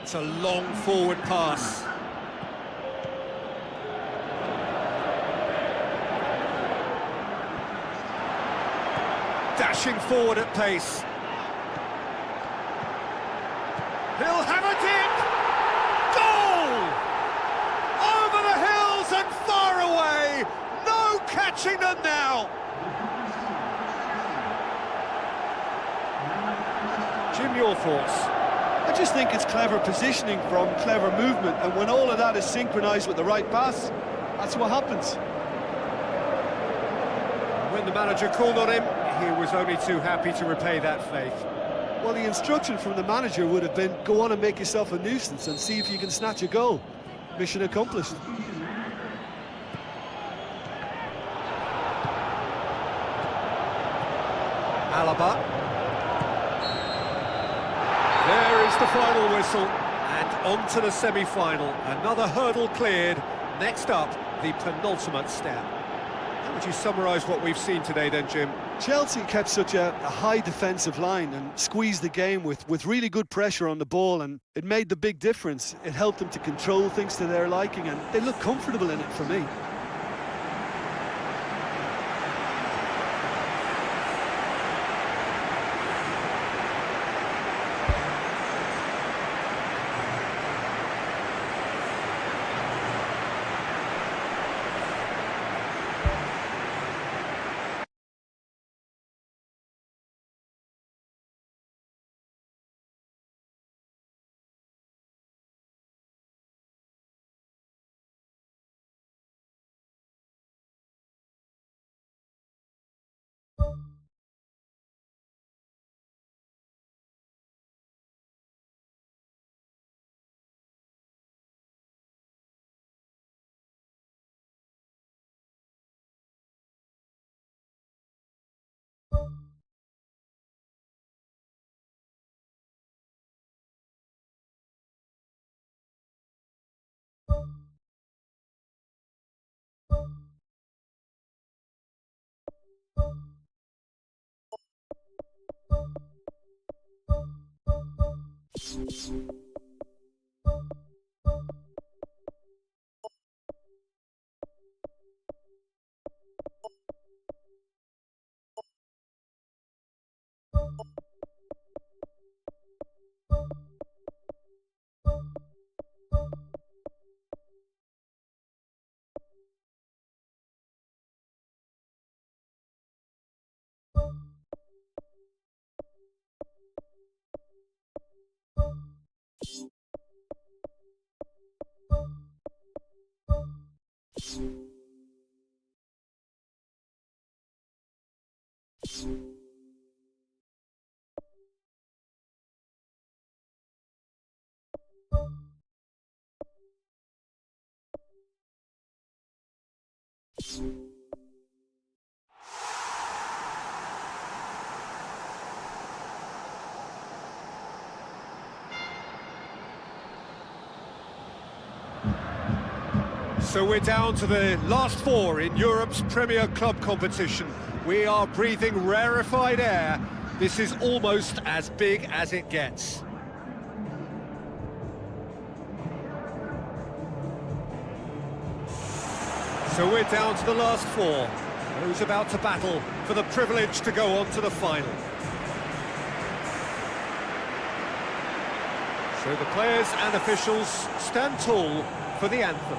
It's a long forward pass. Dashing forward at pace. He'll have a dip! Goal! Over the hills and far away! No catching them now! Jim, your thoughts? I just think it's clever positioning from clever movement, and when all of that is synchronised with the right pass, that's what happens. When the manager called on him, he was only too happy to repay that faith. Well, the instruction from the manager would have been, go on and make yourself a nuisance and see if you can snatch a goal. Mission accomplished. Alaba. There is the final whistle, and on to the semi-final. Another hurdle cleared. Next up, the penultimate step. How would you summarise what we've seen today then, Jim? Chelsea kept such a high defensive line and squeezed the game with really good pressure on the ball, and it made the big difference. It helped them to control things to their liking, and they looked comfortable in it for me. So we're down to the last four in Europe's Premier Club competition. We are breathing rarefied air. This is almost as big as it gets. So we're down to the last four. Who's about to battle for the privilege to go on to the final? So the players and officials stand tall for the anthem.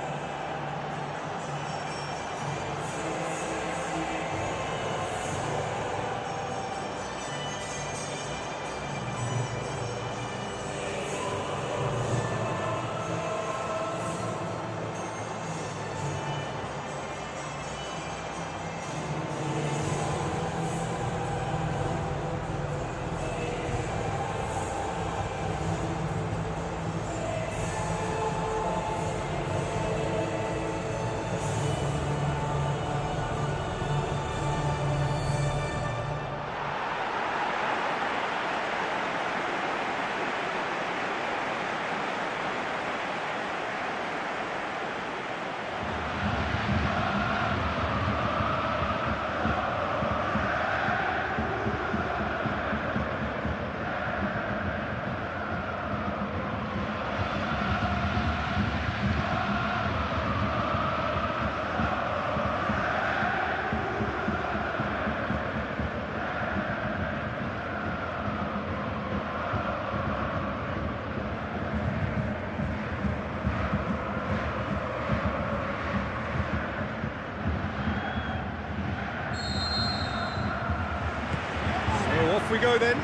Off we go then.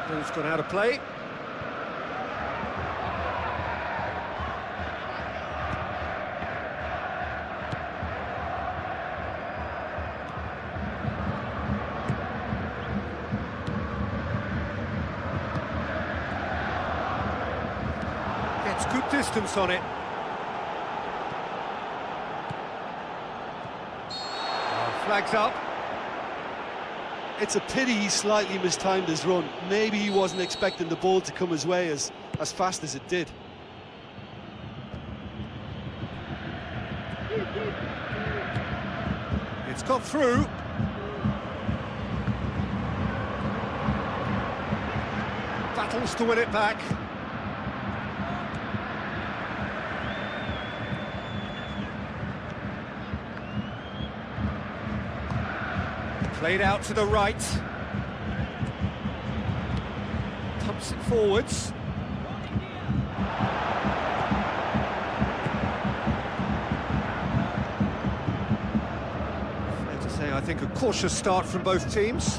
Ball's gone out of play. Gets good distance on it. Flags up. It's a pity he slightly mistimed his run. Maybe he wasn't expecting the ball to come his way as fast as it did. It's got through. Battles to win it back. Played out to the right. Pumps it forwards. Fair to say, I think a cautious start from both teams.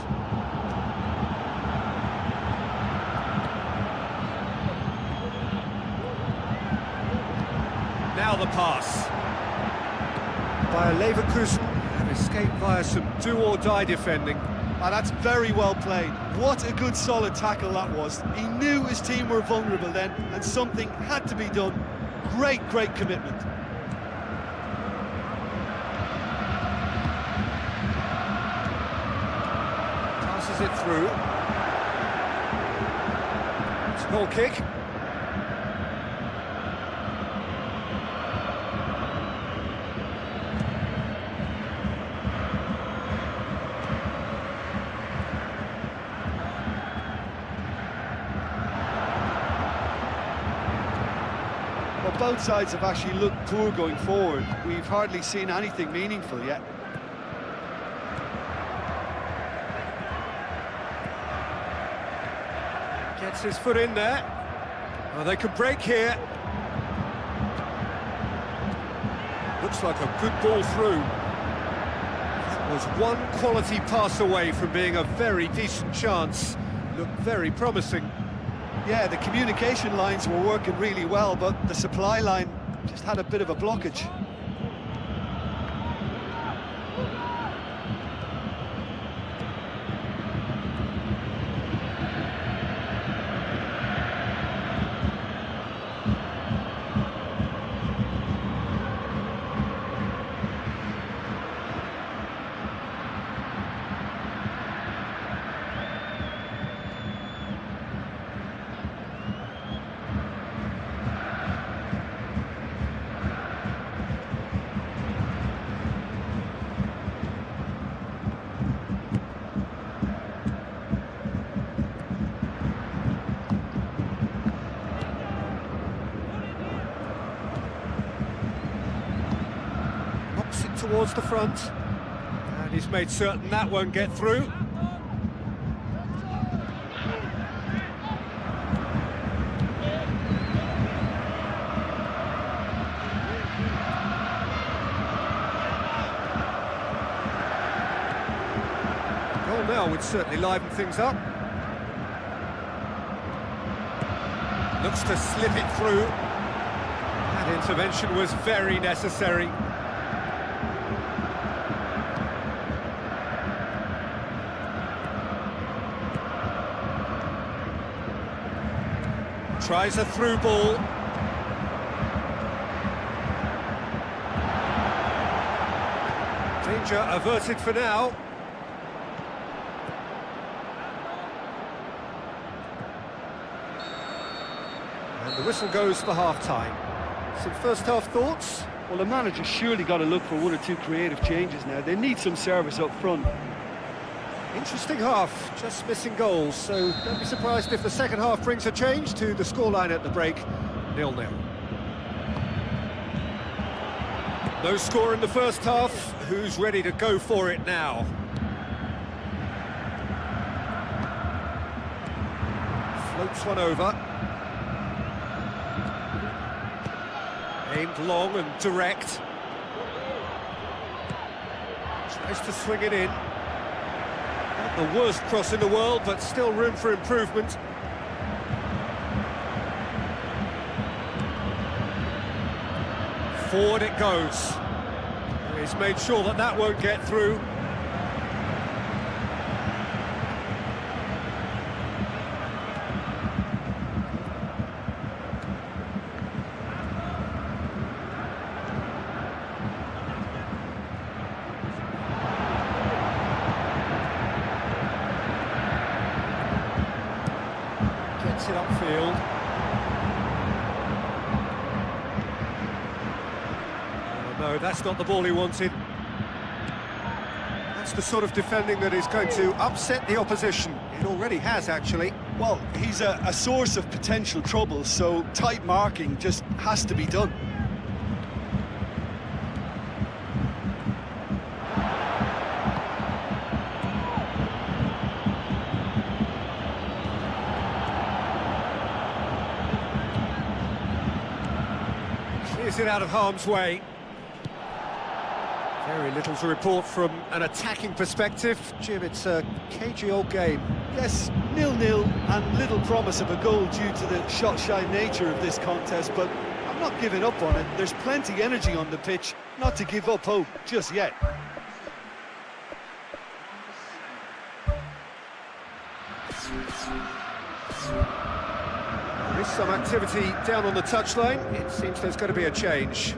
Now the pass. By Leverkusen. Escaped via some do-or-die defending. And that's very well played. What a good solid tackle that was. He knew his team were vulnerable then, and something had to be done. Great commitment. Passes it through. It's a goal kick. both sides have actually looked poor going forward. We've hardly seen anything meaningful yet. Gets his foot in there. Oh, they could break here. Looks like a good ball through. That was one quality pass away from being a very decent chance. Looked very promising. Yeah, the communication lines were working really well, but the supply line just had a bit of a blockage. Towards the front, and he's made certain that won't get through. Goal now would certainly liven things up. Looks to slip it through. That intervention was very necessary. Tries a through ball. Danger averted for now. And the whistle goes for half-time. Some first-half thoughts? Well, the manager's surely got to look for one or two creative changes now. They need some service up front. Interesting half, just missing goals, so don't be surprised if the second half brings a change to the scoreline at the break, 0-0. No score in the first half, who's ready to go for it now? Floats one over. Aimed long and direct. Tries to swing it in. Not the worst cross in the world, but still room for improvement. Forward it goes. He's made sure that that won't get through. Gets it upfield. Oh, no, that's not the ball he wanted. That's the sort of defending that is going to upset the opposition. It already has, actually. Well, he's a source of potential trouble, so tight marking just has to be done. Clears it out of harm's way. Very little to report from an attacking perspective. Jim, it's a cagey old game. Yes, 0-0 and little promise of a goal due to the shot-shy nature of this contest, but I'm not giving up on it. There's plenty energy on the pitch, not to give up hope just yet. There is some activity down on the touchline. It seems there's going to be a change.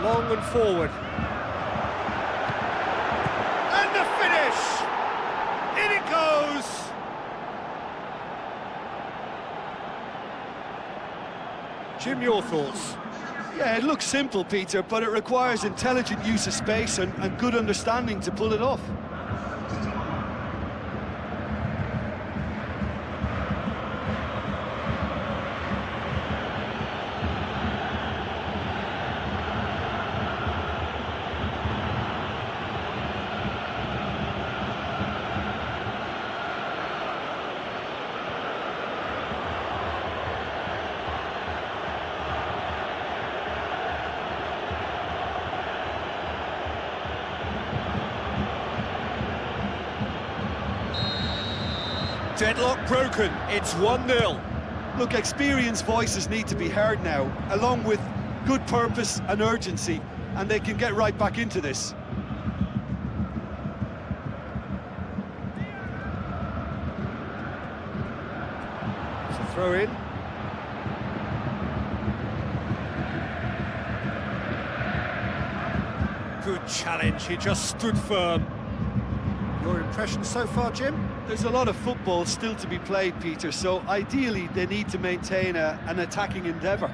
Long and forward. And the finish! In it goes! Jim, your thoughts? Yeah, it looks simple, Peter, but it requires intelligent use of space and good understanding to pull it off. Deadlock broken, it's 1-0. Look, experienced voices need to be heard now, along with good purpose and urgency, and they can get right back into this. It's a throw in. Good challenge, he just stood firm. Your impression so far, Jim? There's a lot of football still to be played, Peter, so ideally they need to maintain an attacking endeavour.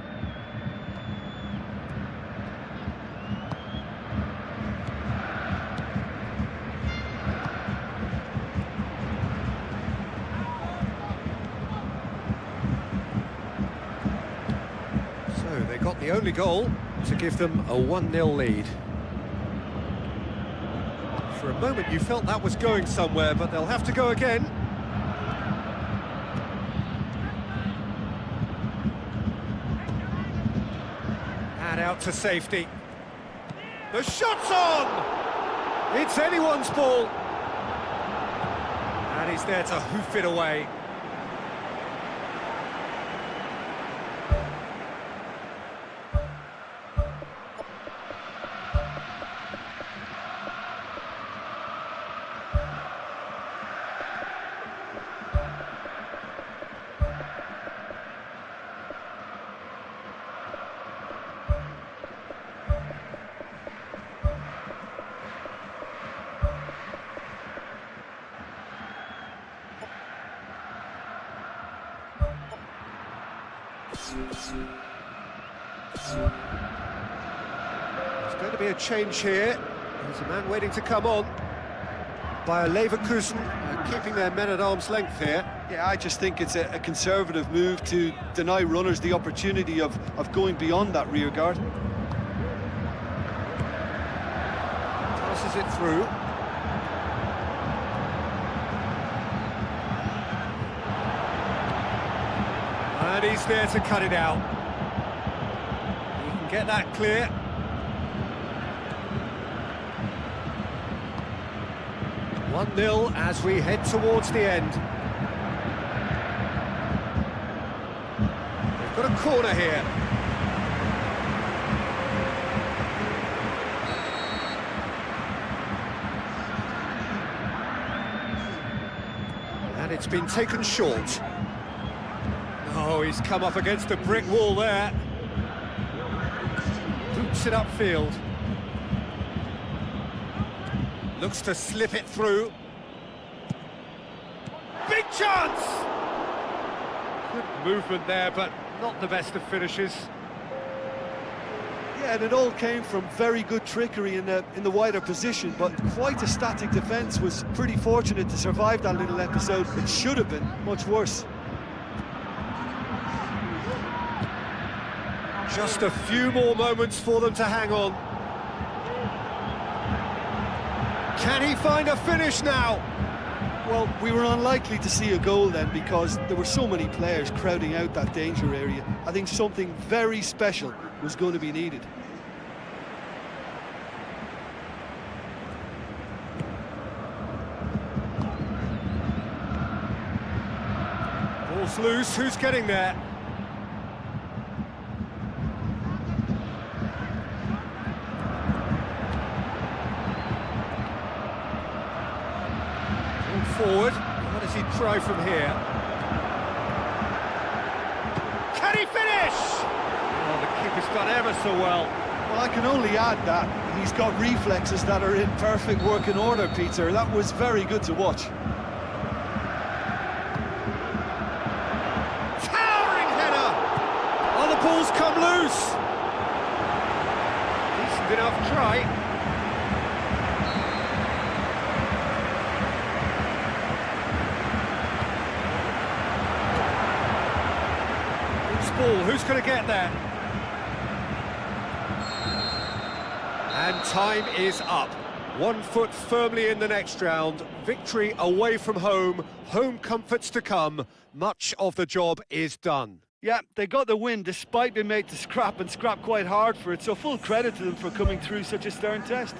So they got the only goal to give them a 1-0 lead. For a moment you felt that was going somewhere, but they'll have to go again. And out to safety. The shot's on! It's anyone's ball. And he's there to hoof it away. There's going to be a change here. There's a man waiting to come on by a Leverkusen, keeping their men at arm's length here. Yeah, I just think it's a conservative move to deny runners the opportunity of going beyond that rear guard. Passes it through. And he's there to cut it out. He can get that clear. One 0 as we head towards the end. They've got a corner here. And it's been taken short. Oh, he's come up against a brick wall there. Boots it upfield. Looks to slip it through. Big chance! Good movement there, but not the best of finishes. Yeah, and it all came from very good trickery in the wider position, but quite a static defence. Was pretty fortunate to survive that little episode. It should have been much worse. Just a few more moments for them to hang on. Can he find a finish now? Well, we were unlikely to see a goal then because there were so many players crowding out that danger area. I think something very special was going to be needed. Ball's loose, who's getting there? Forward, what does he try from here? Can he finish? Oh, the keeper's done ever so well. Well, I can only add that he's got reflexes that are in perfect working order, Peter. That was very good to watch. Towering header! Oh, the ball's come loose. Decent enough try. Ball, who's going to get there? And time is up. 1 foot firmly in the next round. Victory away from home. Home comforts to come. Much of the job is done. Yeah, they got the win despite being made to scrap and scrap quite hard for it. So full credit to them for coming through such a stern test.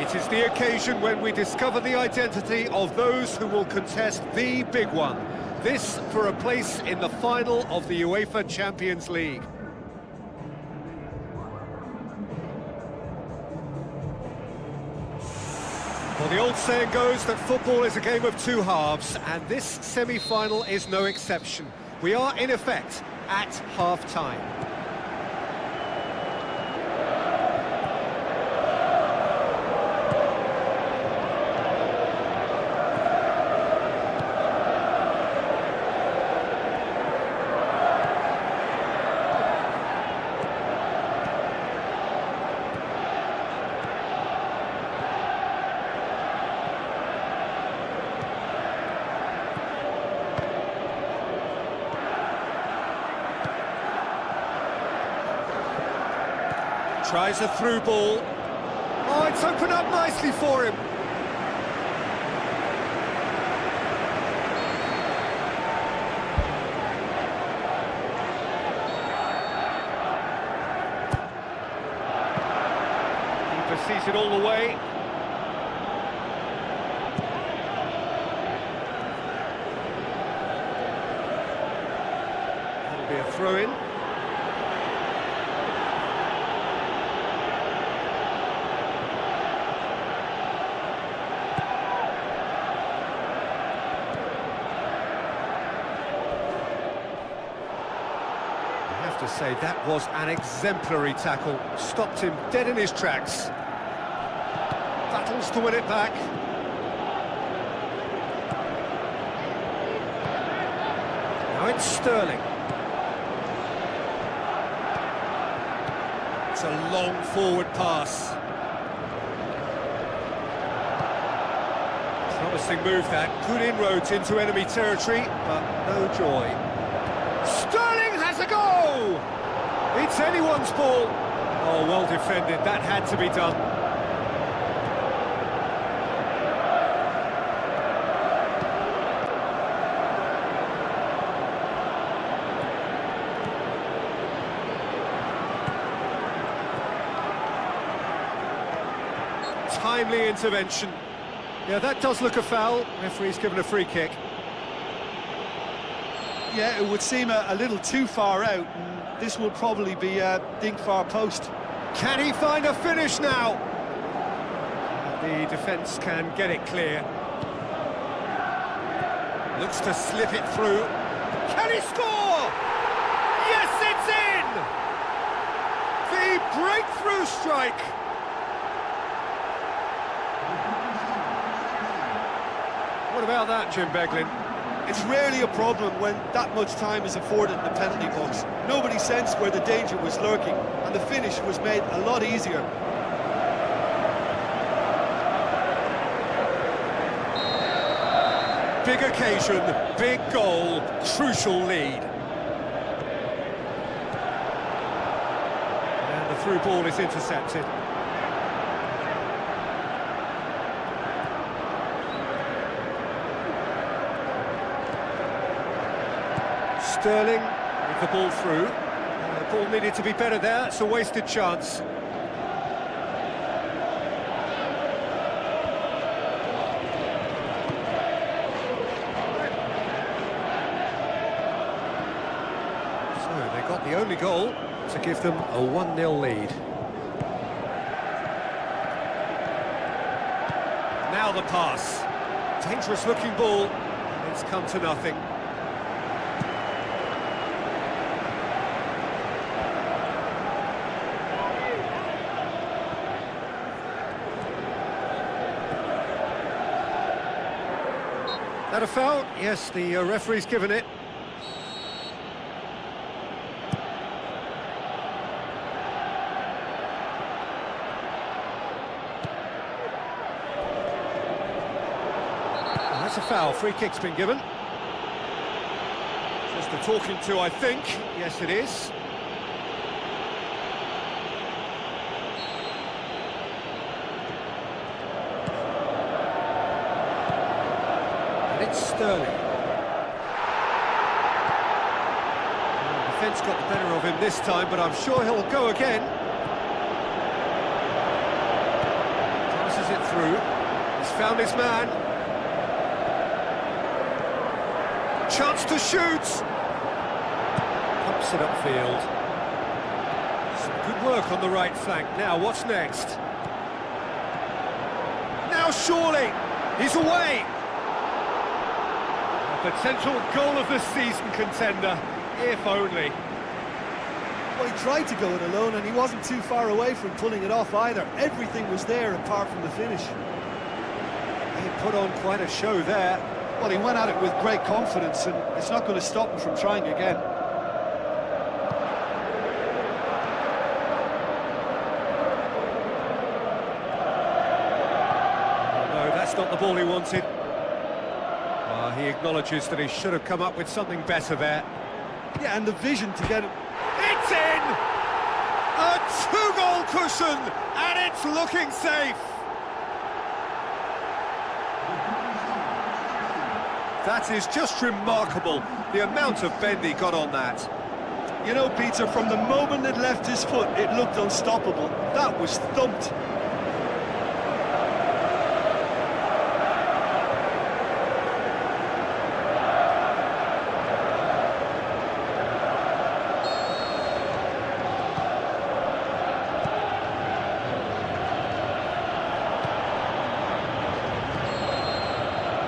It is the occasion when we discover the identity of those who will contest the big one. This for a place in the final of the UEFA Champions League. Well, the old saying goes that football is a game of two halves, and this semi-final is no exception. We are, in effect, at half-time. Tries a through ball. Oh, it's opened up nicely for him. Keeper sees it all the way. That'll be a throw-in. To say that was an exemplary tackle, stopped him dead in his tracks. Battles to win it back. Now it's Sterling. It's a long forward pass. Promising move that, good inroads into enemy territory, but no joy. Sterling has a goal! It's anyone's ball. Oh, well defended, that had to be done. Timely intervention. Yeah, that does look a foul. Referee's given a free kick. Yeah, it would seem a little too far out, and this will probably be a dink far post. Can he find a finish now? The defence can get it clear. Looks to slip it through. Can he score? Yes, it's in! The breakthrough strike! What about that, Jim Beglin? It's rarely a problem when that much time is afforded in the penalty box. Nobody sensed where the danger was lurking, and the finish was made a lot easier. Big occasion, big goal, crucial lead. And the through ball is intercepted. Sterling with the ball through. The ball needed to be better there, it's a wasted chance. So they got the only goal to give them a 1-0 lead. Now the pass. Dangerous looking ball. It's come to nothing. That a foul? Yes, the referee's given it. That's a foul. Free kick's been given. Just a talking to, I think. Yes, it is. And it's Sterling. The defence got the better of him this time, but I'm sure he'll go again. Passes it through. He's found his man. Chance to shoot. Pumps it upfield. Some good work on the right flank. Now, what's next? Now, surely, he's away. A potential goal of the season contender, if only. Well, he tried to go it alone, and he wasn't too far away from pulling it off either. Everything was there apart from the finish. He put on quite a show there. Well, he went at it with great confidence, and it's not going to stop him from trying again. No, that's not the ball he wanted. He acknowledges that he should have come up with something better there. Yeah, and the vision to get it. It's in! A two-goal cushion, and it's looking safe. That is just remarkable, the amount of bend he got on that. You know, Peter, from the moment it left his foot, it looked unstoppable. That was thumped.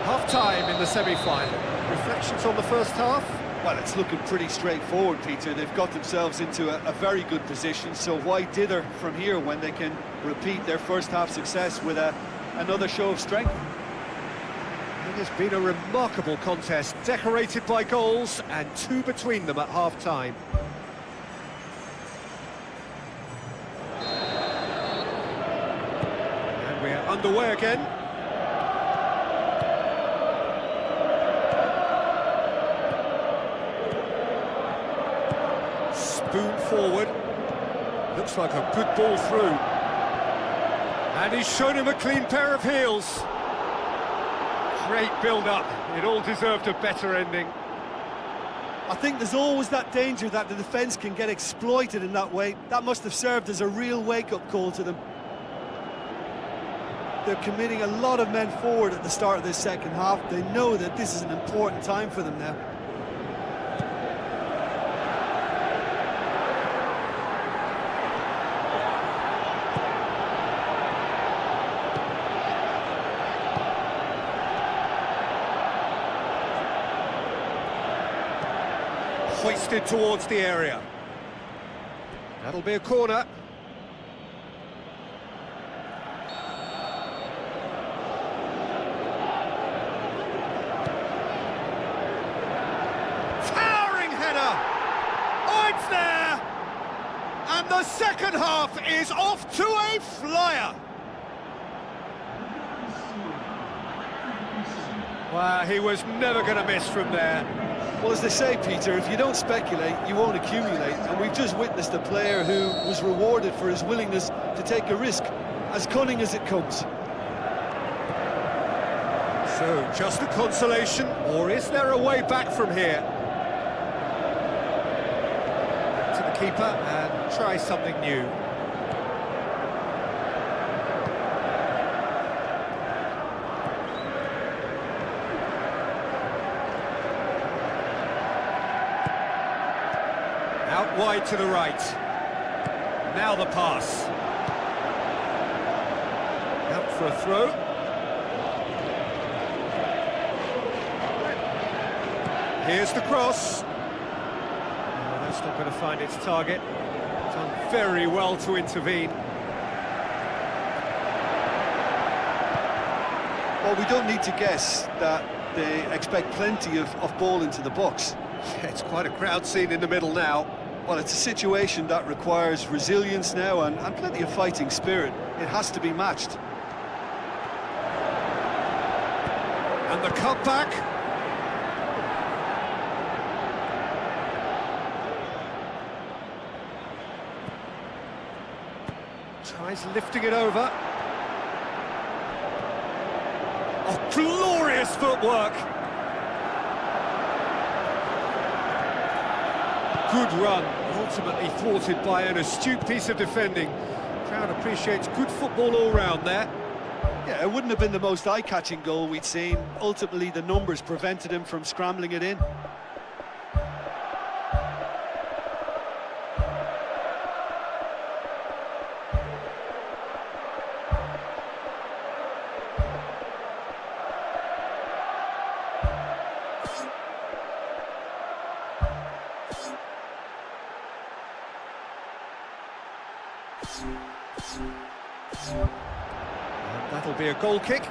Half-time in the semi-final. Reflections on the first half? Well, it's looking pretty straightforward, Peter. They've got themselves into a very good position, so why dither from here when they can repeat their first-half success with another show of strength? It has been a remarkable contest, decorated by goals, and two between them at half-time. And we're underway again. Spoon forward, looks like a good ball through, and he's shown him a clean pair of heels. Great build-up, it all deserved a better ending. I think there's always that danger that the defence can get exploited in that way. That must have served as a real wake-up call to them. They're committing a lot of men forward at the start of this second half. They know that this is an important time for them now. Hoisted towards the area. That'll be a corner. Towering header! Oh, it's there! And the second half is off to a flyer! Well, he was never going to miss from there. Well, as they say, Peter, if you don't speculate, you won't accumulate. And we've just witnessed a player who was rewarded for his willingness to take a risk, as cunning as it comes. So, just a consolation, or is there a way back from here? Back to the keeper and try something new. Out wide to the right. Now the pass. Out for a throw. Here's the cross. Oh, that's not going to find its target. Done very well to intervene. Well, we don't need to guess that they expect plenty of ball into the box. Yeah, it's quite a crowd scene in the middle now. Well, it's a situation that requires resilience now and plenty of fighting spirit. It has to be matched. And the cutback. Tries lifting it over. Oh, glorious footwork! Good run, ultimately thwarted by an astute piece of defending. Crowd appreciates good football all round there. Yeah, it wouldn't have been the most eye-catching goal we'd seen. Ultimately, the numbers prevented him from scrambling it in. And that'll be a goal kick.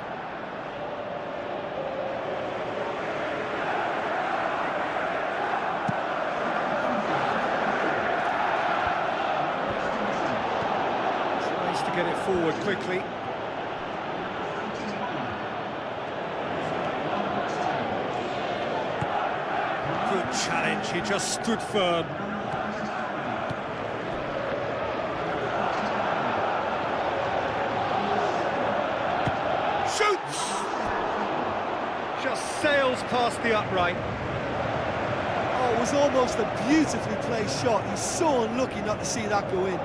Tries to get it forward quickly. Good challenge, he just stood firm. Shoots! Just sails past the upright. Oh, it was almost a beautifully placed shot. He's so unlucky not to see that go in.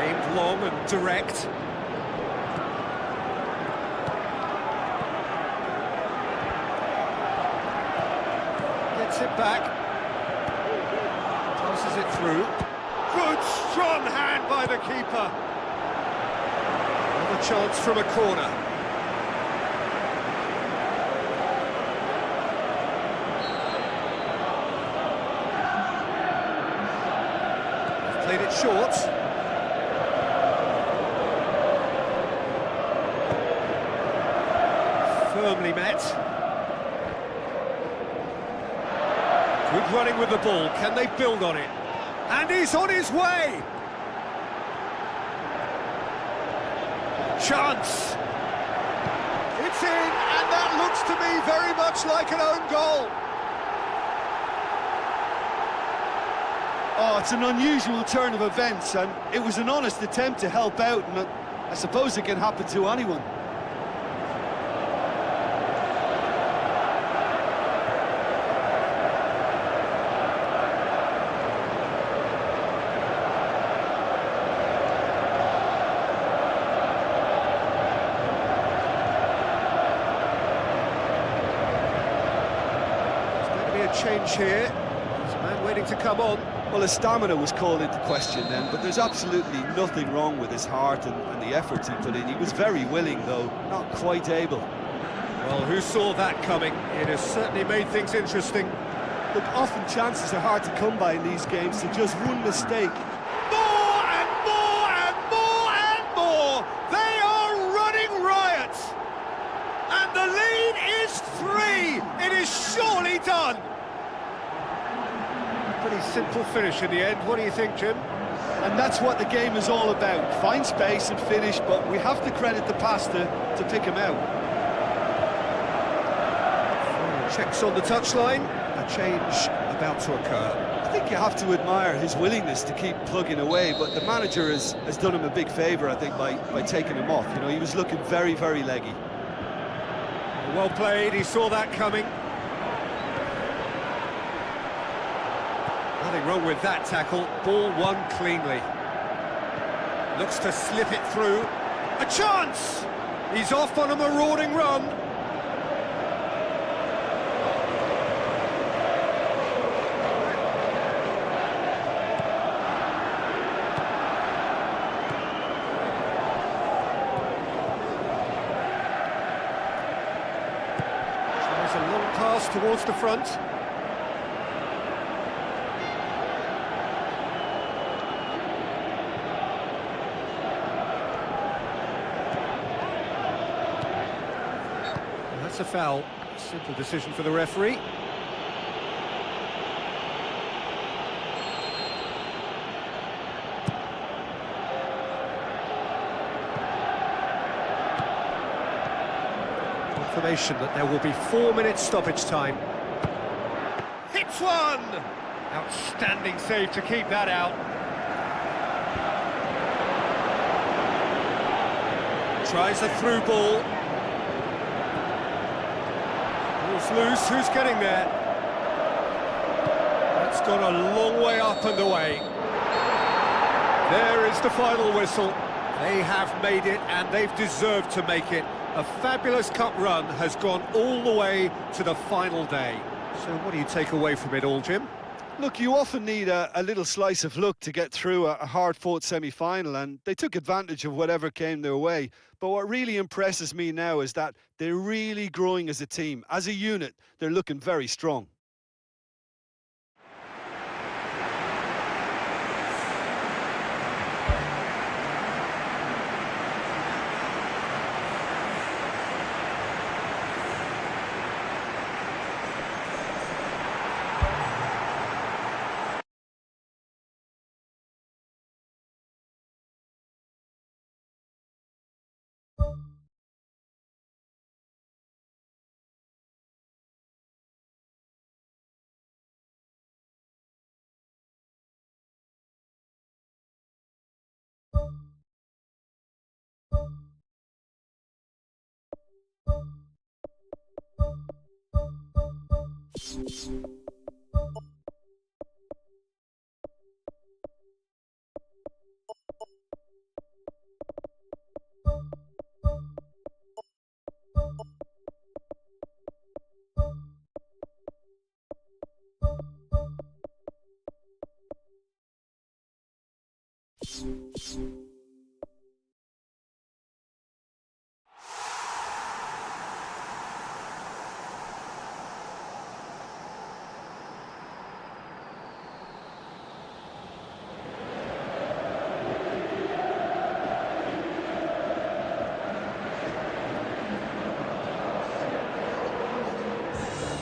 Aimed long and direct. Gets it back. Passes it through. Good strong hand by the keeper. Another chance from a corner. They've played it short. Firmly met. Good running with the ball, can they build on it? And he's on his way! Chance! It's in, and that looks to me very much like an own goal. Oh, it's an unusual turn of events, and it was an honest attempt to help out, and I suppose it can happen to anyone. Change here. There's a man waiting to come on. Well, his stamina was called into question then, but there's absolutely nothing wrong with his heart and the efforts he put in. He was very willing, though, not quite able. Well, who saw that coming? It has certainly made things interesting. Look, often chances are hard to come by in these games, so just one mistake. More and more and more and more! They are running riot! And the lead is 3! It is surely done! Pretty simple finish in the end. What do you think, Jim? And that's what the game is all about. Find space and finish, but we have to credit the pass to pick him out. Checks on the touchline. A change about to occur. I think you have to admire his willingness to keep plugging away, but the manager has done him a big favour, I think, by taking him off. You know, he was looking very, very leggy. Well played, he saw that coming. Nothing wrong with that tackle. Ball won cleanly. Looks to slip it through. A chance! He's off on a marauding run. Tries a long pass towards the front. That's a foul. Simple decision for the referee. Confirmation that there will be 4 minutes stoppage time. Hits one! Outstanding save to keep that out. Tries a through ball. Ball's loose, who's getting there? That's gone a long way up and away. There is the final whistle. They have made it, and they've deserved to make it. A fabulous cup run has gone all the way to the final day. So what do you take away from it all, Jim? Look, you often need a little slice of luck to get through a hard-fought semi-final, and they took advantage of whatever came their way. But what really impresses me now is that they're really growing as a team. As a unit, they're looking very strong.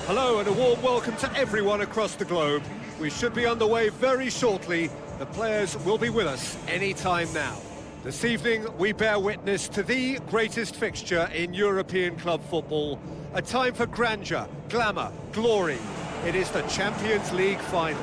Hello and a warm welcome to everyone across the globe. We should be underway very shortly. The players will be with us any time now. This evening we bear witness to the greatest fixture in European club football. A time for grandeur, glamour, glory. It is the Champions League final.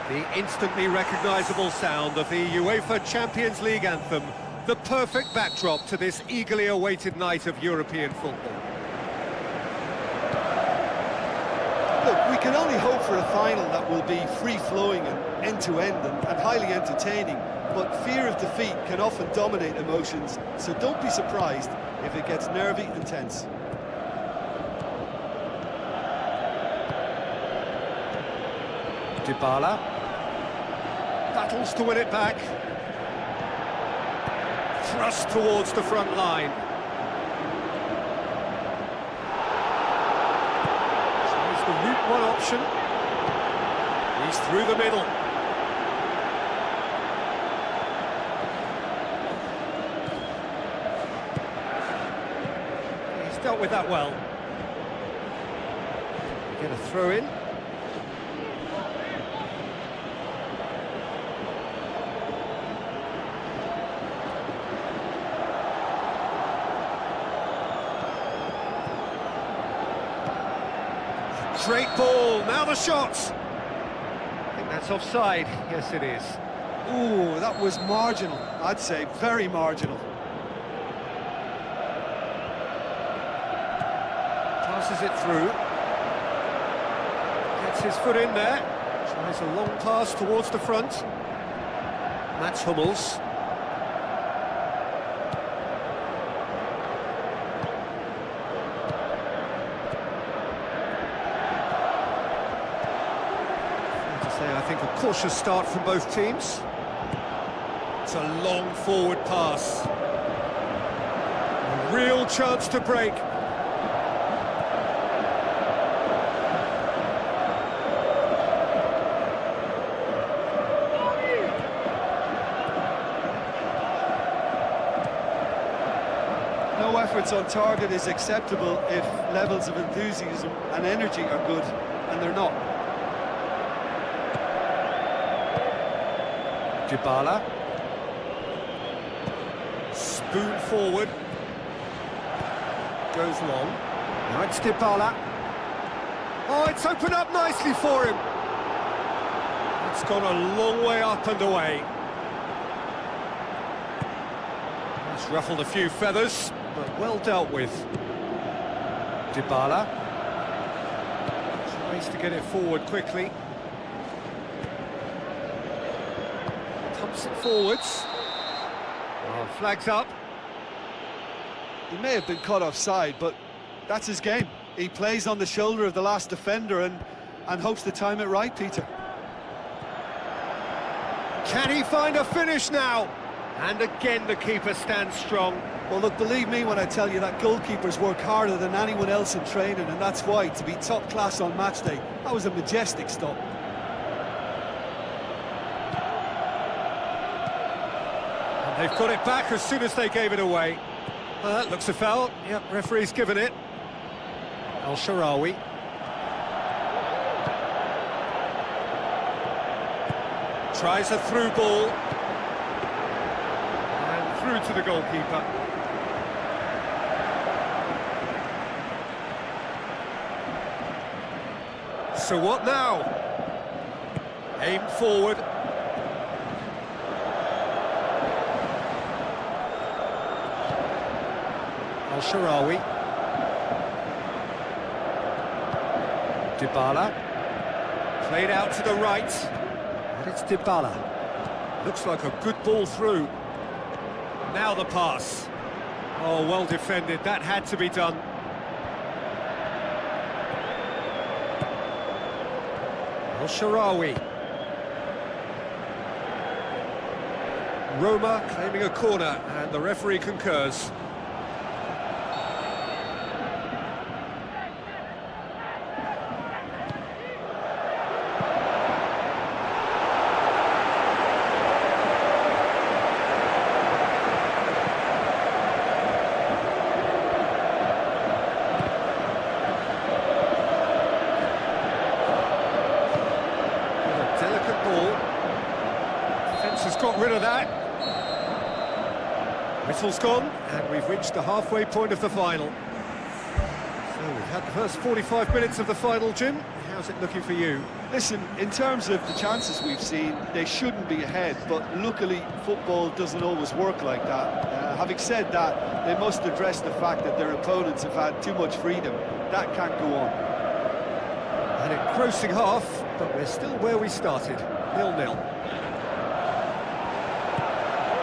The instantly recognisable sound of the UEFA Champions League anthem, the perfect backdrop to this eagerly awaited night of European football. Look, we can only hope for a final that will be free-flowing and end-to-end and highly entertaining, but fear of defeat can often dominate emotions, so don't be surprised if it gets nervy and tense. Dybala battles to win it back. Thrust towards the front line. Tries the route one option. He's through the middle. He's dealt with that well. Get a throw in. Great ball, now the shot! I think that's offside, yes it is. Ooh, that was marginal, I'd say, very marginal. Passes it through. Gets his foot in there. Tries a long pass towards the front. Mats Hummels. I think a cautious start from both teams. It's a long forward pass. A real chance to break. No efforts on target is acceptable if levels of enthusiasm and energy are good, and they're not. Dybala. Spoon forward. Goes long. Now it's Dybala. Oh, it's opened up nicely for him. It's gone a long way up and away. It's ruffled a few feathers, but well dealt with. Dybala tries to get it forward quickly. Pumps it forwards. Oh, flags up. He may have been caught offside, but that's his game. He plays on the shoulder of the last defender and hopes to time it right, Peter. Can he find a finish now? And again the keeper stands strong. Well, look, believe me when I tell you that goalkeepers work harder than anyone else in training, and that's why, to be top class on match day, that was a majestic stop. And they've got it back as soon as they gave it away. Well, that looks a foul. Yep, referee's given it. El Shaarawy. Tries a through ball. And through to the goalkeeper. So what now? Aim forward. El Shaarawy. Dybala. Played out to the right. And it's Dybala. Looks like a good ball through. Now the pass. Oh, well defended. That had to be done. El Shaarawy. Roma claiming a corner, and the referee concurs. Has got rid of that. Whistle's gone, and we've reached the halfway point of the final. So we've had the first 45 minutes of the final, Jim. How's it looking for you? Listen, in terms of the chances we've seen, they shouldn't be ahead, but luckily football doesn't always work like that. Having said that, they must address the fact that their opponents have had too much freedom. That can't go on. An engrossing half, but we're still where we started, 0-0.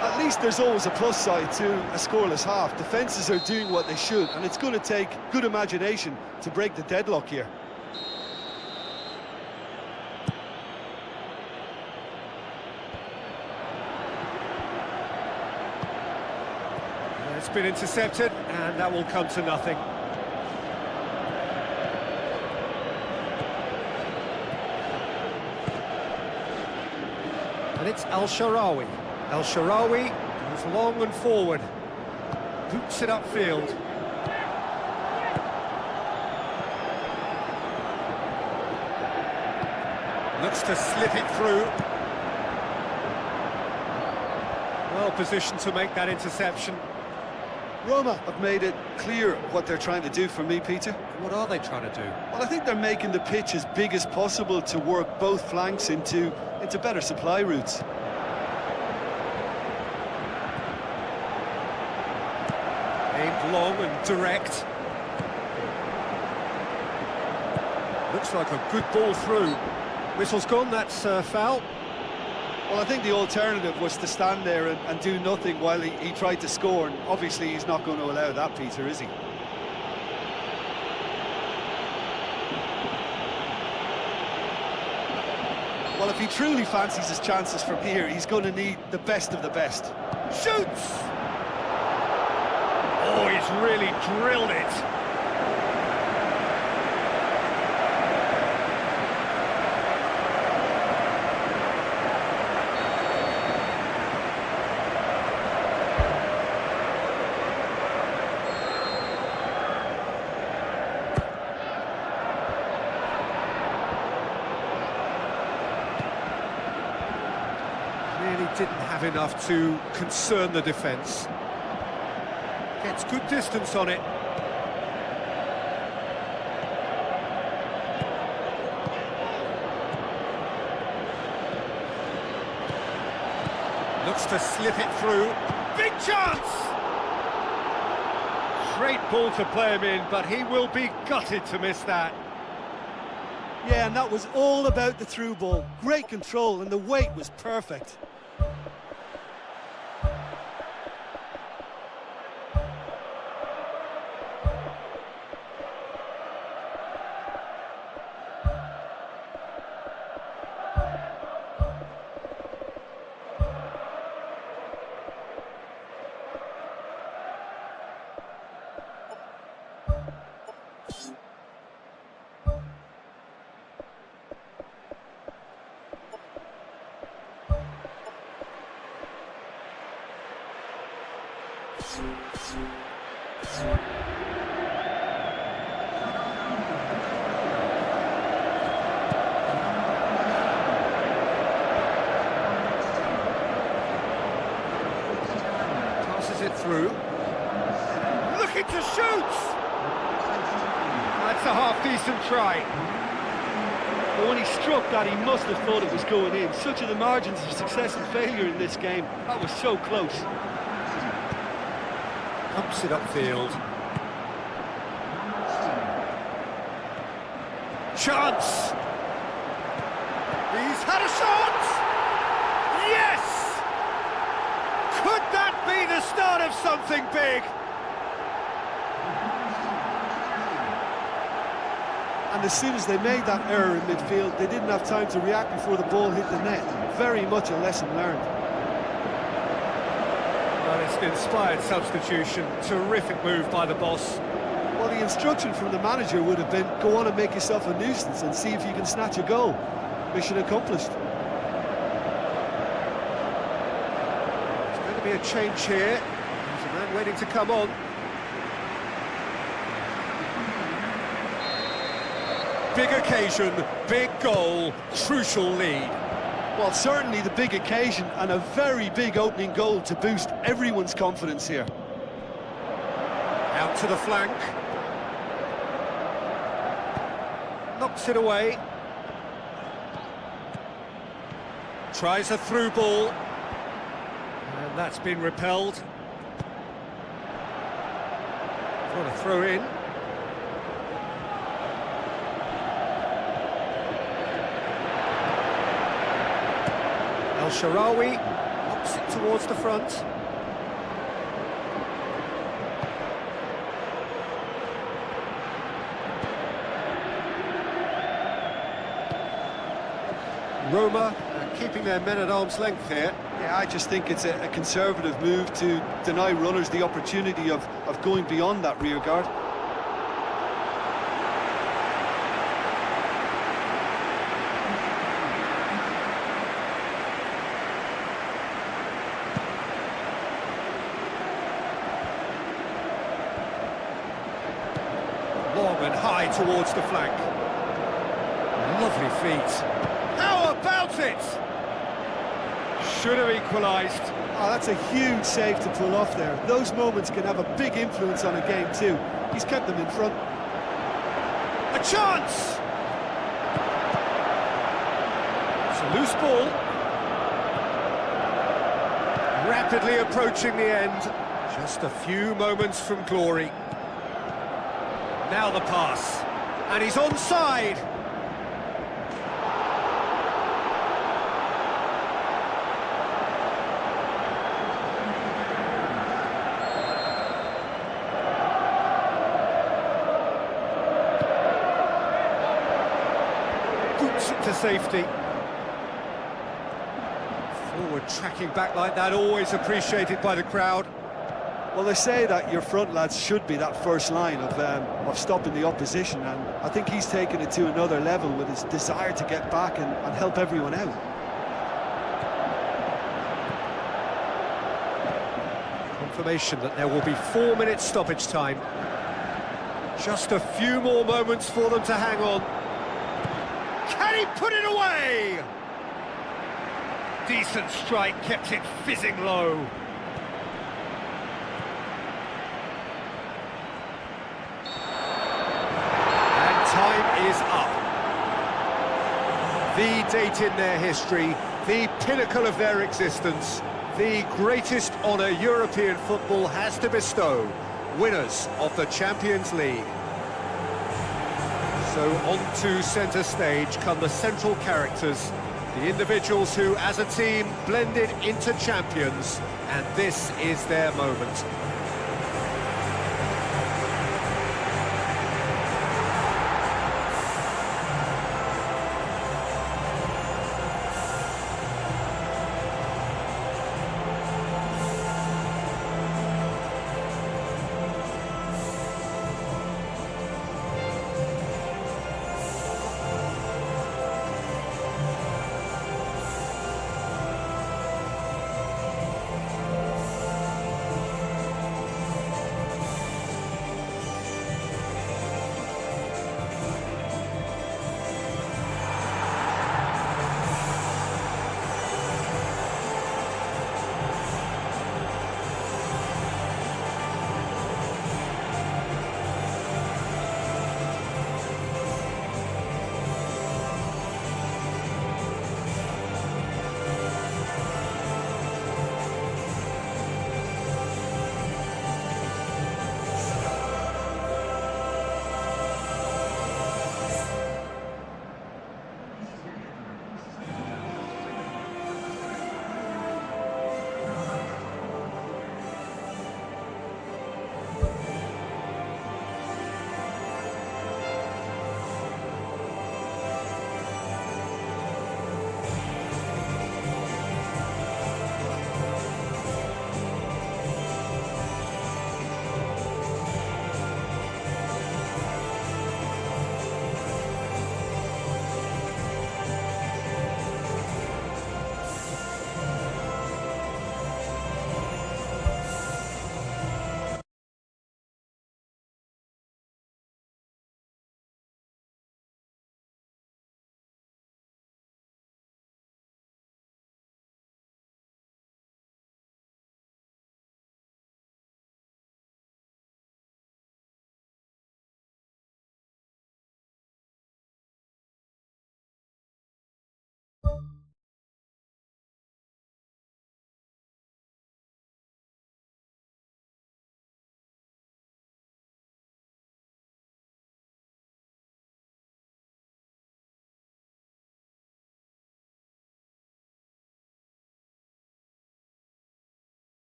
At least there's always a plus side to a scoreless half. Defences are doing what they should, and it's going to take good imagination to break the deadlock here. It's been intercepted, and that will come to nothing. And it's El Shaarawy. El Shaarawy goes long and forward, boots it upfield. Looks to slip it through. Well positioned to make that interception. Roma have made it clear what they're trying to do for me, Peter. What are they trying to do? Well, I think they're making the pitch as big as possible to work both flanks into better supply routes. Aimed long and direct. Looks like a good ball through. Whistle's gone, that's foul. Well, I think the alternative was to stand there and do nothing while he tried to score, and obviously he's not going to allow that, Peter, is he? Well, if he truly fancies his chances from here, he's going to need the best of the best. Shoots! Oh, he's really drilled it. have enough to concern the defence. Gets good distance on it. Looks to slip it through. Big chance! Great ball to play him in, but he will be gutted to miss that. Yeah, and that was all about the through ball. Great control, and the weight was perfect. Passes it through. Looking to shoot! That's a half-decent try. But when he struck that, he must have thought it was going in. Such are the margins of success and failure in this game. That was so close. Pumps it upfield. Chance! He's had a shot! Yes! Could that be the start of something big? And as soon as they made that error in midfield, they didn't have time to react before the ball hit the net. Very much a lesson learned. Well, it's an inspired substitution. Terrific move by the boss. Well, the instruction from the manager would have been, go on and make yourself a nuisance and see if you can snatch a goal. Mission accomplished. There's going to be a change here. There's a man waiting to come on. Big occasion, big goal, crucial lead. Well, certainly the big occasion and a very big opening goal to boost everyone's confidence here. Out to the flank. Knocks it away. Tries a through ball. And that's been repelled. For a throw in. El Shaarawy knocks it towards the front. Roma keeping their men at arm's length here. Yeah, I just think it's a conservative move to deny runners the opportunity of going beyond that rear guard. Long and high towards the flank. Lovely feet. How about it? Should have equalised. Oh, that's a huge save to pull off there. Those moments can have a big influence on a game too. He's kept them in front. A chance! It's a loose ball. Rapidly approaching the end. Just a few moments from glory. Now the pass. And he's onside. Boots it to safety. Forward tracking back like that, always appreciated by the crowd. Well, they say that your front lads should be that first line of stopping the opposition, and I think he's taken it to another level with his desire to get back and help everyone out. Confirmation that there will be 4 minutes stoppage time. Just a few more moments for them to hang on. Can he put it away? Decent strike, kept it fizzing low. And time is up. The date in their history, the pinnacle of their existence, the greatest honour European football has to bestow, winners of the Champions League. So onto centre stage come the central characters, the individuals who, as a team, blended into champions, and this is their moment.